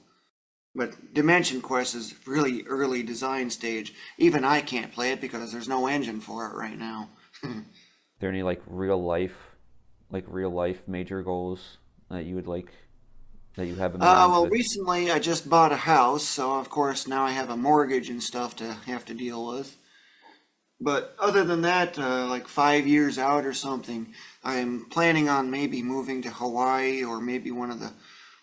But Dimension Quest is really early design stage. Even I can't play it because there's no engine for it right now. Are there any like real life major goals that you would like, that you have in mind? Well, recently I just bought a house, so of course now I have a mortgage and stuff to have to deal with. But other than that, like 5 years out or something, I'm planning on maybe moving to Hawaii or maybe one of the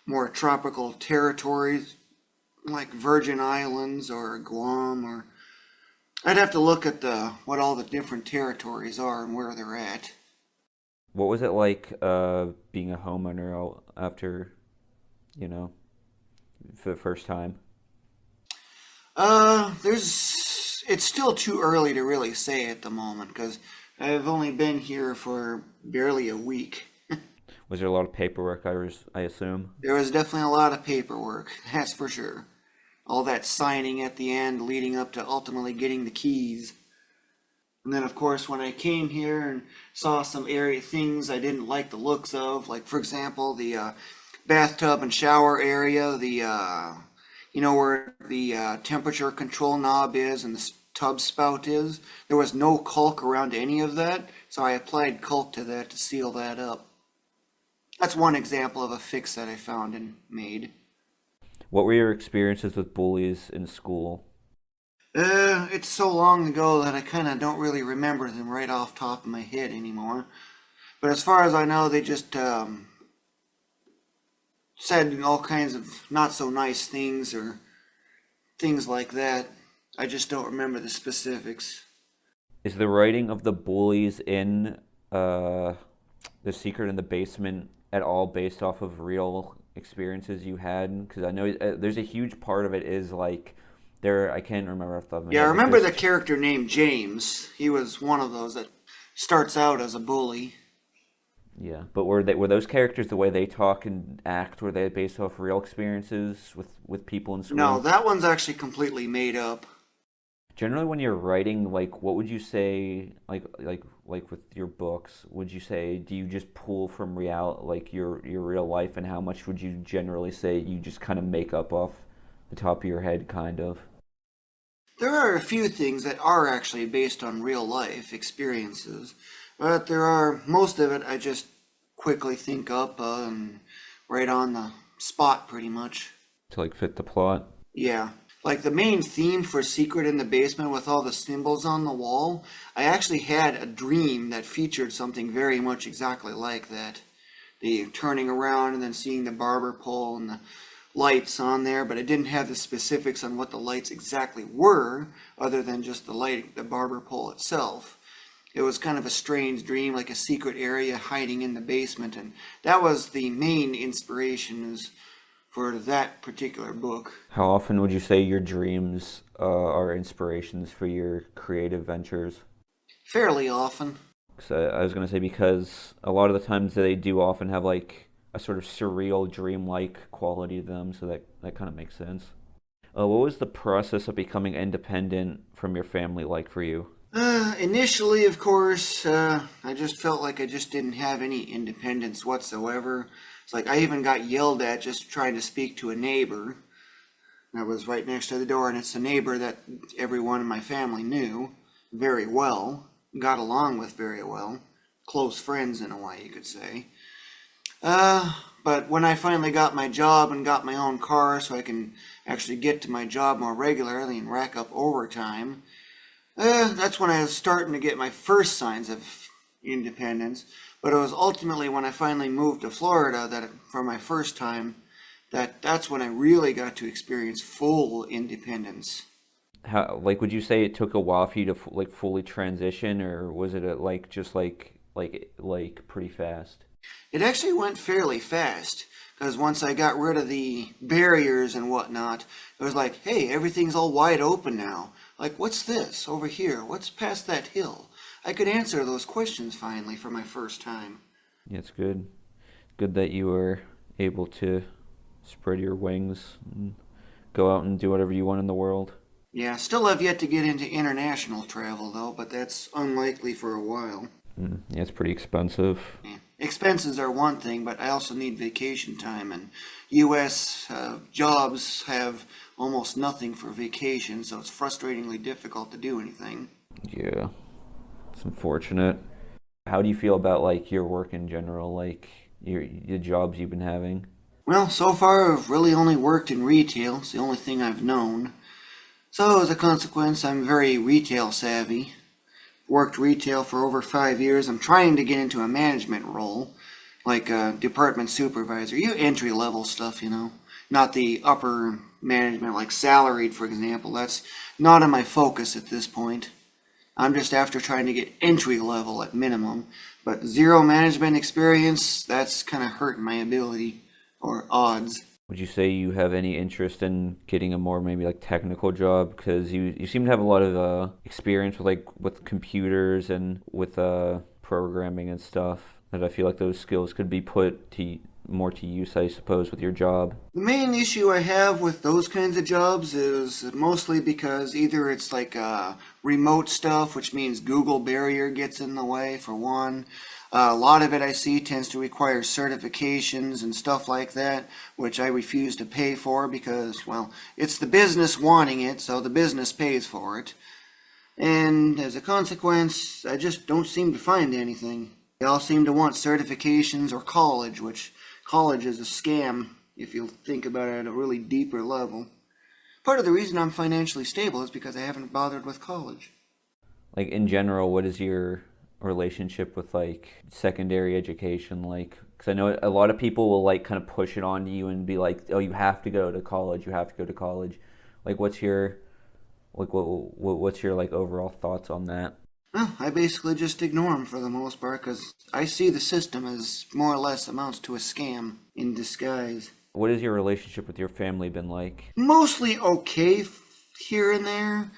more tropical territories like Virgin Islands or Guam, or I'd have to look at the what all the different territories are and where they're at. What was it like being a homeowner after, you know, for the first time? It's still too early to really say at the moment because I've only been here for barely a week. Was there a lot of paperwork, I assume? There was definitely a lot of paperwork, that's for sure. All that signing at the end leading up to ultimately getting the keys. And then, of course, when I came here and saw some area things I didn't like the looks of, like, for example, the bathtub and shower area, where the temperature control knob is and the tub spout is, there was no caulk around any of that, so I applied caulk to that to seal that up. That's one example of a fix that I found and made. What were your experiences with bullies in school? It's so long ago that I kind of don't really remember them right off top of my head anymore. But as far as I know, they just said all kinds of not so nice things or things like that. I just don't remember the specifics. Is the writing of the bullies in The Secret in the Basement at all based off of real experiences you had? Because I know there's a huge part of it is like I can't remember off the top of my head. Yeah, I remember the character named James. He was one of those that starts out as a bully. Yeah, but were those characters, the way they talk and act, were they based off real experiences with people in school? No, that one's actually completely made up. Generally, when you're writing, like, what would you say, like with your books, would you say, do you just pull from your real life, and how much would you generally say you just kind of make up off the top of your head, kind of? There are a few things that are actually based on real life experiences, but most of it I just quickly think up and right on the spot pretty much. To like fit the plot? Yeah. Like the main theme for Secret in the Basement with all the symbols on the wall, I actually had a dream that featured something very much exactly like that. The turning around and then seeing the barber pole and the lights on there, but it didn't have the specifics on what the lights exactly were, other than just the barber pole itself. It was kind of a strange dream, like a secret area hiding in the basement, and that was the main inspiration for that particular book. How often would you say your dreams are inspirations for your creative ventures? Fairly often. So I was going to say, because a lot of the times they do often have like a sort of surreal, dreamlike quality to them, so that kind of makes sense. What was the process of becoming independent from your family like for you? Initially, of course, I just felt like I just didn't have any independence whatsoever. It's like I even got yelled at just trying to speak to a neighbor that was right next to the door, and it's a neighbor that everyone in my family knew very well, got along with very well, close friends in a way, you could say. But when I finally got my job and got my own car so I can actually get to my job more regularly and rack up overtime, that's when I was starting to get my first signs of independence. But it was ultimately when I finally moved to Florida that for my first time, that's when I really got to experience full independence. How, like, would you say it took a while for you to like fully transition, or was it just pretty fast? It actually went fairly fast, because once I got rid of the barriers and whatnot, it was like, hey, everything's all wide open now. Like, what's this over here? What's past that hill? I could answer those questions finally for my first time. Yeah, it's good. Good that you were able to spread your wings and go out and do whatever you want in the world. Yeah, still have yet to get into international travel, though, but that's unlikely for a while. Yeah, it's pretty expensive. Yeah. Expenses are one thing, but I also need vacation time, and U.S. Jobs have almost nothing for vacation, so it's frustratingly difficult to do anything. Yeah, it's unfortunate. How do you feel about like your work in general, like the jobs you've been having? Well, so far I've really only worked in retail. It's the only thing I've known. So as a consequence, I'm very retail savvy. worked retail for over 5 years. I'm trying to get into a management role, like a department supervisor. You entry level stuff, not the upper management, like salaried, for example. That's not in my focus at this point. I'm just after trying to get entry level at minimum. But zero management experience, that's kind of hurting my ability or odds. Would you say you have any interest in getting a more maybe like technical job? Because you seem to have a lot of experience with computers and with programming and stuff. That I feel like those skills could be put to more to use, I suppose, with your job. The main issue I have with those kinds of jobs is mostly because either it's like remote stuff, which means Google barrier gets in the way, for one. A lot of it I see tends to require certifications and stuff like that, which I refuse to pay for because, well, it's the business wanting it, so the business pays for it. And as a consequence, I just don't seem to find anything. They all seem to want certifications or college, which college is a scam if you think about it at a really deeper level. Part of the reason I'm financially stable is because I haven't bothered with college. Like in general, what is your relationship with like secondary education like? Because I know a lot of people will like kind of push it on you and be like, oh, you have to go to college, you have to go to college. Like what's your what's your like overall thoughts on that? Well, I basically just ignore them for the most part because I see the system as more or less amounts to a scam in disguise. What has your relationship with your family been like? Mostly okay here and there.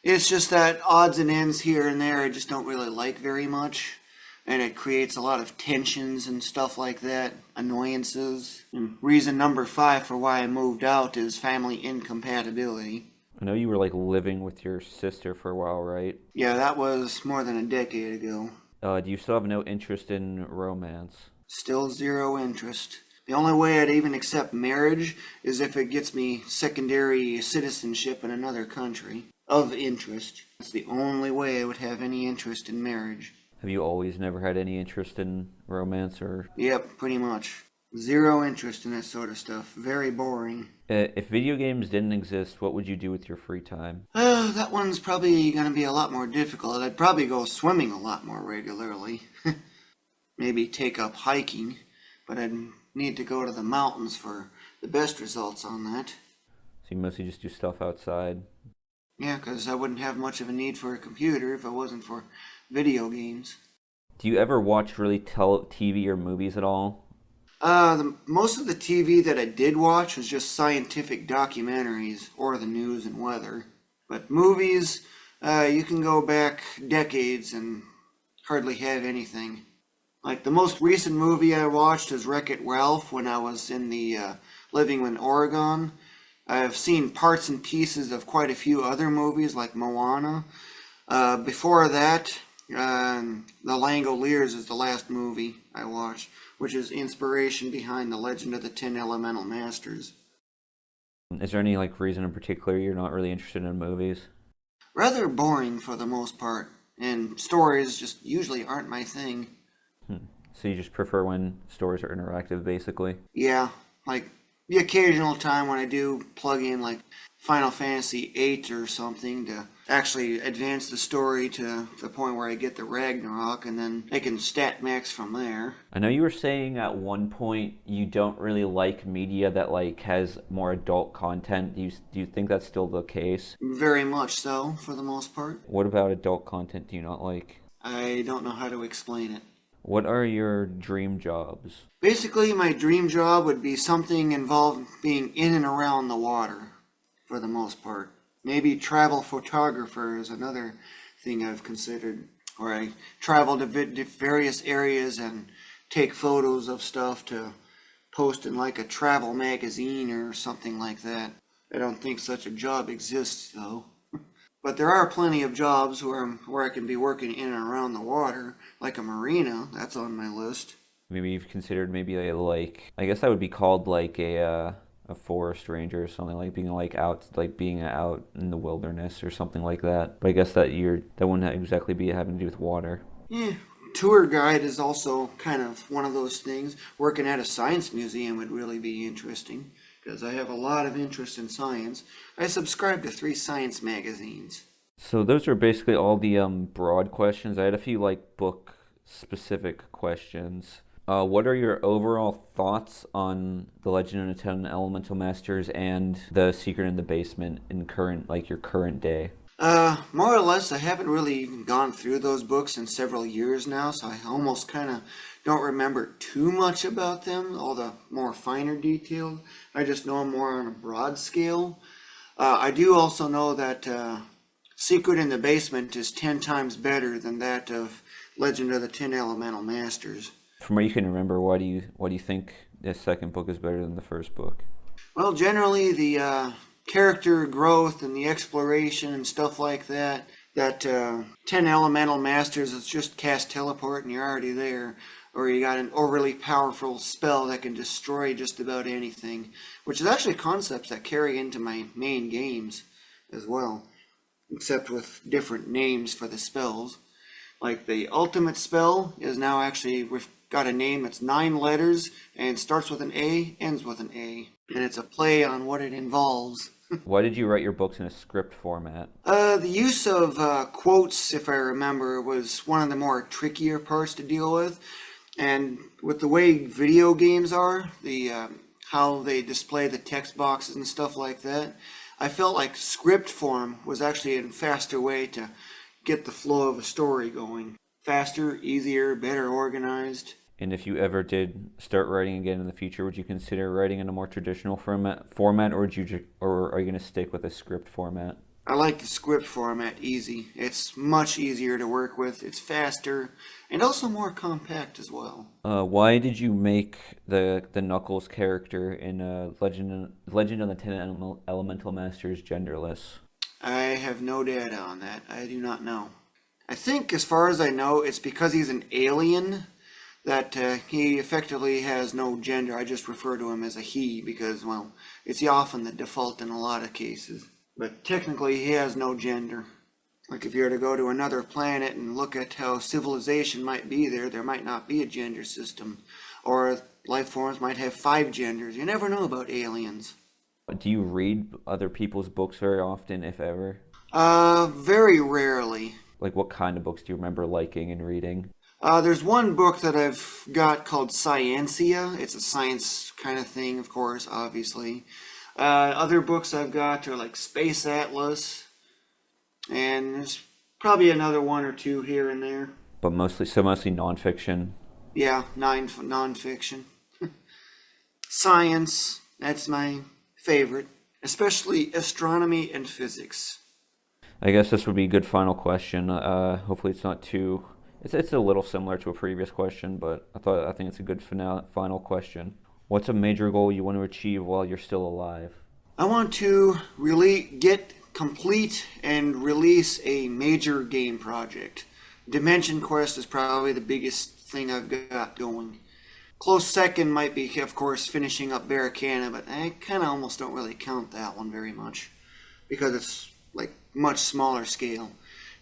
It's just that odds and ends here and there I just don't really like very much. And it creates a lot of tensions and stuff like that, annoyances. And reason number 5 for why I moved out is family incompatibility. I know you were like living with your sister for a while, right? Yeah, that was more than a decade ago. Do you still have no interest in romance? Still zero interest. The only way I'd even accept marriage is if it gets me secondary citizenship in another country of interest. That's the only way I would have any interest in marriage. Have you always never had any interest in romance or? Yep, pretty much. Zero interest in that sort of stuff. Very boring. If video games didn't exist, what would you do with your free time? That one's probably going to be a lot more difficult. I'd probably go swimming a lot more regularly. Maybe take up hiking, but I'd need to go to the mountains for the best results on that. So you mostly just do stuff outside? Yeah, because I wouldn't have much of a need for a computer if it wasn't for video games. Do you ever watch really TV or movies at all? Most of the TV that I did watch was just scientific documentaries or the news and weather. But movies, you can go back decades and hardly have anything. Like the most recent movie I watched is Wreck-It Ralph when I was in the living in Oregon. I've seen parts and pieces of quite a few other movies like Moana. Before that, The Langoliers is the last movie I watched, which is inspiration behind the Legend of the 10 Elemental Masters. Is there any like reason in particular you're not really interested in movies? Rather boring for the most part, and stories just usually aren't my thing. So you just prefer when stories are interactive, basically? Yeah, like the occasional time when I do plug in like Final Fantasy VIII or something to actually advance the story to the point where I get the Ragnarok, and then I can stat max from there. I know you were saying at one point you don't really like media that like has more adult content. Do you think that's still the case? Very much so, for the most part. What about adult content do you not like? I don't know how to explain it. What are your dream jobs? Basically, my dream job would be something involved being in and around the water, for the most part. Maybe travel photographer is another thing I've considered, where I travel to various areas and take photos of stuff to post in like a travel magazine or something like that. I don't think such a job exists, though. But there are plenty of jobs where I can be working in and around the water, like a marina. That's on my list. Maybe you've considered maybe like I guess that would be called like a forest ranger or something, like being out in the wilderness or something like that. But I guess that wouldn't exactly be having to do with water. Yeah, tour guide is also kind of one of those things. Working at a science museum would really be interesting, because I have a lot of interest in science. I subscribe to 3 science magazines. So those are basically all the broad questions. I had a few like book specific questions. What are your overall thoughts on The Legend of the Ten Elemental Masters and The Secret in the Basement in current, like your current day? More or less, I haven't really even gone through those books in several years now, so I almost kind of don't remember too much about them, all the more finer detailed. I just know them more on a broad scale. I do also know that Secret in the Basement is 10 times better than that of Legend of the Ten Elemental Masters. From what you can remember, why do you think the second book is better than the first book? Well, generally, the character growth and the exploration and stuff like that, that 10 Elemental Masters is just cast teleport and you're already there. Or you got an overly powerful spell that can destroy just about anything, which is actually concepts that carry into my main games as well, except with different names for the spells. Like the ultimate spell is now actually, we've got a name that's 9 letters and starts with an A, ends with an A. And it's a play on what it involves. Why did you write your books in a script format? The use of quotes, if I remember, was one of the more trickier parts to deal with. And with the way video games are, the how they display the text boxes and stuff like that, I felt like script form was actually a faster way to get the flow of a story going. Faster, easier, better organized. And if you ever did start writing again in the future, would you consider writing in a more traditional format, or are you going to stick with a script format? I like the script format easy. It's much easier to work with. It's faster and also more compact as well. Why did you make the Knuckles character in Legend of the Ten Elemental Masters genderless? I have no data on that. I do not know. I think, as far as I know, it's because he's an alien that he effectively has no gender. I just refer to him as a he because, well, it's often the default in a lot of cases. But technically, he has no gender. Like if you were to go to another planet and look at how civilization might be there, there might not be a gender system. Or life forms might have 5 genders. You never know about aliens. Do you read other people's books very often, if ever? Very rarely. Like what kind of books do you remember liking and reading? There's one book that I've got called Scientia. It's a science kind of thing, of course, obviously. Other books I've got are like Space Atlas, and there's probably another one or two here and there. But mostly nonfiction. Yeah, nonfiction. Science, that's my favorite, especially astronomy and physics. I guess this would be a good final question. Hopefully it's not too... It's a little similar to a previous question, but I think it's a good final question. What's a major goal you want to achieve while you're still alive? I want to really complete and release a major game project. Dimension Quest is probably the biggest thing I've got going. Close second might be, of course, finishing up Barricana, but I kind of almost don't really count that one very much because it's like much smaller scale.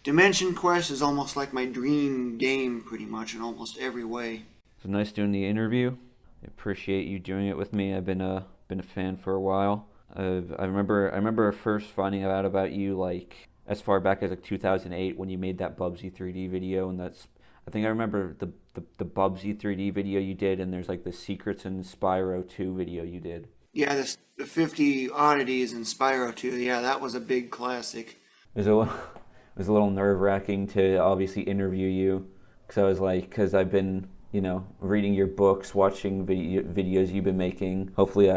Dimension Quest is almost like my dream game pretty much in almost every way. It's nice doing the interview. I appreciate you doing it with me. I've been a fan for a while. I remember first finding out about you like as far back as like 2008 when you made that Bubsy 3D video, and I think I remember the Bubsy 3D video you did, and there's like the Secrets in Spyro 2 video you did. Yeah, the 50 Oddities in Spyro 2. Yeah, that was a big classic. It was a little nerve-wracking to obviously interview you because I've been reading your books, watching videos you've been making. Hopefully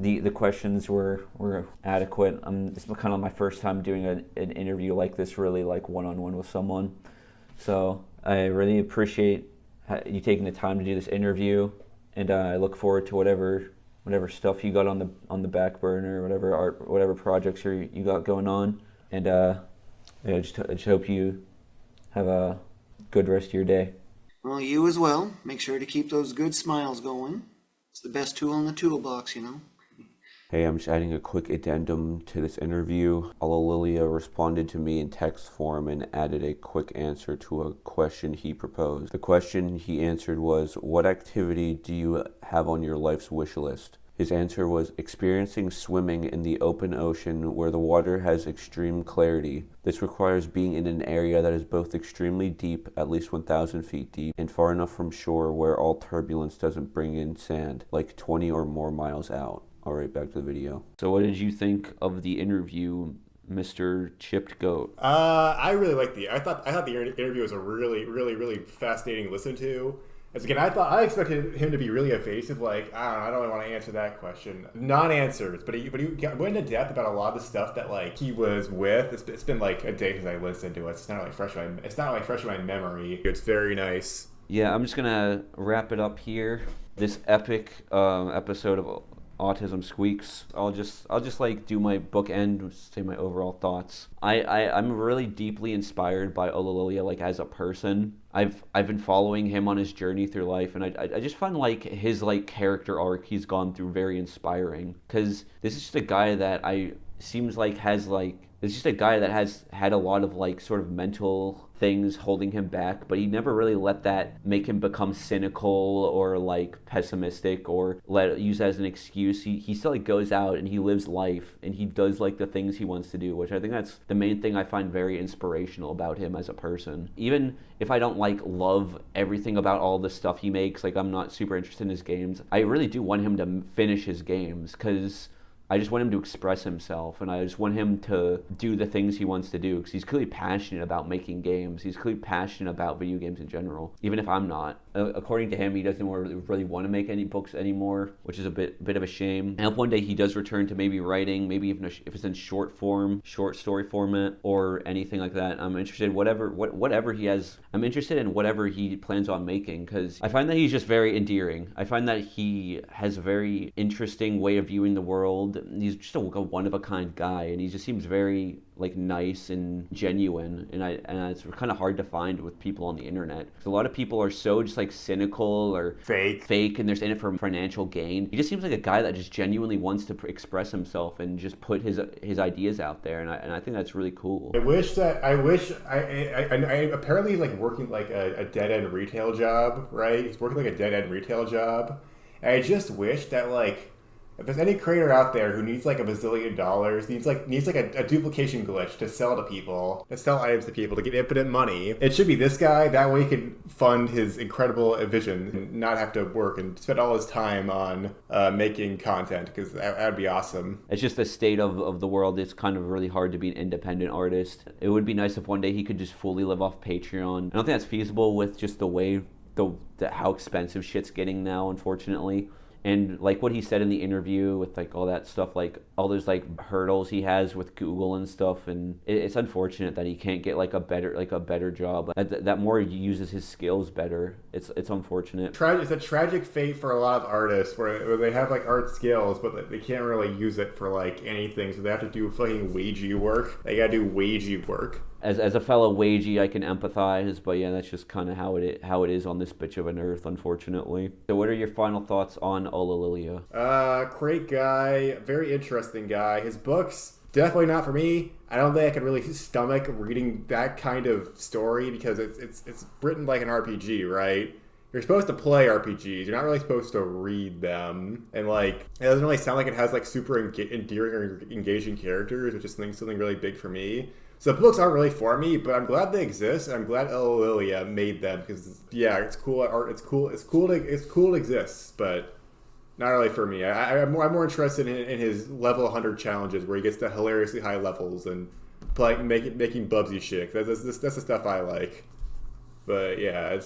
the questions were adequate. It's kind of my first time doing an interview like this, really like one-on-one with someone. So I really appreciate you taking the time to do this interview, and I look forward to whatever stuff you got on the back burner, whatever projects you got going on, and I just hope you have a good rest of your day. Well, you as well. Make sure to keep those good smiles going. It's the best tool in the toolbox, Hey, I'm just adding a quick addendum to this interview. Ulillillia responded to me in text form and added a quick answer to a question he proposed. The question he answered was, what activity do you have on your life's wish list? His answer was experiencing swimming in the open ocean where the water has extreme clarity. This requires being in an area that is both extremely deep, at least 1,000 feet deep, and far enough from shore where all turbulence doesn't bring in sand, like 20 or more miles out. All right, back to the video. So what did you think of the interview, Mr. ChippedGoat? I really liked I thought the interview was a really fascinating listen to. As again, I expected him to be really evasive, like, I don't really want to answer that question. Non-answers, but he went into depth about a lot of the stuff that, like, he was with. It's been like a day since I listened to it. It's not really fresh in my memory. It's very nice. Yeah, I'm just gonna wrap it up here. This epic episode of Autism Squeaks. I'll just like do my bookend, say my overall thoughts. I'm really deeply inspired by Ullillillia, like as a person. I've been following him on his journey through life, and I just find like his like character arc he's gone through very inspiring. Cause this is just a guy that it's just a guy that has had a lot of like sort of mental things holding him back, but he never really let that make him become cynical or like pessimistic or use that as an excuse. He still like goes out and he lives life and he does like the things he wants to do, which I think that's the main thing I find very inspirational about him as a person. Even if I don't like love everything about all the stuff he makes, like I'm not super interested in his games, I really do want him to finish his games because I just want him to express himself, and I just want him to do the things he wants to do, because he's clearly passionate about making games. He's clearly passionate about video games in general, even if I'm not. According to him, he doesn't really want to make any books anymore, which is a bit of a shame. I hope one day he does return to maybe writing, maybe even if it's in short story format, or anything like that. I'm interested in whatever he has. I'm interested in whatever he plans on making, because I find that he's just very endearing. I find that he has a very interesting way of viewing the world. He's just a one-of-a-kind guy, and he just seems very like nice and genuine, and it's kind of hard to find with people on the internet, because a lot of people are so just like cynical or fake, and they're in it for financial gain. He just seems like a guy that just genuinely wants to express himself and just put his ideas out there, and I think that's really cool. I apparently like working like a dead-end retail job, right? He's working like a dead-end retail job, and I just wish that like, if there's any creator out there who needs like $1 bazillion, needs like a duplication glitch to sell items to people to get infinite money, it should be this guy. That way he can fund his incredible vision and not have to work and spend all his time on making content, because that would be awesome. It's just the state of the world. It's kind of really hard to be an independent artist. It would be nice if one day he could just fully live off Patreon. I don't think that's feasible with just the way how expensive shit's getting now, unfortunately. And like what he said in the interview with like all that stuff, like all those like hurdles he has with Google and stuff, and it's unfortunate that he can't get like a better job that more uses his skills better. It's unfortunate. It's a tragic fate for a lot of artists where they have like art skills, but they can't really use it for like anything, so they have to do fucking wagey work. They gotta do wagey work. As a fellow wagey, I can empathize, but yeah, that's just kind of how it is on this bitch of an earth, unfortunately. So what are your final thoughts on Ullillillia? Great guy, very interesting guy. His books, definitely not for me. I don't think I could really stomach reading that kind of story, because it's written like an RPG, right? You're supposed to play RPGs. You're not really supposed to read them. And like, it doesn't really sound like it has like super endearing or engaging characters, which is something really big for me. So the books aren't really for me, but I'm glad they exist, and I'm glad Ullillillia made them, because yeah, it's cool art. It's cool it exists, but not really for me. I'm more interested in his level 100 challenges, where he gets to hilariously high levels and making Bubsy shit. That's the stuff I like. But yeah,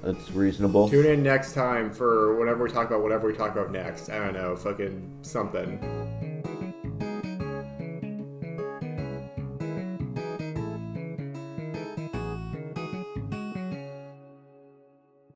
That's reasonable. Tune in next time for whenever we talk about next. I don't know, fucking something.